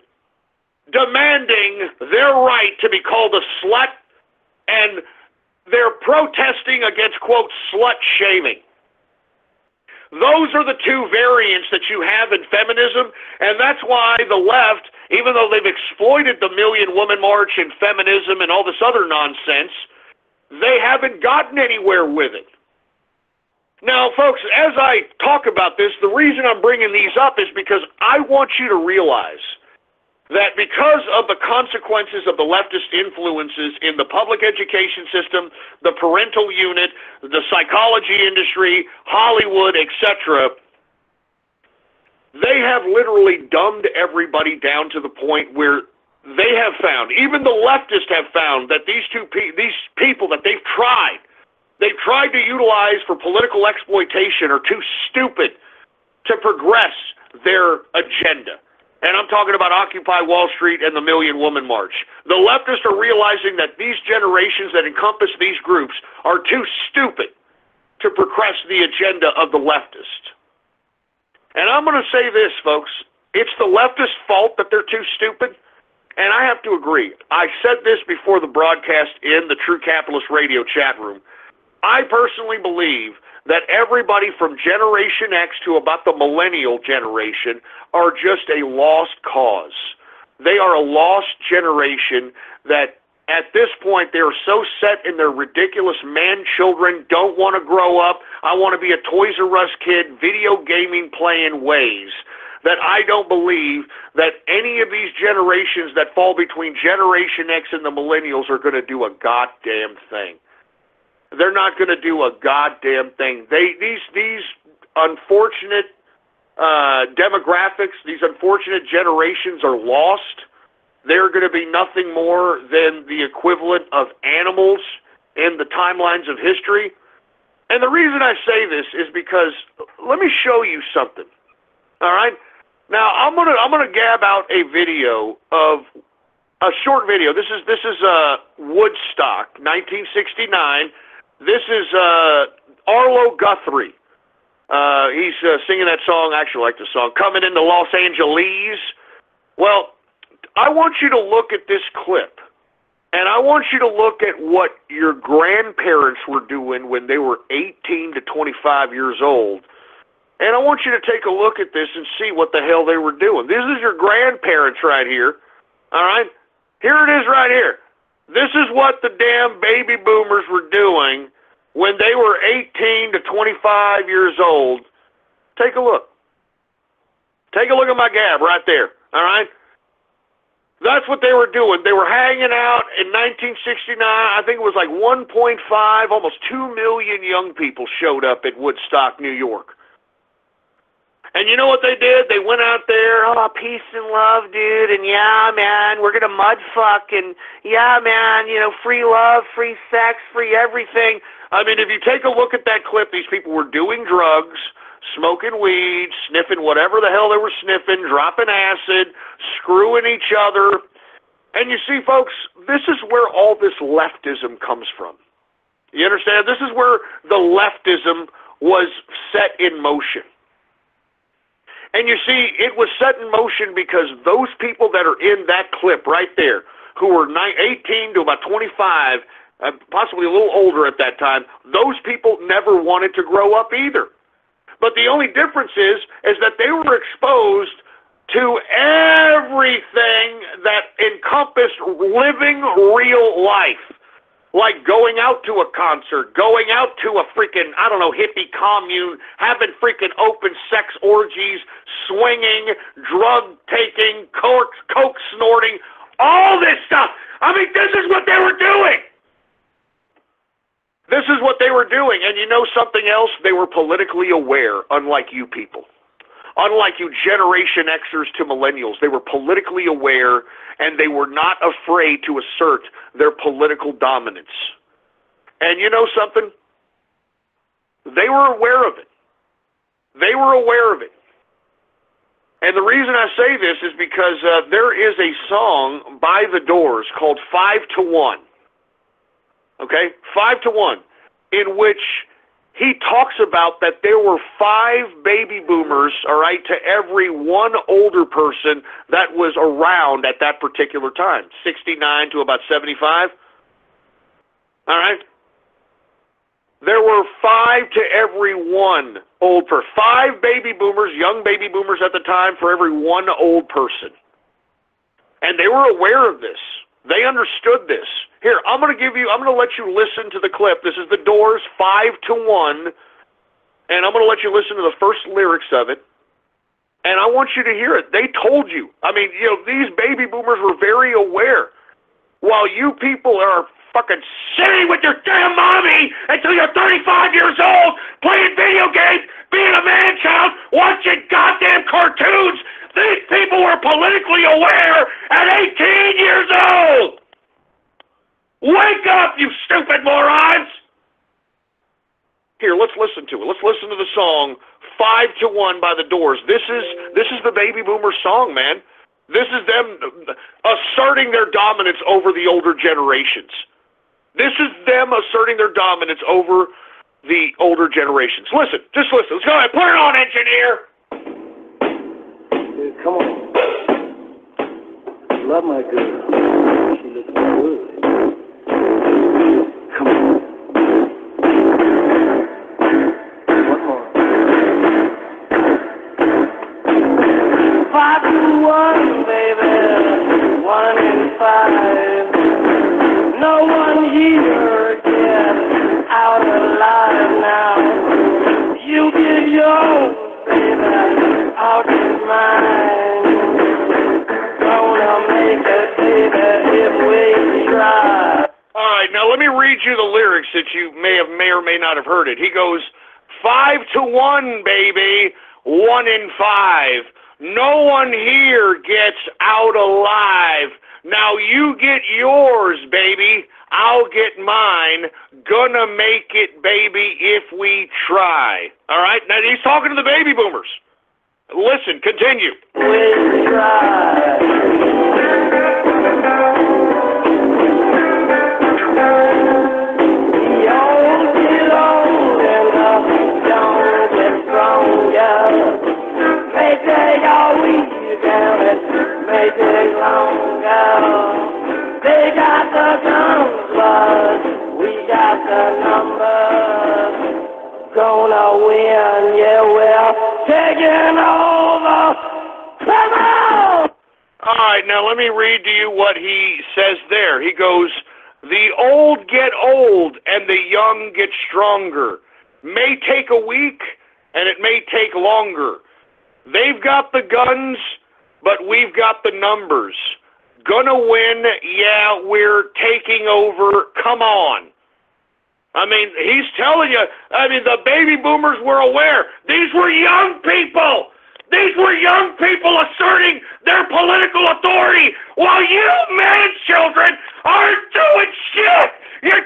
Speaker 2: demanding their right to be called a slut, and they're protesting against, quote, slut-shaming. Those are the two variants that you have in feminism, and that's why the left, even though they've exploited the Million Woman March and feminism and all this other nonsense, they haven't gotten anywhere with it. Now, folks, as I talk about this, the reason I'm bringing these up is because I want you to realize that because of the consequences of the leftist influences in the public education system, the parental unit, the psychology industry, Hollywood, etc., they have literally dumbed everybody down to the point where they have found, even the leftists have found, that these people that they've tried to utilize for political exploitation are too stupid to progress their agenda. And I'm talking about Occupy Wall Street and the Million Woman March. The leftists are realizing that these generations that encompass these groups are too stupid to progress the agenda of the leftist. And I'm going to say this, folks. It's the leftist fault that they're too stupid. And I have to agree. I said this before the broadcast in the True Capitalist Radio chat room. I personally believe that everybody from Generation X to about the millennial generation are just a lost cause. They are a lost generation that at this point they are so set in their ridiculous man-children, don't want to grow up, I want to be a Toys R Us kid, video gaming playing ways, that I don't believe that any of these generations that fall between Generation X and the millennials are going to do a goddamn thing. They're not going to do a goddamn thing. These unfortunate demographics, these unfortunate generations are lost. They're going to be nothing more than the equivalent of animals in the timelines of history. And the reason I say this is because let me show you something. All right? Now I'm gonna gab out a video of a short video. This is Woodstock, 1969. This is Arlo Guthrie. He's singing that song. Actually, I like the song. Coming into Los Angeles. Well, I want you to look at this clip, and I want you to look at what your grandparents were doing when they were 18 to 25 years old. And I want you to take a look at this and see what the hell they were doing. This is your grandparents right here. All right? Here it is right here. This is what the damn baby boomers were doing when they were 18 to 25 years old. Take a look. Take a look at my gab right there. All right? That's what they were doing. They were hanging out in 1969. I think it was like 1.5, almost 2 million young people showed up at Woodstock, New York. And you know what they did? They went out there, oh, peace and love, dude, and yeah, man, we're going to mud fuck, and yeah, man, you know, free love, free sex, free everything. I mean, if you take a look at that clip, these people were doing drugs, smoking weed, sniffing whatever the hell they were sniffing, dropping acid, screwing each other. And you see, folks, this is where all this leftism comes from. You understand? This is where the leftism was set in motion. And you see, it was set in motion because those people that are in that clip right there, who were 18 to about 25, possibly a little older at that time, those people never wanted to grow up either. But the only difference is that they were exposed to everything that encompassed living real life. Like going out to a concert, going out to a freaking, I don't know, hippie commune, having freaking open sex orgies, swinging, drug taking, coke snorting, all this stuff. I mean, this is what they were doing. This is what they were doing. And you know something else? They were politically aware, unlike you people. Unlike you Generation Xers to millennials, they were politically aware, and they were not afraid to assert their political dominance. And you know something? They were aware of it. They were aware of it. And the reason I say this is because there is a song by The Doors called 5 to 1. Okay? 5 to 1, in which he talks about that there were 5 baby boomers, all right, to every one older person that was around at that particular time, 69 to about 75. All right? There were 5 to every one old person. 5 baby boomers, young baby boomers at the time, for every one old person. And they were aware of this. They understood this. Here, I'm going to let you listen to the clip. This is The Doors, 5 to 1, and I'm going to let you listen to the first lyrics of it, and I want you to hear it. They told you. I mean, you know, these baby boomers were very aware. While you people are fucking sitting with your damn mommy until you're 35 years old, playing video games, being a man-child, watching goddamn cartoons, these people were politically aware at 18 years old. Wake up, you stupid morons! Here, let's listen to it. Let's listen to the song 5 to 1 by The Doors. This is the baby boomer song, man. This is them asserting their dominance over the older generations. This is them asserting their dominance over the older generations. Listen, just listen. Let's go ahead. Put it on, engineer.
Speaker 8: Dude, come on. Love my girl. She looks good. Come on. One more. 5 to 1, baby. 1 in 5. No one here gets out alive now. You get yours, baby. I'll get mine. Gonna make it, baby, if we try.
Speaker 2: All right, now let me read you the lyrics that you may or may not have heard it. He goes, 5 to 1, baby, 1 in 5. No one here gets out alive. Now you get yours, baby. I'll get mine. Gonna make it, baby, if we try. All right? Now he's talking to the baby boomers. Listen, continue.
Speaker 8: We try. The old get old and the young get stronger. May take a week down it, may take longer. They got the guns, but we got the numbers. Gonna win, yeah, we're taking over. Come on!
Speaker 2: All right, now let me read to you what he says there. He goes, the old get old and the young get stronger. May take a week and it may take longer. They've got the guns, but we've got the numbers. Gonna win, yeah, we're taking over. Come on. I mean, he's telling you, I mean, the baby boomers were aware. These were young people. party while you man-children aren't doing shit. You're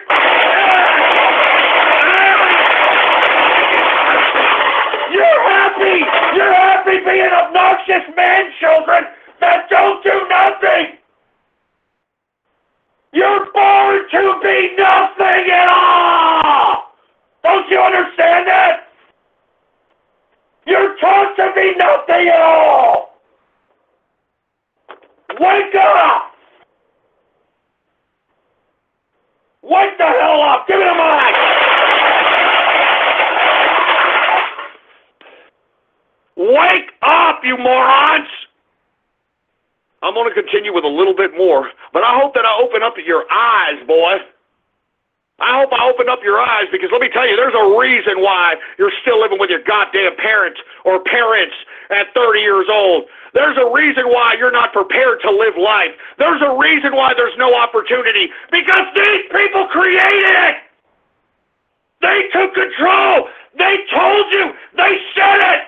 Speaker 2: happy being obnoxious man-children that don't do nothing. You're born to be nothing at all. Don't you understand that? You're taught to be nothing at all. Wake up! Wake the hell up! Give me the mic! Wake up, you morons! I'm going to continue with a little bit more, but I hope that I open up your eyes, boy. I hope I open up your eyes, because let me tell you, there's a reason why you're still living with your goddamn parents or parents at 30 years old. There's a reason why you're not prepared to live life. There's a reason why there's no opportunity, because these people created it. They took control. They told you. They said it.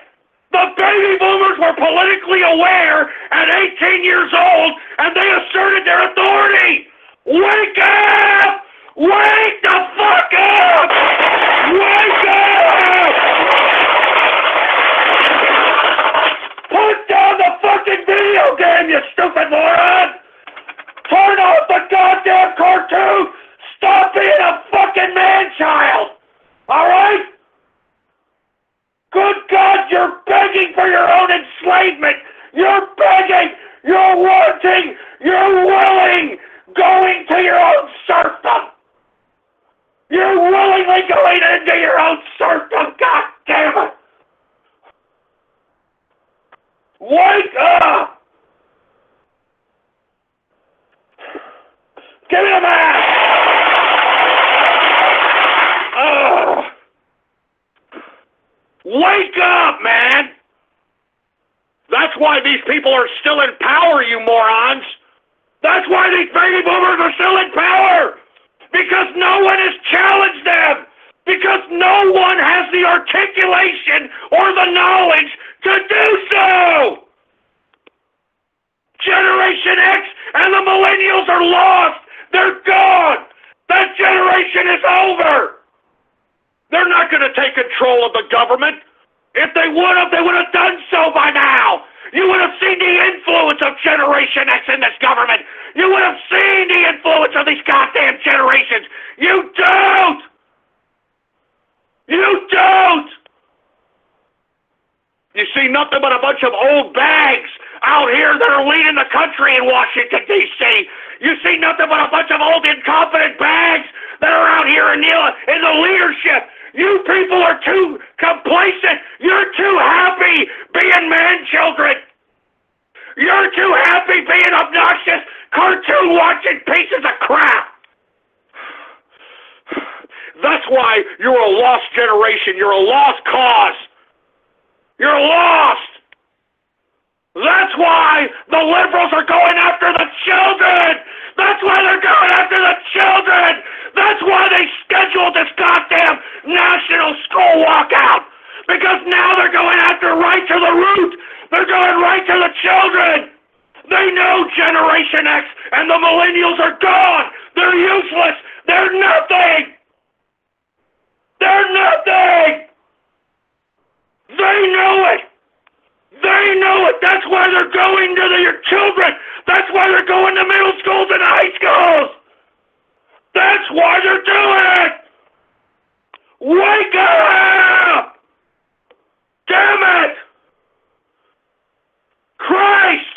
Speaker 2: The baby boomers were politically aware at 18 years old, and they asserted their authority. Wake up! Wake the fuck up! Wake up! Put down the fucking video game, you stupid moron! Turn off the goddamn cartoon! Stop being a fucking man-child! Alright? Good God, you're begging for your own enslavement! You're begging! You're wanting! You're willing! Going to your own serfdom! You're willingly going into your own serfdom! God damn it! Wake up! Give me the mask! Wake up, man! That's why these people are still in power, you morons! That's why these baby boomers are still in power! Because no one has challenged them! Because no one has the articulation or the knowledge to do so! Generation X and the millennials are lost! They're gone! That generation is over! They're not going to take control of the government. If they would have done so by now. You would have seen the influence of Generation X in this government. You would have seen the influence of these goddamn generations. You don't! You don't! You see nothing but a bunch of old bags out here that are leading the country in Washington, D.C. You see nothing but a bunch of old incompetent bags that are out here in the leadership. You people are too complacent. You're too happy being man-children. You're too happy being obnoxious, cartoon-watching pieces of crap. That's why you're a lost generation. You're a lost cause. You're lost. That's why the liberals are going after the children. That's why they're going after the children. That's why they scheduled this goddamn national school walkout. Because now they're going after right to the root. They're going right to the children. They know Generation X and the millennials are gone. They're useless. They're nothing. They're nothing. They know it. They know it. That's why they're going to your children. That's why they're going to middle schools and high schools. That's why they're doing it. Wake up! Damn it! Christ!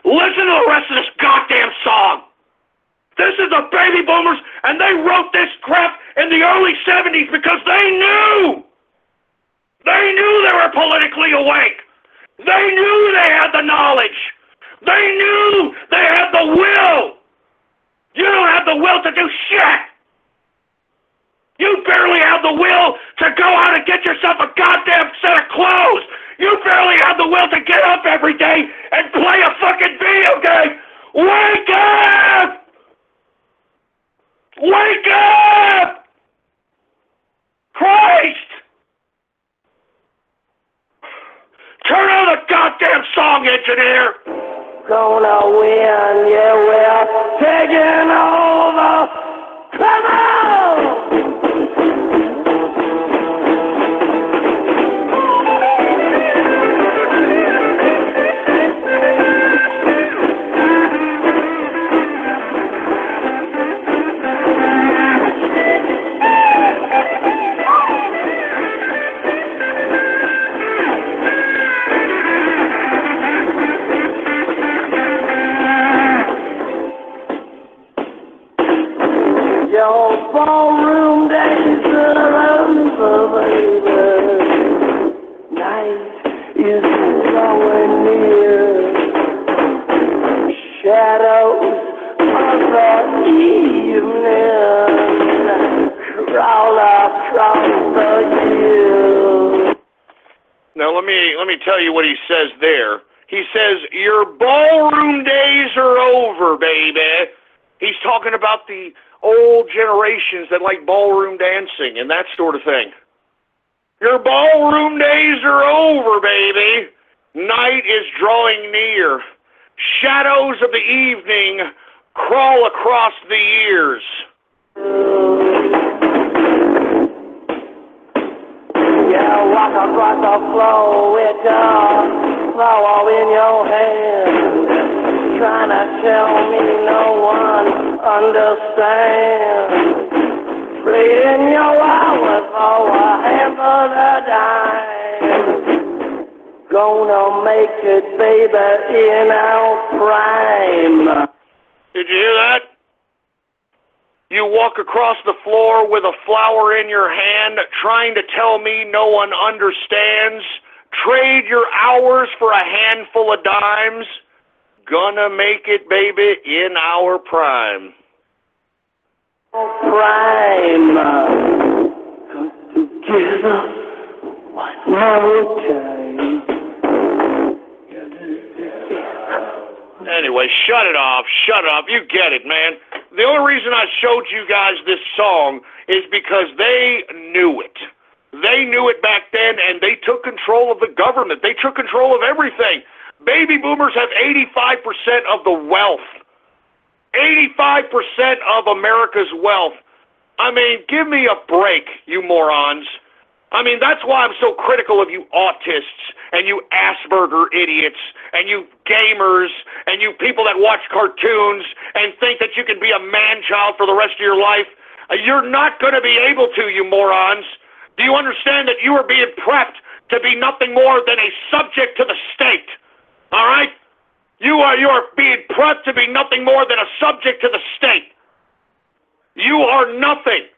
Speaker 2: Listen to the rest of this goddamn song. This is the baby boomers, and they wrote this crap in the early 70s because they knew. They knew they were politically awake. They knew they had the knowledge. They knew they had the will. You don't have the will to do shit. You barely have the will to go out and get yourself a goddamn set of clothes. You barely have the will to get up every day and play a fucking video game. Wake up! Wake up! Christ! goddamn song, engineer!
Speaker 8: Gonna win, yeah, we're taking over. Come on! Your ballroom days are over, baby. Night is drawing near. Shadows of the evening crawl across the year.
Speaker 2: Now let me tell you what he says there. He says, your ballroom days are over, baby. He's talking about the old generations that like ballroom dancing and that sort of thing. Your ballroom days are over, baby. Night is drawing near. Shadows of the evening crawl across the years.
Speaker 8: Yeah, walk across the floor with your flower in your hand. Trying to tell me no one understands. Trading your hours for a handful of dimes. Gonna make it, baby, in our prime.
Speaker 2: Did you hear that? You walk across the floor with a flower in your hand, trying to tell me no one understands. Trade your hours for a handful of dimes. Gonna make it, baby, in our prime.
Speaker 8: Prime. Together one more time.
Speaker 2: Anyway, shut it off. Shut up. You get it, man. The only reason I showed you guys this song is because they knew it. They knew it back then, and they took control of the government. They took control of everything. Baby boomers have 85% of the wealth. 85% of America's wealth. I mean, give me a break, you morons. I mean, that's why I'm so critical of you autists and you Asperger idiots and you gamers and you people that watch cartoons and think that you can be a man-child for the rest of your life. You're not going to be able to, you morons. Do you understand that you are being prepped to be nothing more than a subject to the state? All right? You are being prepped to be nothing more than a subject to the state. You are nothing.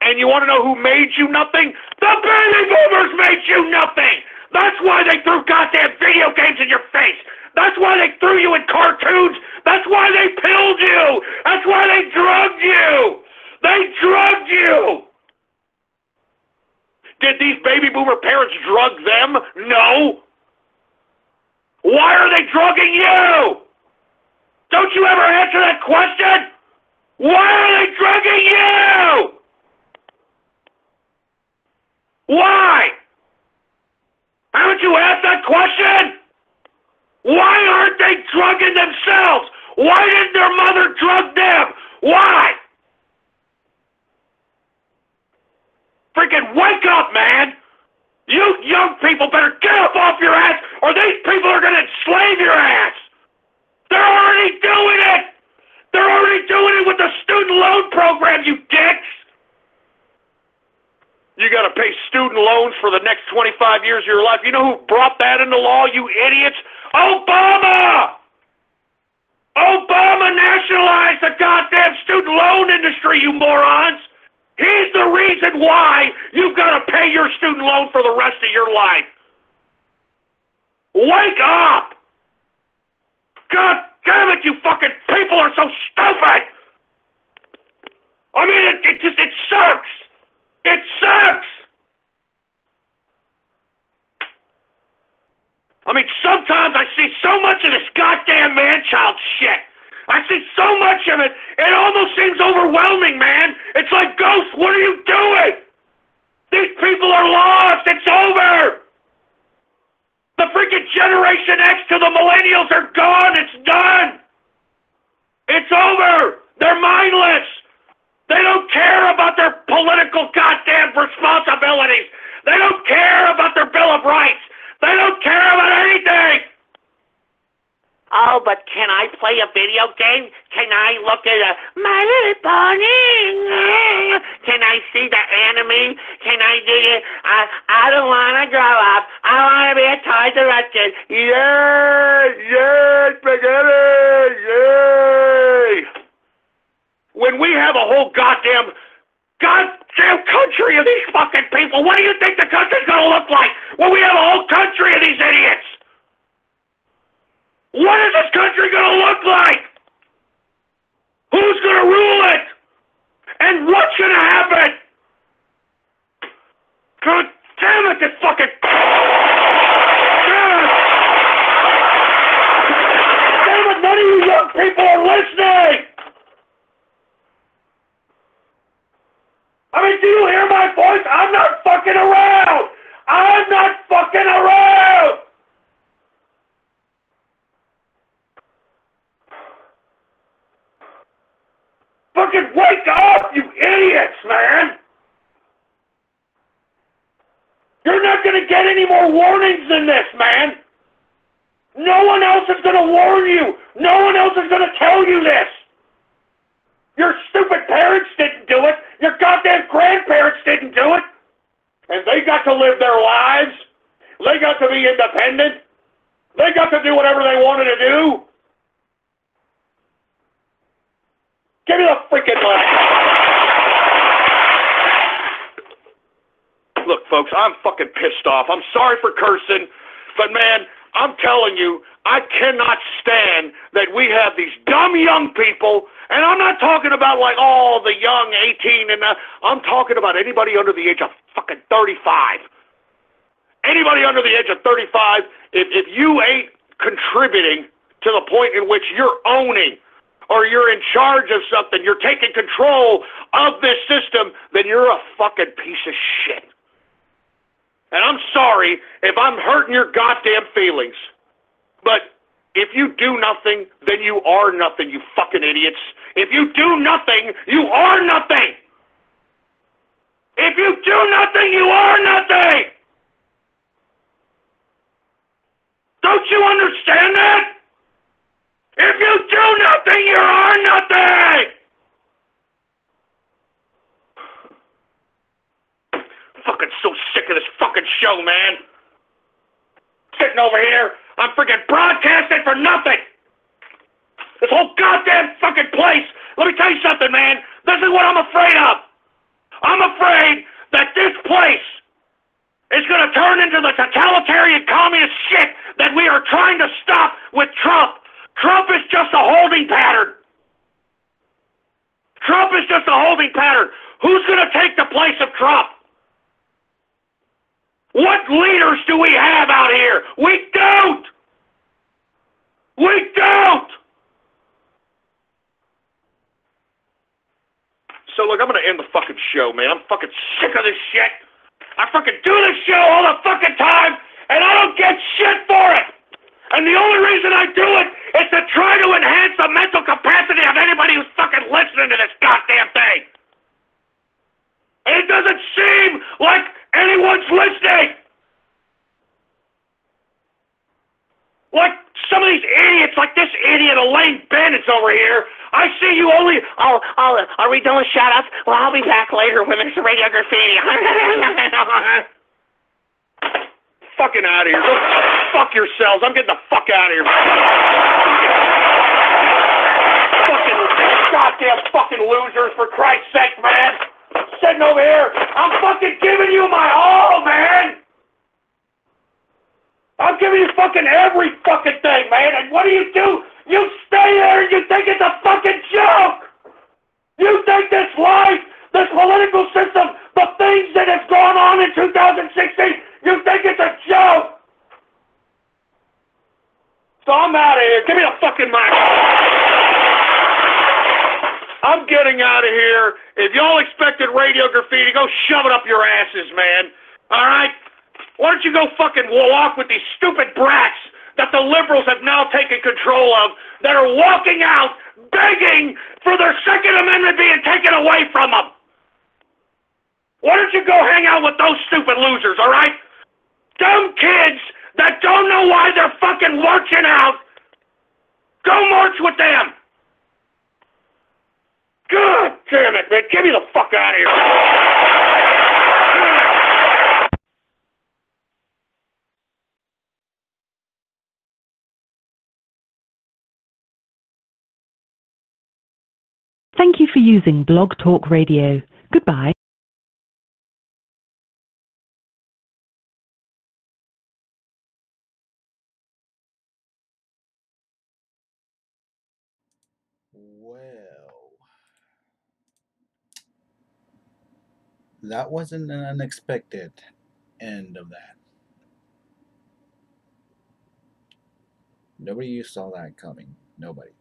Speaker 2: And you want to know who made you nothing? The baby boomers made you nothing! That's why they threw goddamn video games in your face! That's why they threw you in cartoons! That's why they pilled you! That's why they drugged you! They drugged you! Did these baby boomer parents drug them? No! Why are they drugging you? Don't you ever answer that question? Why are they drugging you? Why? Haven't you asked that question? Why aren't they drugging themselves? Why didn't their mother drug them? Why? Freaking wake up, man! You young people better get up off your ass or these people are going to enslave your ass! They're already doing it! They're already doing it with the student loan program, you dicks! You got to pay student loans for the next 25 years of your life. You know who brought that into law, you idiots? Obama! Obama nationalized the goddamn student loan industry, you morons! He's the reason why you've got to pay your student loan for the rest of your life. Wake up! God damn it, you fucking people are so stupid! I mean, it sucks! It sucks! I mean, sometimes I see so much of this goddamn man-child shit. I see so much of it, it almost seems overwhelming, man. It's like, Ghost, what are you doing? These people are lost. It's over. The freaking Generation X to the millennials are gone. It's done. It's over. They're mindless. They don't care about their political goddamn responsibilities. They don't care about their Bill of Rights. They don't care about anything.
Speaker 5: Oh, but can I play a video game? Can I look at My Little Pony? Can I see the anime? Can I do it? I don't want to grow up. I want to be a Toys R Us kid. Yay! Spaghetti! Yay!
Speaker 2: When we have a whole goddamn country of these fucking people, what do you think the country's gonna look like when we have a whole country of these idiots? What is this country gonna look like? Who's gonna rule it? And what's gonna happen? God damn it, this fucking... Damn it, none of you young people are listening! I mean, do you hear my voice? I'm not fucking around! I'm not fucking around! Fucking wake up, you idiots, man! You're not gonna get any more warnings than this, man! No one else is gonna warn you! No one else is gonna tell you this! Your stupid parents didn't do it! Your goddamn grandparents didn't do it! And they got to live their lives! They got to be independent! They got to do whatever they wanted to do! Give me the freaking money! Look, folks, I'm fucking pissed off. I'm sorry for cursing, but man, I'm telling you, I cannot stand that we have these dumb young people, and I'm not talking about like all the young 18 and I'm talking about anybody under the age of fucking 35. Anybody under the age of 35, if you ain't contributing to the point in which you're owning or you're in charge of something, you're taking control of this system, then you're a fucking piece of shit. And I'm sorry if I'm hurting your goddamn feelings. But if you do nothing, then you are nothing, you fucking idiots. If you do nothing, you are nothing. If you do nothing, you are nothing. Don't you understand that? If you do nothing, you are nothing. Fucking so sick of this fucking show, man. Sitting over here, I'm freaking broadcasting for nothing. This whole goddamn fucking place. Let me tell you something, man. This is what I'm afraid of. I'm afraid that this place is going to turn into the totalitarian communist shit that we are trying to stop with Trump. Trump is just a holding pattern. Trump is just a holding pattern. Who's going to take the place of Trump? What leaders do we have out here? We don't! We don't! So look, I'm gonna end the fucking show, man. I'm fucking sick of this shit. I fucking do this show all the fucking time, and I don't get shit for it! And the only reason I do it is to try to enhance the mental capacity of anybody who's fucking listening to this goddamn thing! And it doesn't seem like anyone's listening! Like some of these idiots, like this idiot Elaine Bennett's over here. I see you only... Oh, are we doing shoutouts? Well, I'll be back later when there's Radio Graffiti. Fucking out of here. Go fuck yourselves. I'm getting the fuck out of here. Fucking goddamn fucking losers, for Christ's sake, man. Sitting over here. I'm fucking giving you my all, man. I'm giving you fucking every fucking thing, man. And what do? You stay there and you think it's a fucking joke. You think this life, this political system, the things that have gone on in 2016, you think it's a joke. So I'm out of here. Give me the fucking mic. I'm getting out of here. If y'all expected Radio Graffiti, go shove it up your asses, man. All right? Why don't you go fucking walk with these stupid brats that the liberals have now taken control of, that are walking out begging for their Second Amendment being taken away from them? Why don't you go hang out with those stupid losers, all right? Dumb kids that don't know why they're fucking marching out. Go march with them. God damn it, man. Get me the fuck out of here.
Speaker 7: Thank you for using Blog Talk Radio. Goodbye.
Speaker 9: Well, that wasn't an unexpected end of that. Nobody saw that coming. Nobody did.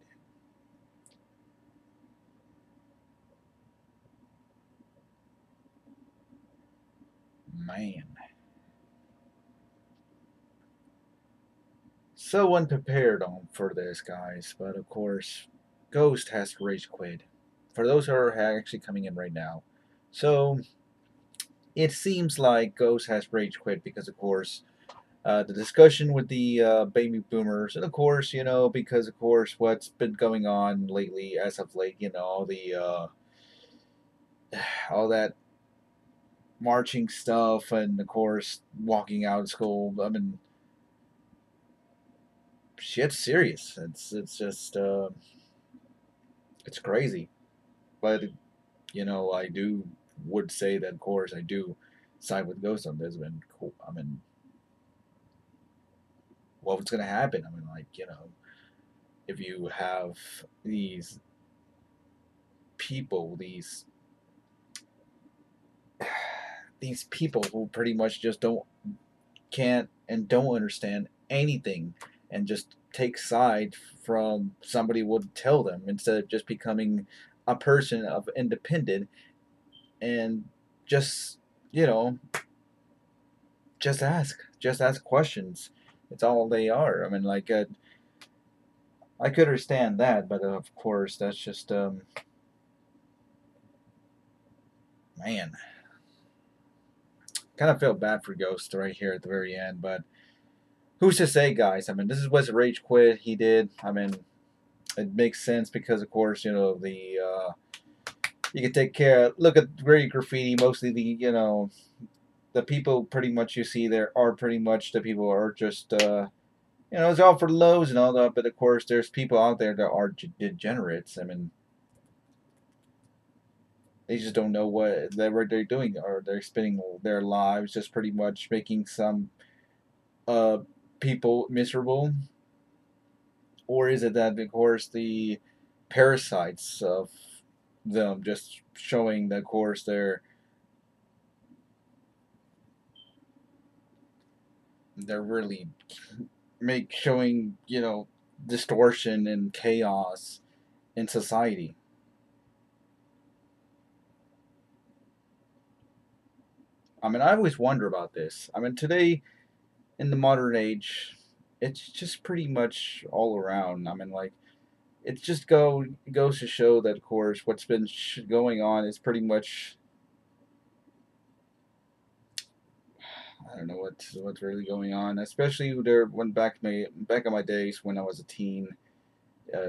Speaker 9: Man. So unprepared for this, guys. But of course, Ghost has rage quit. For those who are actually coming in right now. So, it seems like Ghost has rage quit because, of course, the discussion with the baby boomers, and of course, because of course what's been going on lately, as of late, the all that marching stuff, and of course walking out of school. I mean, shit's serious. It's just it's crazy, but I would say that of course I do side with Ghost on this. And cool. I mean, what's gonna happen? I mean, like, if you have these people, these people who pretty much just can't and don't understand anything, and just take side from somebody would tell them, instead of just becoming a person of independent, and just just ask questions. It's all they are. I mean, like, I could understand that, but of course that's just man, kind of feel bad for Ghost right here at the very end. But who's to say, guys? I mean, this was a rage quit he did. I mean, it makes sense because, of course, the you can take care. Look at Radio Graffiti. Mostly the people pretty much you see there are pretty much the people who are just it's all for lows and all that. But of course, there's people out there that are degenerates. I mean, they just don't know what they're doing, or they're spending their lives just pretty much making some people miserable. Or is it that, of course, the parasites of them just showing that, of course, they're really showing distortion and chaos in society. I mean, I always wonder about this. I mean, today, in the modern age, it's just pretty much all around. I mean, like, it just goes to show that, of course, what's been going on is pretty much, I don't know what's really going on. Especially back in my days when I was a teen,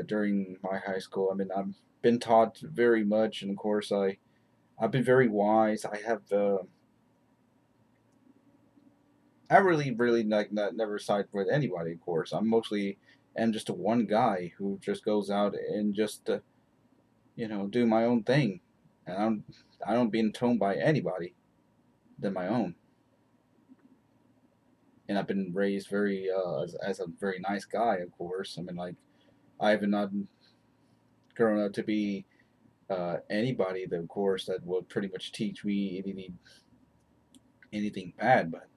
Speaker 9: during my high school. I mean, I've been taught very much, and of course, I've been very wise. I really never side with anybody. Of course, am just a one guy who just goes out and just do my own thing, and I don't being told by anybody than my own. And I've been raised very as a very nice guy. Of course, I mean, like, I have not grown up to be anybody that, of course, that will pretty much teach me anything bad. But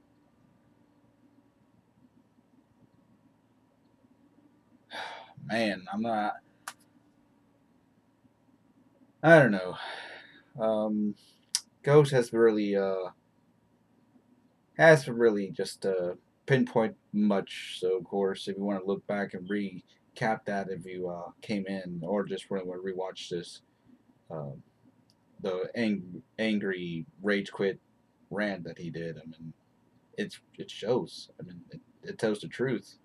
Speaker 9: man, I don't know. Ghost has really has really just pinpoint much. So of course, if you want to look back and recap that, if you came in or just really want to rewatch this, the angry rage quit rant that he did, I mean, it shows. I mean, it tells the truth.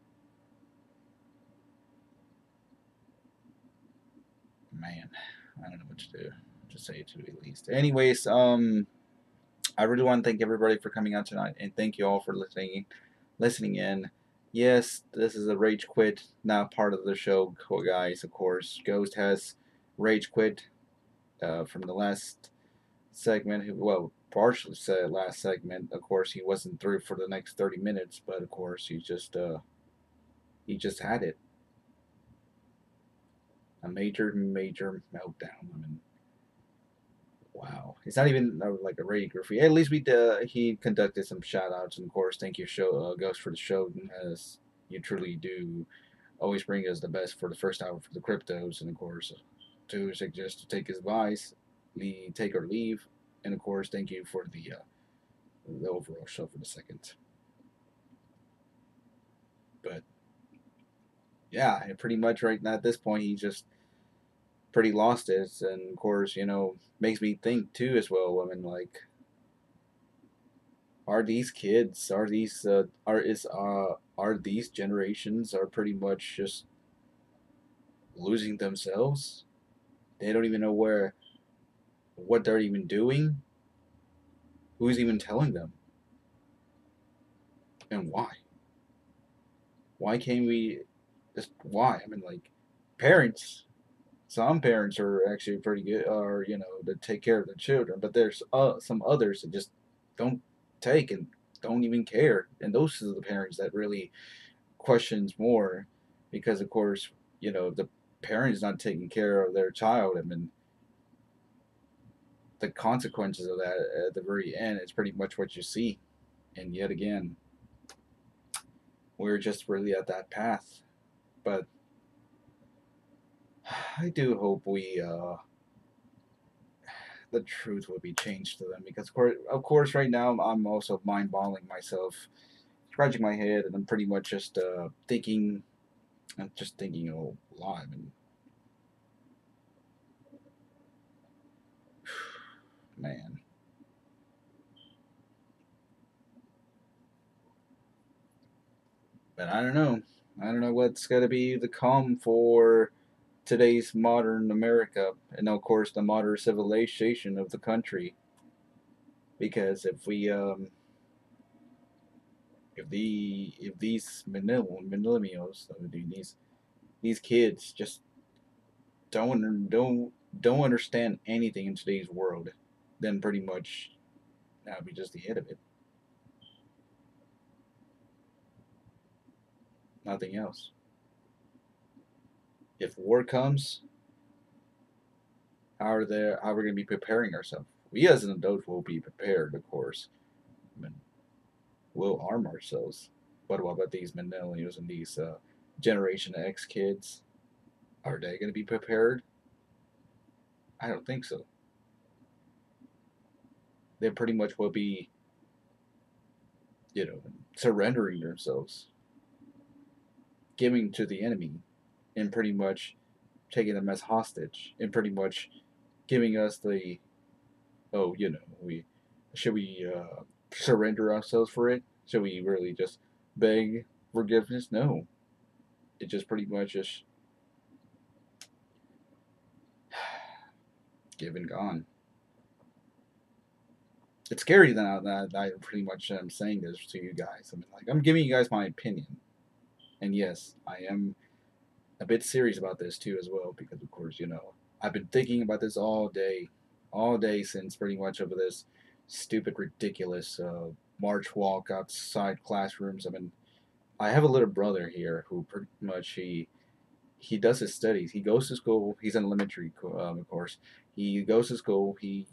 Speaker 9: Man, I don't know what to do. To say to at least. Anyways, I really want to thank everybody for coming out tonight, and thank you all for listening in. Yes, this is a rage quit, not part of the show, guys. Of course, Ghost has rage quit from the last segment. Well, partially said last segment. Of course, he wasn't through for the next 30 minutes, but of course, he just had it. A major meltdown. I mean, wow. It's not even like a Radio Graffiti. At least he conducted some shoutouts, and of course, thank you, Ghost, for the show, as you truly do always bring us the best for the first hour for the cryptos, and of course, to suggest to take his advice, take or leave, and of course, thank you for the overall show for the second. But yeah, pretty much right now at this point, he just pretty lost it, and of course, makes me think too as well. I mean, like, are these kids, are these generations are pretty much just losing themselves? They don't even know what they're even doing. Who's even telling them? And why? Why can't we just, why? I mean, like, parents, some parents are actually pretty good, or to take care of the children, but there's some others that just don't take and don't even care, and those are the parents that really questions more, because of course, the parents not taking care of their child. I mean, the consequences of that at the very end is pretty much what you see, and yet again, we're just really at that path. But I do hope the truth will be changed to them, because of course right now I'm also mind-boggling myself, scratching my head, and I'm pretty much just thinking a lot. I mean, man. But I don't know. I don't know what's going to be the calm for today's modern America, and of course the modern civilization of the country. Because if these millennials, these kids just don't understand anything in today's world, then pretty much that'll be just the end of it. Nothing else. If war comes, how are we going to be preparing ourselves? We as an adult will be prepared, of course. I mean, we'll arm ourselves. But what about these millennials and these Generation X kids? Are they going to be prepared? I don't think so. They pretty much will be, surrendering themselves, giving to the enemy, and pretty much taking them as hostage, and pretty much giving us the, should we surrender ourselves for it? Should we really just beg forgiveness? No. It just pretty much just give and gone. It's scary that I pretty much am saying this to you guys. I mean, like, I'm giving you guys my opinion. And yes, I am a bit serious about this too as well, because of course, I've been thinking about this all day since pretty much over this stupid, ridiculous March walk outside classrooms. I mean, I have a little brother here who pretty much he does his studies. He goes to school. He's in elementary, of course. He goes to school. He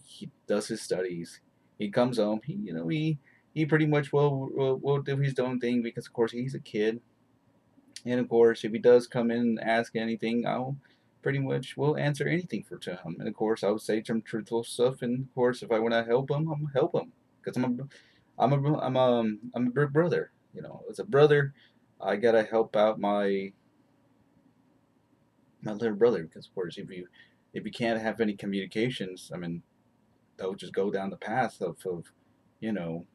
Speaker 9: does his studies. He comes home. He pretty much will do his own thing, because of course he's a kid. And of course, if he does come in and ask anything, I'll pretty much will answer anything to him. And of course, I would say some truthful stuff. And of course, if I want to help him, I'm gonna help him, because I'm a big brother. You know, as a brother, I gotta help out my little brother because, of course, if you can't have any communications, I mean, they'll just go down the path of you know,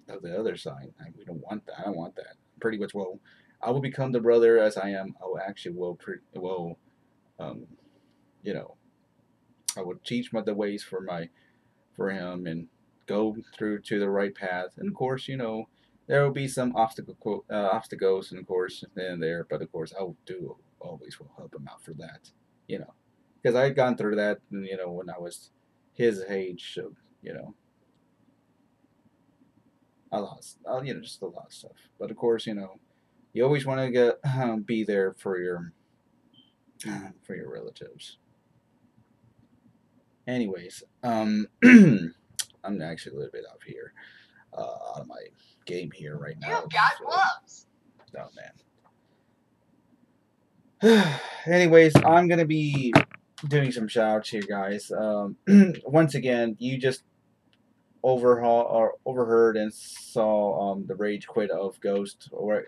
Speaker 9: of the other side. We don't want that. I don't want that. Pretty much, well, I will become the brother as I am. I will actually um, you know, I will teach the ways for him and go through to the right path. And of course, you know, there will be some obstacles, and of course, then and there. But of course, always will help him out for that. You know, because I had gone through that, you know, when I was his age. So you know, you know, just a lot of stuff. But of course, you know, you always want to be there for your relatives. Anyways, I'm actually a little bit off here, out of my game here right now.
Speaker 10: You've got gloves.
Speaker 9: Oh man. Anyways, I'm gonna be doing some shoutouts here, guys. Once again, you just overheard and saw the rage quit of Ghost. Or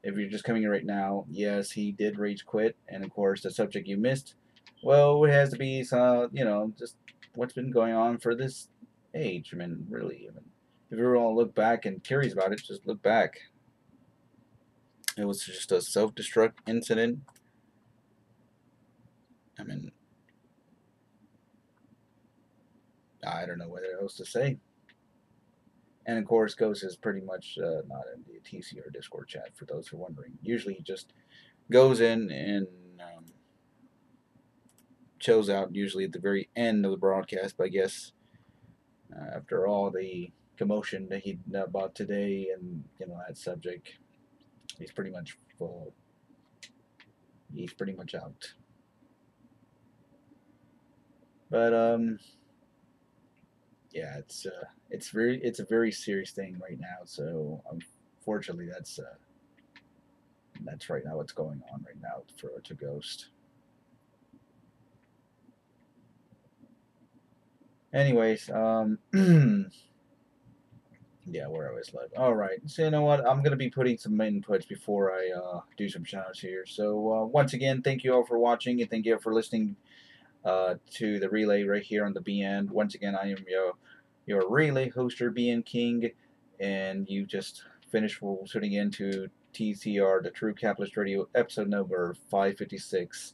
Speaker 9: if you're just coming in right now, yes, he did rage quit, and of course the subject you missed, well, it has to be some, you know, just what's been going on for this age. I mean, really, I mean, if you want to look back and curious about it, just look back. It was just a self-destruct incident. I mean, I don't know what else to say. And of course, Ghost is pretty much not in the TC or Discord chat, for those who are wondering. Usually he just goes in and chills out, usually at the very end of the broadcast. But I guess after all the commotion that he about today and, you know, that subject, he's pretty much full. He's pretty much out. But yeah, it's a very serious thing right now. So unfortunately, that's right now what's going on right now to Ghost. Anyways, yeah, where I was left. All right, so you know what? I'm gonna be putting some inputs before I do some shoutouts here. So once again, thank you all for watching, and thank you all for listening to the relay right here on the BN. Once again, I am your relay hoster, BN King, and you just finished tuning in to TCR, the True Capitalist Radio, episode number 556.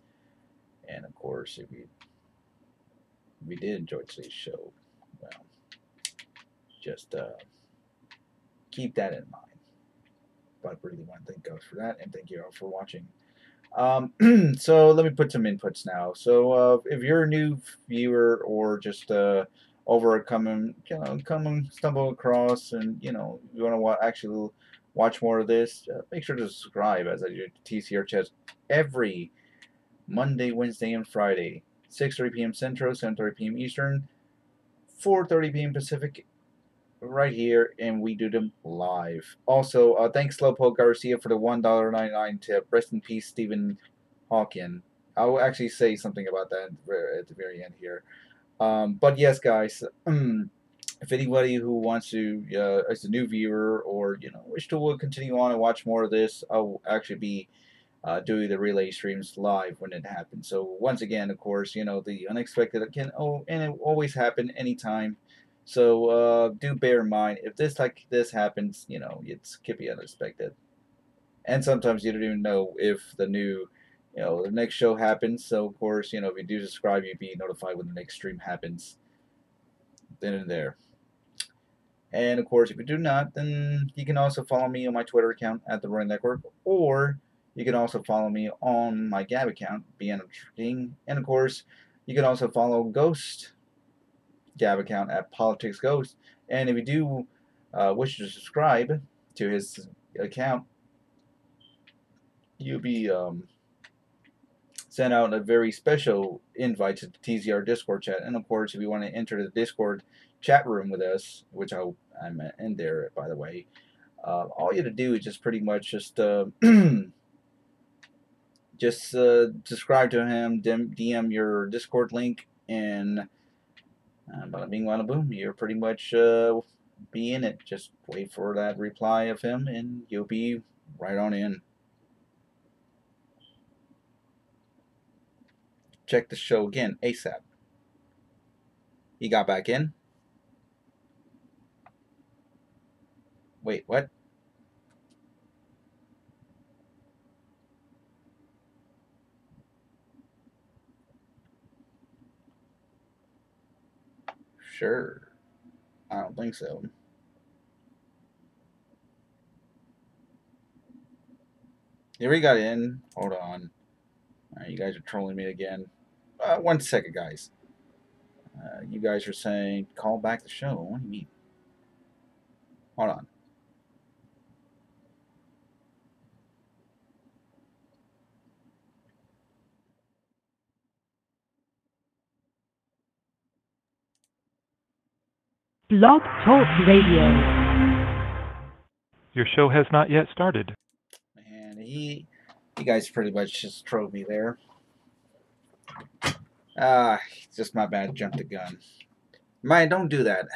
Speaker 9: And of course, if you did enjoy today's show, well, just keep that in mind. But I really want to thank Ghost for that, and thank you all for watching. So let me put some inputs now. So if you're a new viewer or just stumble across, and you know you want to actually watch more of this, make sure to subscribe, as I do TCR chats every Monday, Wednesday, and Friday, 6:30 p.m. Central, 7:30 p.m. Eastern, 4:30 p.m. Pacific, right here, and we do them live. Also, thanks Slowpoke Garcia for the $1.99 tip. Rest in peace, Stephen Hawking. I'll actually say something about that at the very end here. But yes, guys, if anybody who wants to, as a new viewer, or you know, wish to continue on and watch more of this, I'll actually be doing the relay streams live when it happens. So once again, of course, you know, the unexpected and it always happen anytime. So do bear in mind, if this happens, you know, it could be unexpected. And sometimes you don't even know if the next show happens. So of course, you know, if you do subscribe, you'll be notified when the next stream happens. Then and there. And of course, if you do not, then you can also follow me on my Twitter account at the Roaring Network, or you can also follow me on my Gab account, BN King. And of course, you can also follow Ghost Gab account at Politics Ghost. And if you do wish to subscribe to his account, you'll be sent out a very special invite to the TZR Discord chat. And of course, if you want to enter the Discord chat room with us, which I'm in there, by the way, all you have to do is just pretty much just subscribe to him, DM your Discord link, and Bada bing, bada boom. You're pretty much be in it. Just wait for that reply of him, and you'll be right on in. Check the show again ASAP. He got back in. Wait, what? Sure. I don't think so. Here we got in. Hold on. You guys are trolling me again. 1 second, guys. You guys are saying, call back the show. What do you mean? Hold on.
Speaker 7: Blog Talk Radio.
Speaker 10: Your show has not yet started.
Speaker 9: And you guys pretty much just trolled me there. Just my bad. Jumped the gun. Man, don't do that.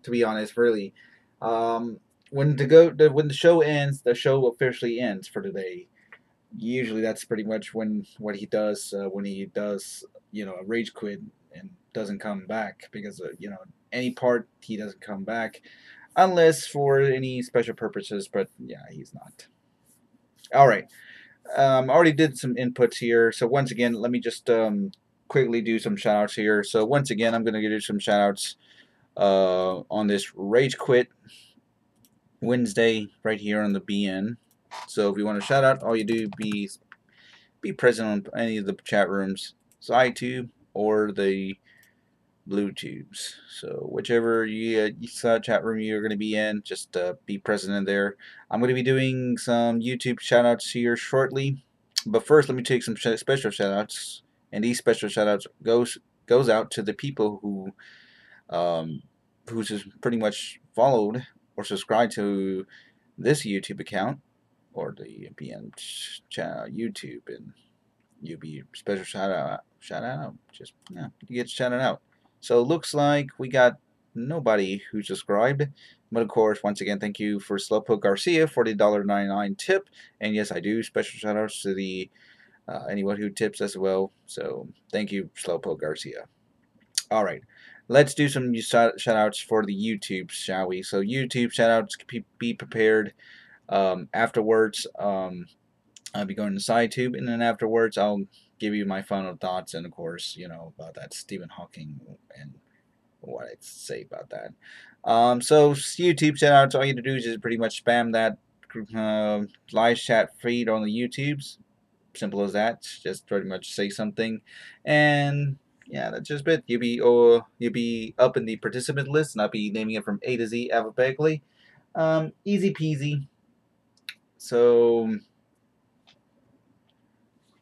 Speaker 9: To be honest, really. When the show ends, the show officially ends for today. Usually, that's pretty much what he does when he does a rage quit and doesn't come back, because any part he doesn't come back unless for any special purposes. But yeah, he's not. All right. I already did some inputs here, so once again, let me just quickly do some shoutouts here. So once again, I'm going to do some shoutouts on this Rage Quit Wednesday right here on the BN. So if you want to shout out, all you do be present on any of the chat rooms, SciTube or the Blue Tubes. So whichever you chat room you're going to be in, just be present in there. I'm going to be doing some YouTube shoutouts here shortly, but first let me take some special shoutouts, and these special shoutouts goes out to the people who who's pretty much followed or subscribed to this YouTube account or the BN channel YouTube, and you'll be special shout out. Just you get shouted out. So it looks like we got nobody who subscribed, but of course, once again, thank you for Slowpoke Garcia for the $1.99 tip, and yes, I do special shout outs to the anyone who tips as well. So thank you, Slowpoke Garcia. All right. Let's do some shout-outs for the YouTubes, shall we? So YouTube shout-outs, be prepared. Afterwards, I'll be going to SciTube, and then afterwards, I'll give you my final thoughts, and of course, about that Stephen Hawking and what I'd say about that. So YouTube shout-outs, all you have to do is just pretty much spam that live chat feed on the YouTubes. Simple as that. Just pretty much say something, and yeah, that's just it. You'll be up in the participant list, and I'll be naming it from A to Z alphabetically. Easy peasy. So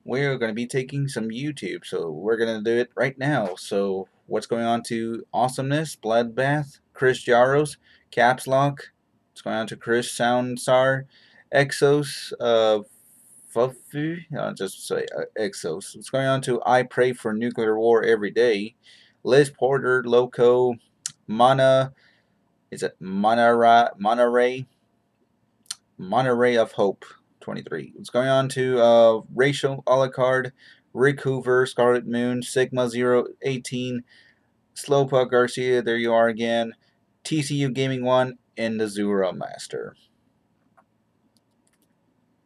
Speaker 9: we're going to be taking some YouTube. So we're going to do it right now. So what's going on to Awesomeness, Bloodbath, Chris Jaros, Caps Lock. It's going on to Chris Soundstar, Exos, Fufu, I'll just say Exos. It's going on to I Pray for Nuclear War Every Day, Liz Porter, Loco, Monterey of Hope 23. It's going on to Rachel Alucard, Rick Hoover, Scarlet Moon, Sigma 018, Slowpoke Garcia, there you are again, TCU Gaming 1, and the Zura Master.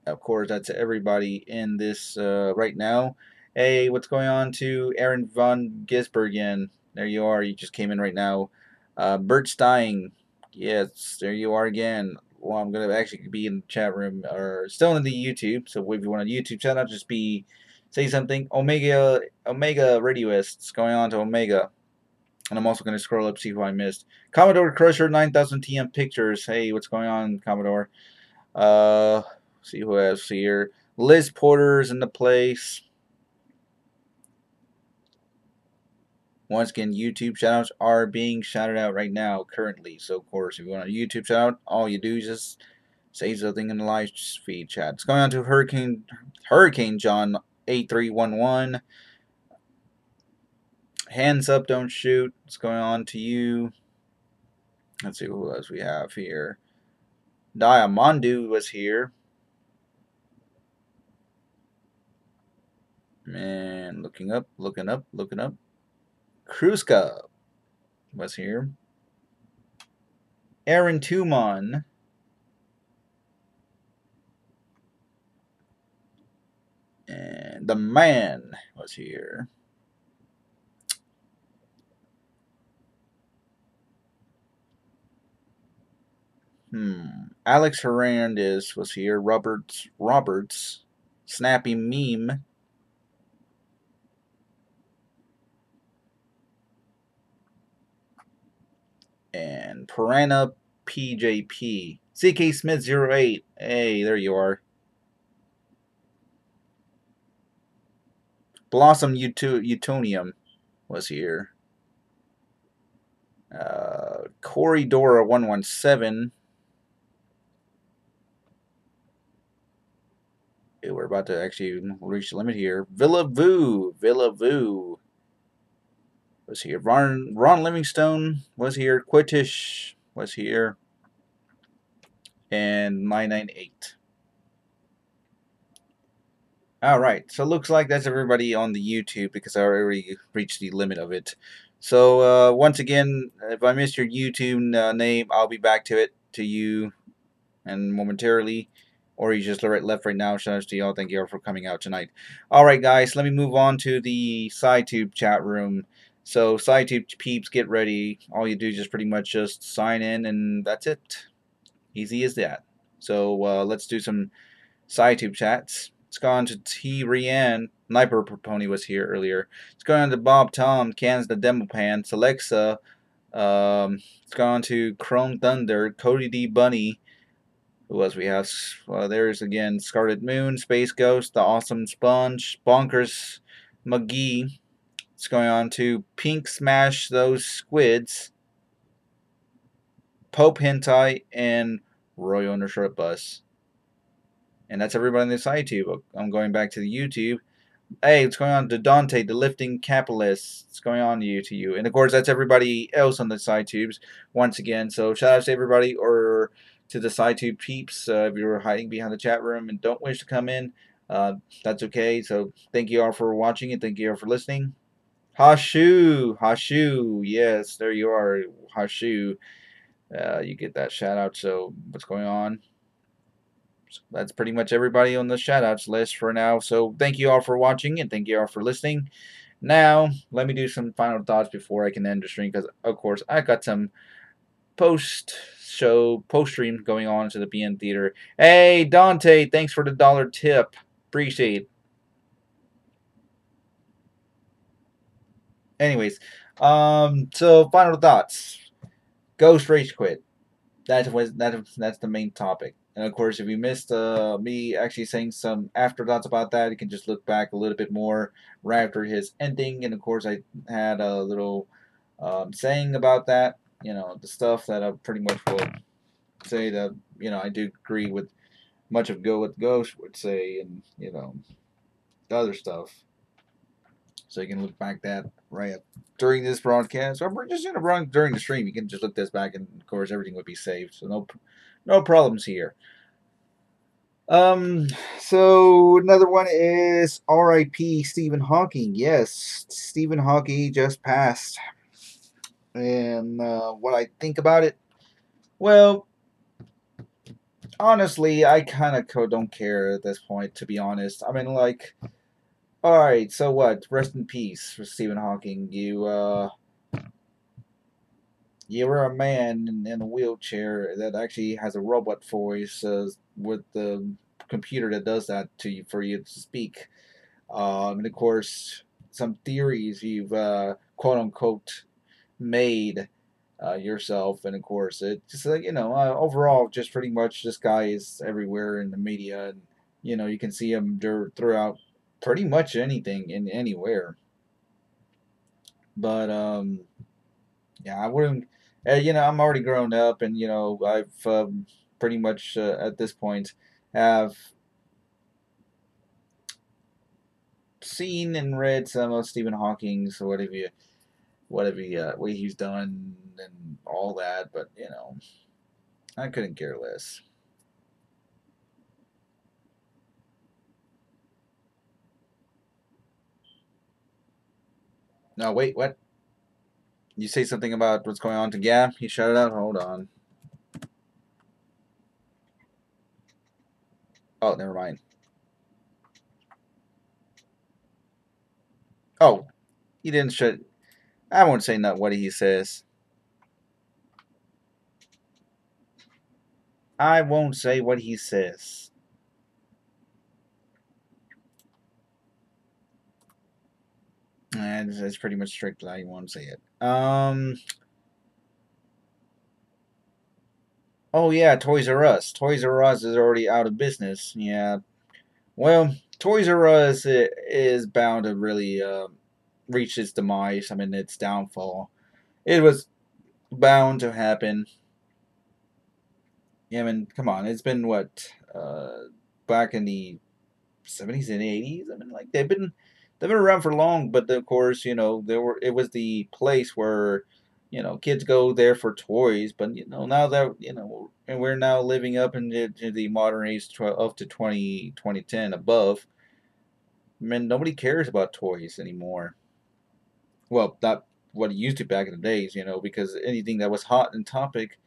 Speaker 9: Of course, that's everybody in this right now. Hey, what's going on to Aaron von Gisbergen? There you are. You just came in right now. Bert Stein. Yes, there you are again. Well, I'm going to actually be in the chat room or still in the YouTube. So if you want a YouTube channel, just say something. Omega Radioist. It's going on to Omega. And I'm also going to scroll up, see who I missed. Commodore Crusher 9000 TM Pictures. Hey, what's going on, Commodore? See who else here. Liz Porter's in the place. Once again, YouTube shoutouts are being shouted out right now, currently. So, of course, if you want a YouTube shoutout, all you do is just say something in the live feed chat. It's going on to Hurricane John 8311. Hands up, don't shoot. What's going on to you? Let's see who else we have here. Diamondu was here. Man, looking up. Kruska was here. Aaron Tumon. And the man was here. Alex Hernandez was here. Roberts. Snappy Meme. And Piranha PJP. CK Smith 08. Hey, there you are. Blossom Utonium was here. Corey Dora 117. We're about to actually reach the limit here. Villa Vu was here. Ron Livingstone was here. Quitish was here. And 998. Alright, so it looks like that's everybody on the YouTube because I already reached the limit of it. So once again, if I missed your YouTube name, I'll be back to you and momentarily. Or you just left right now. Shout out to y'all. Thank you all for coming out tonight. Alright guys, let me move on to the SciTube chat room. So SciTube peeps, get ready. All you do is just pretty much just sign in and that's it. Easy as that. So let's do some SciTube chats. It's gone to T. Rianne. Sniper Pony was here earlier. It's gone to Bob Tom. Cans the Demo Pants. Alexa. It's gone to Chrome Thunder. Cody D. Bunny. Who else we have? Well, there's again Scarlet Moon. Space Ghost. The Awesome Sponge. Bonkers McGee. It's going on to Pink Smash Those Squids. Pope Hentai. And Roy on the Short Bus. And that's everybody on the SciTube. I'm going back to the YouTube. Hey, what's going on to Dante, the Lifting Capitalist? What's going on to you? And of course, that's everybody else on the SciTubes once again. So shout out to everybody or to the SciTube peeps. If you're hiding behind the chat room and don't wish to come in, that's okay. So thank you all for watching and thank you all for listening. Hashu, yes, there you are, Hashu. You get that shout out. So what's going on? So that's pretty much everybody on the shoutouts list for now. So thank you all for watching and thank you all for listening. Now, let me do some final thoughts before I can end the stream because, of course, I got some post-stream going on to the BN Theater. Hey, Dante, thanks for the $1 tip. Appreciate it. Anyways, so final thoughts. Ghost Rage Quit. That's the main topic. And of course, if you missed me actually saying some afterthoughts about that, you can just look back a little bit more right after his ending. And of course, I had a little saying about that. You know, the stuff that I pretty much will say that, you know, I do agree with much of what Ghost would say and, you know, the other stuff. So you can look back that right up during this broadcast, or just during the stream. You can just look this back, and of course everything would be saved. So no problems here. So another one is R.I.P. Stephen Hawking. Yes, Stephen Hawking just passed. And what I think about it, well, honestly, I kind of don't care at this point, to be honest. I mean, like, alright, so what? Rest in peace for Stephen Hawking. You were a man in a wheelchair that actually has a robot voice with the computer that does that to you for you to speak. And of course, some theories you've quote unquote made yourself, and of course, it just you know, overall, just pretty much this guy is everywhere in the media, and you know, you can see him throughout pretty much anything in anywhere. But yeah, I wouldn't. You know, I'm already grown up, and you know, I've pretty much at this point have seen and read some of Stephen Hawking's, or what have you. what he's done and all that, but you know, I couldn't care less. No, wait, what? You say something about what's going on to Gab? He shouted out. Hold on. Oh, never mind. Oh, he didn't shut. I won't say not what he says. I won't say what he says. And it's pretty much strict. I won't say it. Oh yeah, Toys R Us. Toys R Us is already out of business. Yeah. Well, Toys R Us is bound to really reach its demise. I mean, its downfall. It was bound to happen. Yeah, I mean, come on. It's been what back in the 70s and 80s. I mean, like they've been around for long, but of course, you know, it was the place where, you know, kids go there for toys. But you know, now that you know, and we're now living up into the modern age up to 2010 above. I mean, nobody cares about toys anymore. Well, not what it used to back in the days, you know, because anything that was hot and topic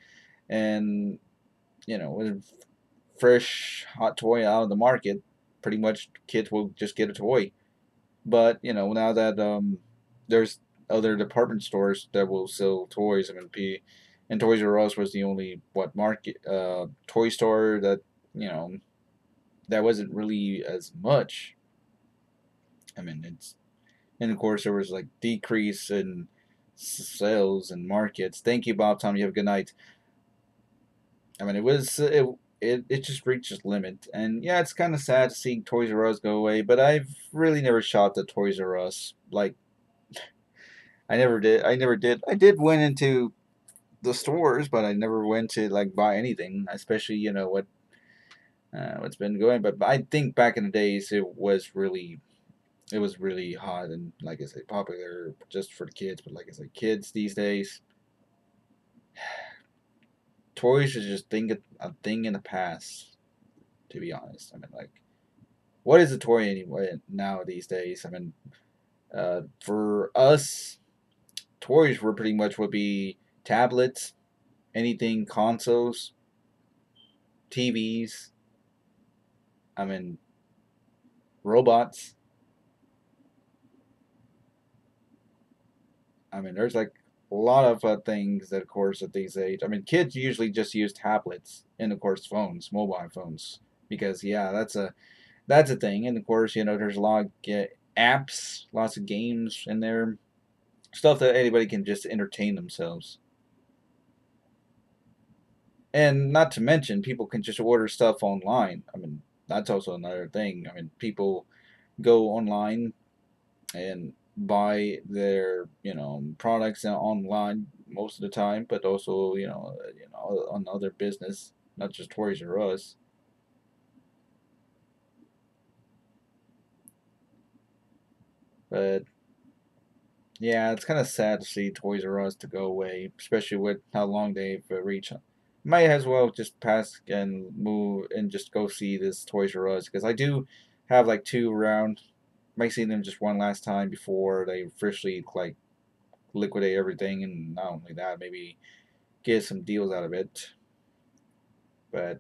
Speaker 9: and you know was a fresh hot toy out of the market, pretty much kids will just get a toy. But you know, now that there's other department stores that will sell toys. I mean, and Toys R Us was the only what market toy store that you know that wasn't really as much. I mean, it's and of course there was like decrease in sales and markets. Thank you, Bob. Tom, you have a good night. I mean, it just reached its limit, and yeah, it's kind of sad to see Toys R Us go away. But I've really never shopped at Toys R Us. Like I never did. I never did. I did went into the stores, but I never went to like buy anything. Especially you know what's been going. But I think back in the days it was really hot and like I say popular just for the kids. But like I say, kids these days, toys is just a thing in the past. To be honest, I mean like what is a toy anyway now these days? I mean, for us, toys were pretty much would be tablets, anything consoles, TVs. I mean, robots. I mean, there's like a lot of things that, of course, at these age. I mean, kids usually just use tablets and, of course, phones, mobile phones, because yeah, that's a thing. And of course, you know, there's a lot of apps, lots of games in there, stuff that anybody can just entertain themselves. And not to mention, people can just order stuff online. I mean, that's also another thing. I mean, people go online and buy their, you know, products online most of the time, but also, you know, on other business, not just Toys R Us. But yeah, it's kind of sad to see Toys R Us to go away, especially with how long they've reached. Might as well just pass and move and just go see this Toys R Us because I do have like two around. Might see them just one last time before they officially like liquidate everything, and not only that, maybe get some deals out of it. But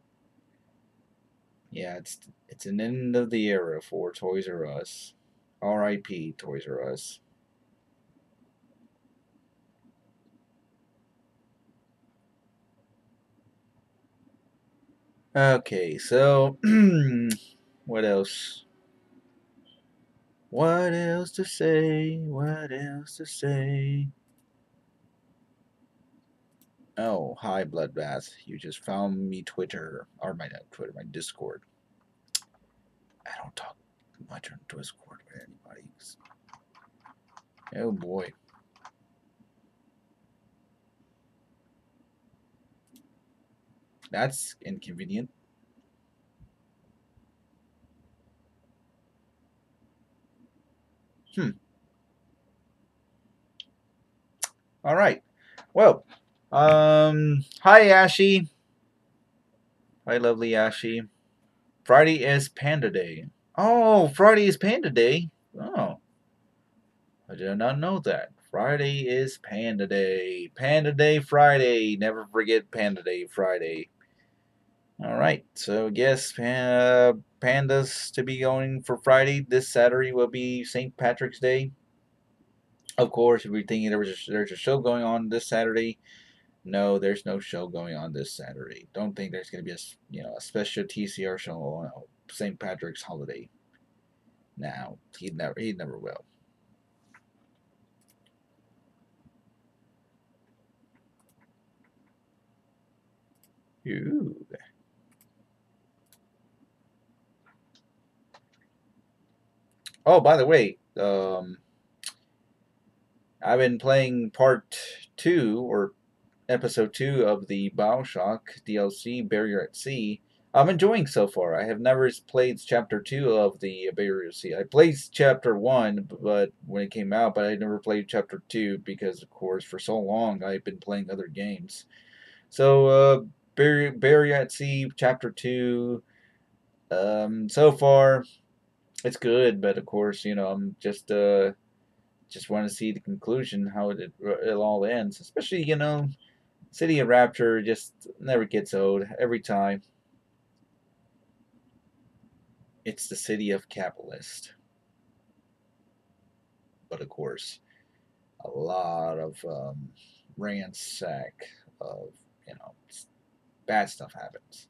Speaker 9: yeah, it's an end of the era for Toys R Us. R.I.P. Toys R Us. Okay, so what else? What else to say? What else to say? Oh, hi, Bloodbath. You just found me Twitter, or my not Twitter, my Discord. I don't talk much on Discord with anybody. Oh boy. That's inconvenient. All right. Well, hi Ashy. Hi, lovely Ashy. Friday is Panda Day. Oh, Friday is Panda Day. Oh, I did not know that. Friday is Panda Day. Panda Day Friday. Never forget Panda Day Friday. All right. So yes, pandas to be going for Friday. This Saturday will be St. Patrick's Day. Of course, if you're thinking there's a show going on this Saturday, no, there's no show going on this Saturday. Don't think there's going to be a special TCR show on St. Patrick's holiday. Now he never will. Ooh. Oh, by the way, I've been playing part 2 or episode 2 of the BioShock DLC Barrier at Sea. I'm enjoying so far. I have never played chapter 2 of the Barrier at Sea. I played chapter 1 but when it came out, but I never played chapter 2 because of course for so long I've been playing other games. So Barrier at Sea chapter 2, so far it's good, but of course, I'm just want to see the conclusion, how it all ends. Especially, City of Rapture just never gets old. Every time, it's the city of capitalists. But of course, a lot of ransack of, bad stuff happens.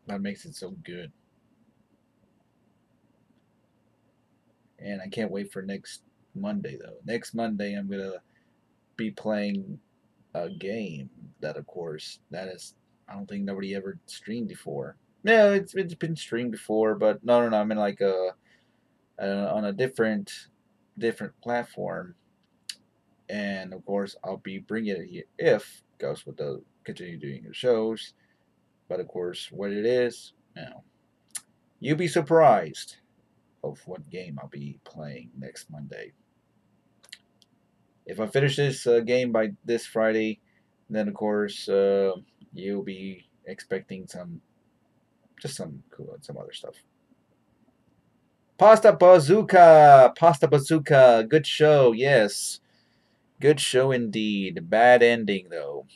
Speaker 9: That makes it so good. And I can't wait for next Monday, though. Next Monday, I'm going to be playing a game that, of course, I don't think nobody ever streamed before. No, it's been streamed before, but no, I mean like on a different platform. And of course, I'll be bringing it here if Ghost will continue doing the shows. But of course, what it is, you'll be surprised of what game I'll be playing next Monday. If I finish this game by this Friday, then of course you'll be expecting some other stuff. Pasta Bazooka, good show, yes, good show indeed. Bad ending though,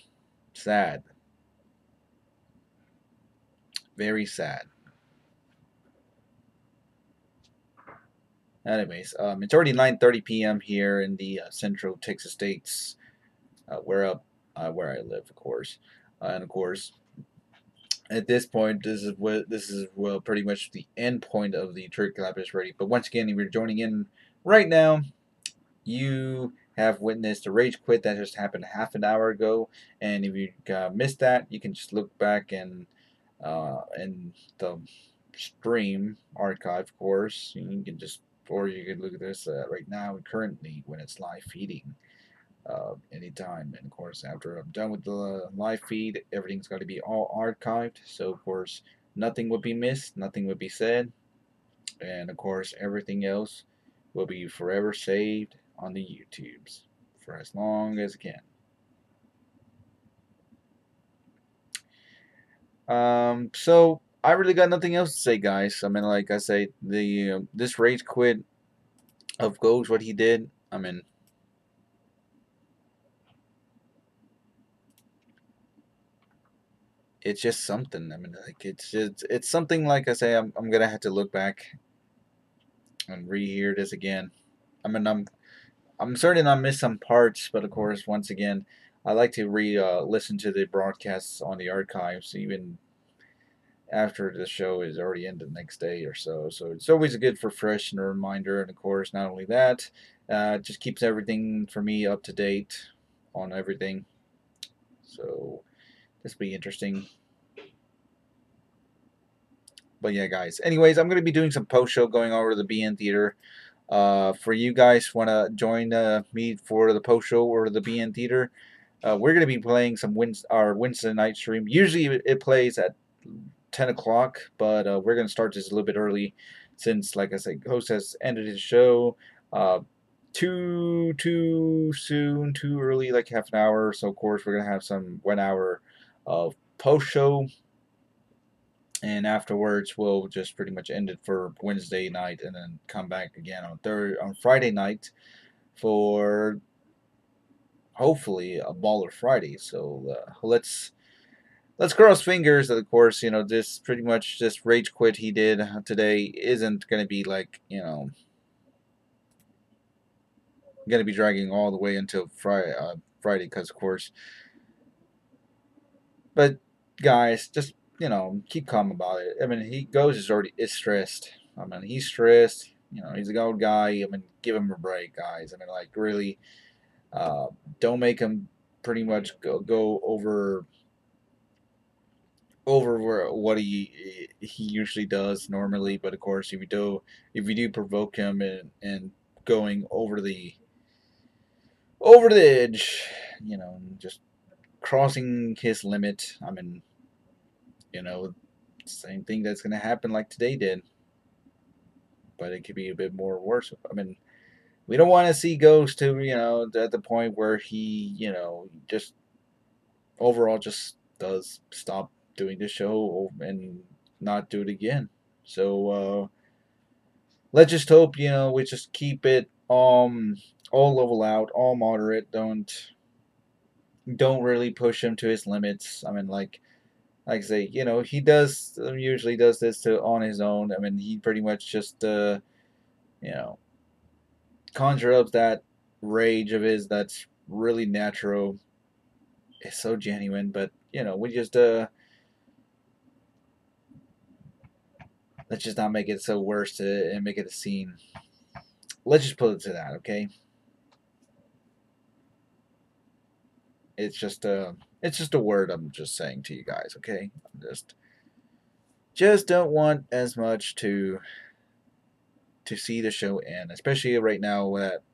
Speaker 9: sad, very sad. Anyways, it's already 9:30 p.m. here in the Central Texas states, where I live, of course, and of course, at this point, this is pretty much the end point of the Turkey Lab is ready. But once again, if you're joining in right now, you have witnessed a rage quit that just happened half an hour ago, and if you missed that, you can just look back in the stream archive, of course. You can just, or you can look at this right now, currently, when it's live feeding. Anytime, and of course after I'm done with the live feed, everything's got to be all archived, so of course nothing will be missed, nothing will be said, and of course everything else will be forever saved on the YouTubes for as long as it can. So I really got nothing else to say, guys. I mean, like I say, the this rage quit of Ghost, what he did, I mean, it's just something. I mean, like it's something. Like I say, I'm gonna have to look back and rehear this again. I mean, I'm certain I missed some parts, but of course, once again, I like to listen to the broadcasts on the archives, even after the show is already ended the next day or so. So it's always a good refresh and a reminder. And of course, not only that, it just keeps everything for me up to date on everything. So this will be interesting. But yeah, guys. Anyways, I'm going to be doing some post-show going over to the BN Theater. For you guys want to join me for the post-show or the BN Theater, we're going to be playing some our Wednesday night stream. Usually it plays at 10 o'clock, but we're going to start this a little bit early since, like I said, Ghost has ended his show. too soon, too early, like half an hour. So of course we're gonna have some 1 hour of post show, and afterwards we'll just pretty much end it for Wednesday night, and then come back again on Friday night for hopefully a baller Friday. So let's cross fingers that, of course, this pretty much this rage quit he did today isn't gonna be like gonna be dragging all the way until Friday, because of course. But guys, just keep calm about it. I mean, is stressed. I mean, he's stressed. He's a old guy. I mean, give him a break, guys. I mean, like, really, don't make him pretty much go over what he usually does normally. But of course, if you do provoke him and going over the edge, just crossing his limit. I mean, same thing that's gonna happen like today did, but it could be a bit more worse. I mean, we don't want to see Ghost to at the point where he just overall just does stop doing the show and not do it again. So let's just hope we just keep it all level out, all moderate. Don't really push him to his limits. I mean, like I say, he does usually does this on his own. I mean, he pretty much just conjure up that rage of his that's really natural. It's so genuine, but we just let's just not make it so worse and make it a scene. Let's just put it to that, okay? It's just a word I'm just saying to you guys, okay? Just don't want as much to see the show end, especially right now that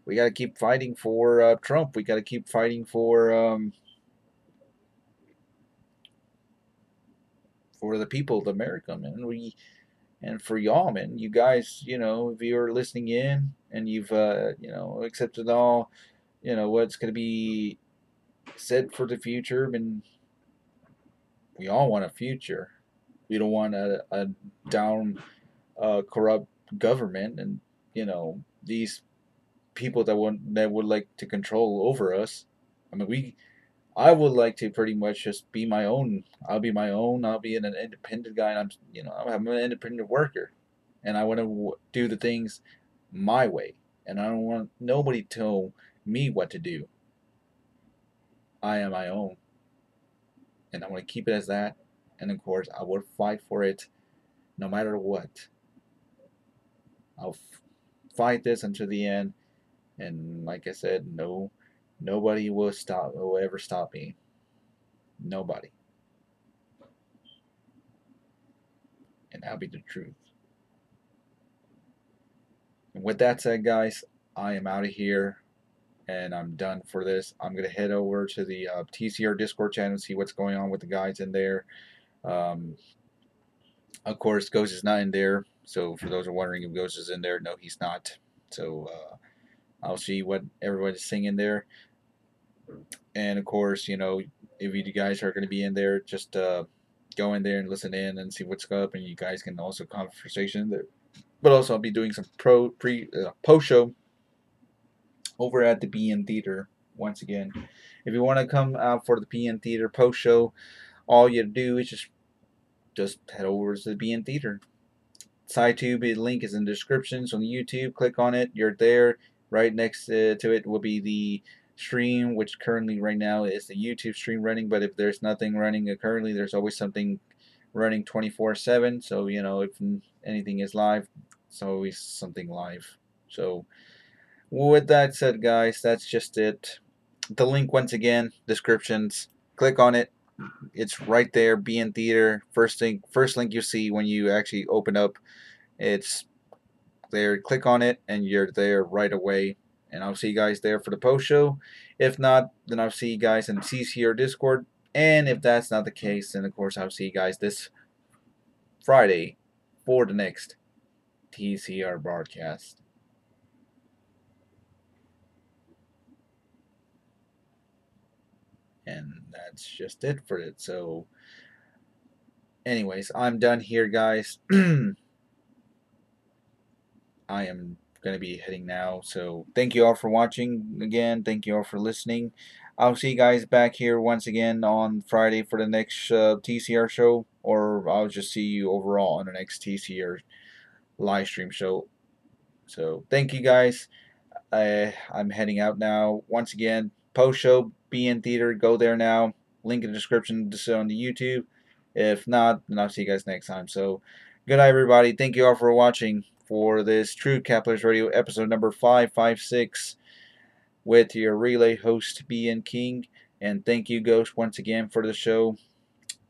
Speaker 9: we got to keep fighting for Trump. We got to keep fighting for the people of America, man. And for y'all, man. You guys, if you're listening in and you've accepted all what's going to be said for the future. I mean, we all want a future. We don't want a down corrupt government and these people that would like to control over us. I mean, I would like to pretty much just be my own. I'll be my own. I'll be an independent guy, and I'm an independent worker, and I want to do the things my way, and I don't want nobody to tell me what to do. I am my own, and I want to keep it as that. And of course, I will fight for it, no matter what. I'll fight this until the end, and like I said, nobody will ever stop me. Nobody. And that'll be the truth. And with that said, guys, I am out of here. And I'm done for this. I'm going to head over to the TCR Discord channel and see what's going on with the guys in there. Of course, Ghost is not in there. So for those who are wondering if Ghost is in there, no, he's not. So I'll see what everybody's singing there. And of course, if you guys are going to be in there, just go in there and listen in and see what's up. And you guys can also conversation there. But also, I'll be doing some post show over at the BN Theater once again. If you want to come out for the BN Theater post show, all you do is just head over to the BN Theater. SciTube, the link is in the description. So on YouTube, click on it. You're there. Right next to it will be the stream, which currently right now is the YouTube stream running. But if there's nothing running currently, there's always something running 24/7. So if anything is live, it's always something live. So with that said, guys, that's just it. The link, once again, descriptions. Click on it. It's right there, BN Theater. First link you see when you actually open up. It's there. Click on it, and you're there right away. And I'll see you guys there for the post show. If not, then I'll see you guys in CCR Discord. And if that's not the case, then of course I'll see you guys this Friday for the next TCR broadcast. and that's just it for it. So anyways, I'm done here, guys. I am going to be heading now. So thank you all for watching again. Thank you all for listening. I'll see you guys back here once again on Friday for the next TCR show, or I'll just see you overall on the next TCR live stream show. So thank you guys. I'm heading out now. Once again, post show, be in theater, go there now. Link in the description on the YouTube. If not, then I'll see you guys next time. So good night, everybody. Thank you all for watching for this True Caplers Radio episode number 556 with your relay host, BN King. And thank you, Ghost, once again for the show.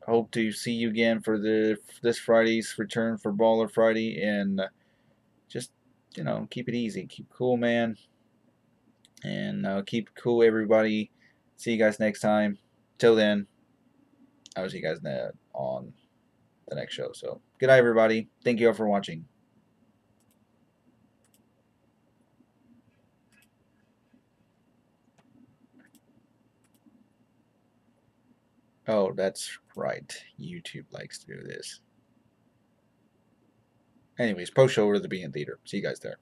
Speaker 9: Hope to see you again for this Friday's return for Baller Friday. And just, keep it easy. Keep cool, man. And keep cool, everybody. See you guys next time. Till then, I will see you guys on the next show. So, good night, everybody. Thank you all for watching. Oh, that's right. YouTube likes to do this. Anyways, post show over to the Being Theater. See you guys there.